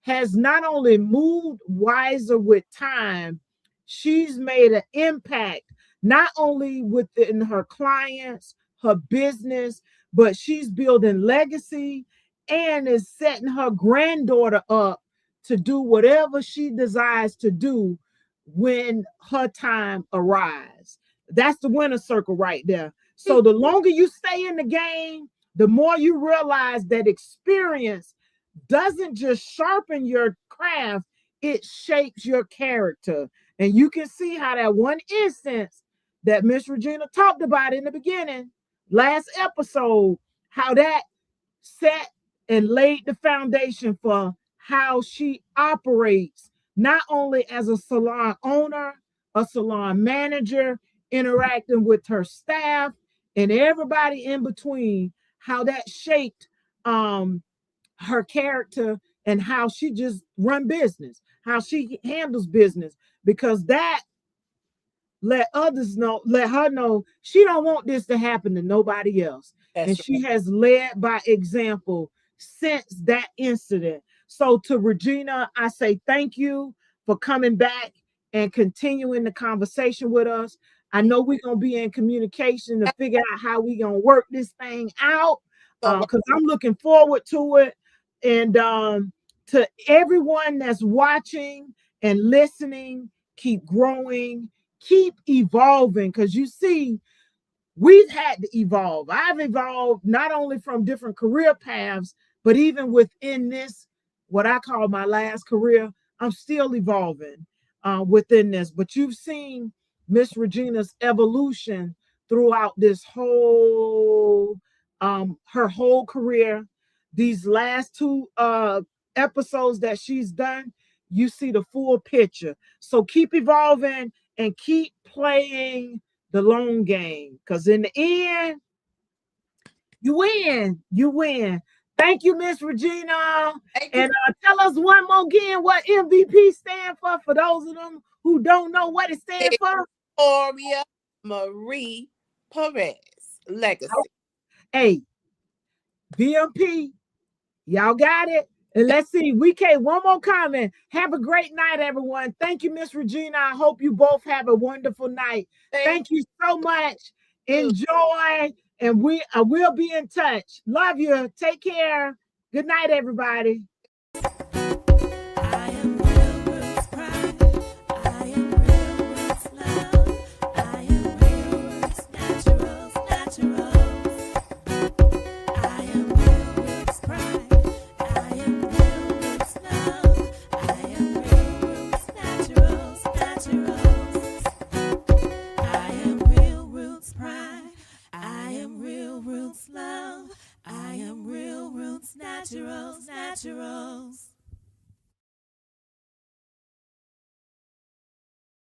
has not only moved wiser with time, she's made an impact not only within her clients, her business, but she's building legacy and is setting her granddaughter up to do whatever she desires to do when her time arrives. That's the winner circle right there. So the longer you stay in the game, the more you realize that experience doesn't just sharpen your craft, it shapes your character. And you can see how that one instance that Miss Regina talked about in the beginning, last episode, how that set and laid the foundation for how she operates, not only as a salon owner, a salon manager, interacting with her staff and everybody in between, how that shaped her character and how she just run business, how she handles business, because that let her know she don't want this to happen to nobody else. And That's right. she has led by example since that incident. So to Regina, I say thank you for coming back and continuing the conversation with us. I know we're gonna be in communication to figure out how we're gonna work this thing out, So because I'm looking forward to it. And to everyone that's watching and listening, keep growing, keep evolving, because you see, we've had to evolve. I've evolved not only from different career paths, but even within this, what I call my last career, I'm still evolving within this. But you've seen Miss Regina's evolution throughout this whole her whole career. These last two episodes that she's done, you see the full picture. So keep evolving and keep playing the long game, because in the end, you win. You win. Thank you, Miss Regina. Thank you. And tell us one more again what MVP stand for those of them who don't know what it stands for. Victoria Marie Perez Legacy. Hey, VMP, y'all got it. And let's see, WK, one more comment. Have a great night, everyone. Thank you, Miss Regina. I hope you both have a wonderful night. Thank you so much. Enjoy, and we will be in touch. Love you. Take care. Good night, everybody. I am real roots pride. I am real roots love. I am real roots naturals, naturals. I am real roots pride. I am real roots love. I am real roots naturals, naturals. I am real roots pride. I am real roots love. I am real roots naturals, naturals.